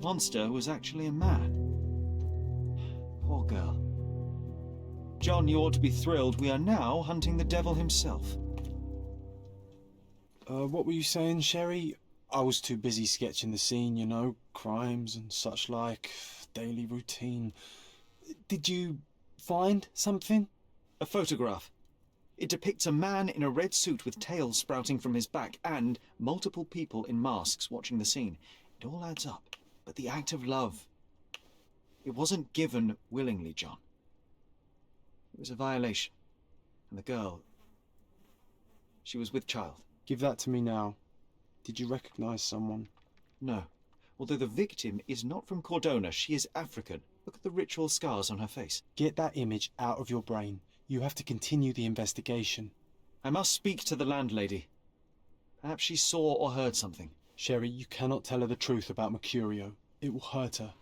Speaker 3: Monster was actually a man. Poor girl. John, you ought to be thrilled. We are now hunting the devil himself.
Speaker 4: What were you saying, Sherry? I was too busy sketching the scene, you know, crimes and such like, daily routine. Did you find something?
Speaker 3: A photograph. It depicts a man in a red suit with tails sprouting from his back and multiple people in masks watching the scene. It all adds up. But the act of love, it wasn't given willingly, John. It was a violation. And the girl, she was with child.
Speaker 4: Give that to me now. Did you recognize someone?
Speaker 3: No. Although the victim is not from Cordona, she is African. Look at the ritual scars on her face.
Speaker 4: Get that image out of your brain. You have to continue the investigation.
Speaker 3: I must speak to the landlady. Perhaps she saw or heard something.
Speaker 4: Sherry, you cannot tell her the truth about Mercurio. It will hurt her.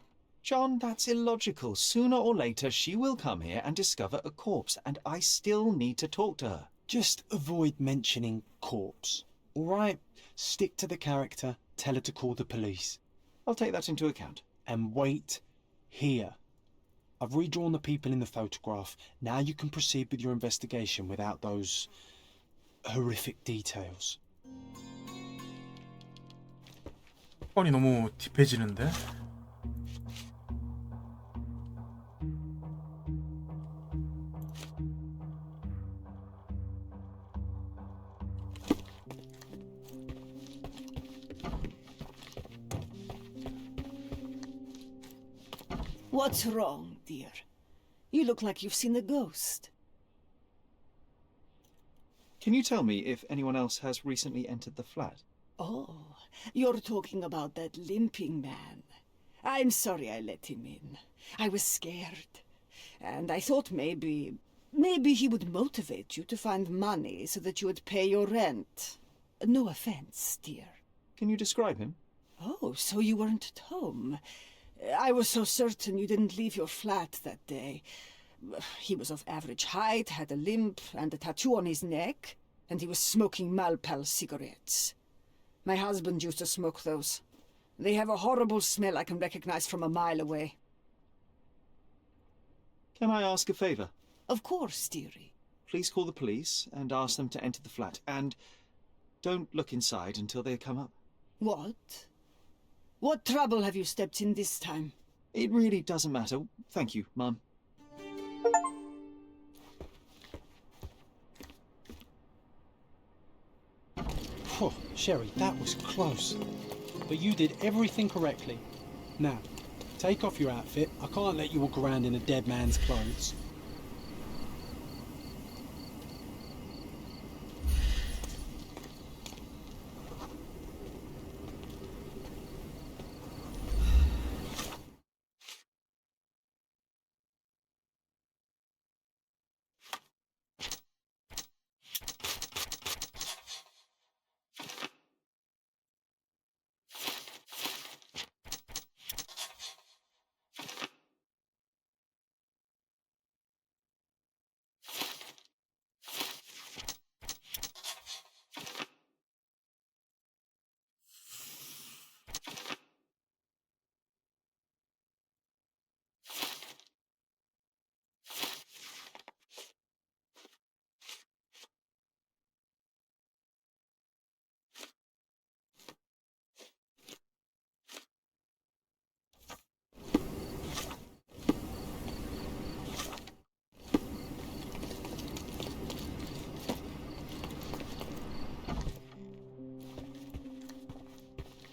Speaker 3: John, that's illogical. Sooner or later, she will come here and discover a corpse, and I still need to talk to her.
Speaker 4: Just avoid mentioning corpse, all right? Stick to the character. Tell her to call the police.
Speaker 3: I'll take that into account.
Speaker 4: And wait here. I've redrawn the people in the photograph. Now you can proceed with your investigation without those horrific details.
Speaker 1: 사건이 너무 딥해지는데?
Speaker 18: What's wrong, dear? You look like you've seen a ghost.
Speaker 3: Can you tell me if anyone else has recently entered the flat?
Speaker 18: Oh, you're talking about that limping man. I'm sorry I let him in. I was scared. And I thought maybe he would motivate you to find money so that you would pay your rent. No offense, dear.
Speaker 3: Can you describe him?
Speaker 18: Oh, so you weren't at home. I was so certain you didn't leave your flat that day. He was of average height, had a limp and a tattoo on his neck, and he was smoking Malpal cigarettes. My husband used to smoke those. They have a horrible smell I can recognize from a mile away.
Speaker 3: Can I ask a favor?
Speaker 18: Of course, dearie.
Speaker 3: Please call the police and ask them to enter the flat, and don't look inside until they come up.
Speaker 18: What? What trouble have you stepped in this time?
Speaker 3: It really doesn't matter. Thank you, Mum.
Speaker 4: Oh, Sherry, that was close. But you did everything correctly. Now, take off your outfit. I can't let you walk around in a dead man's clothes.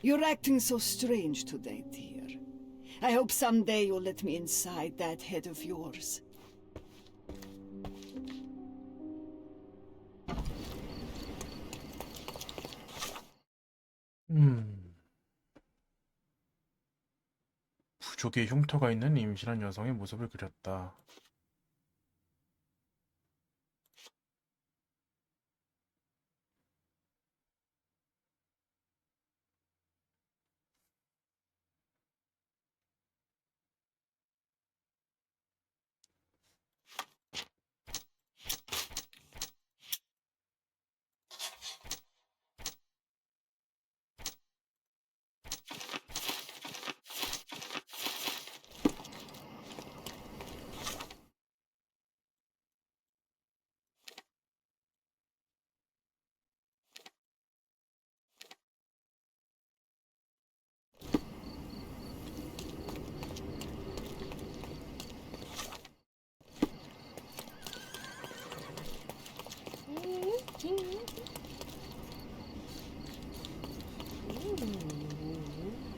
Speaker 18: You're acting so strange today, dear. I hope someday you'll let me inside that head of yours.
Speaker 1: 부족의 흉터가 있는 임신한 여성의 모습을 그렸다.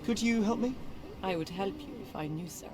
Speaker 3: Could you help me?
Speaker 8: I would help you if I knew so.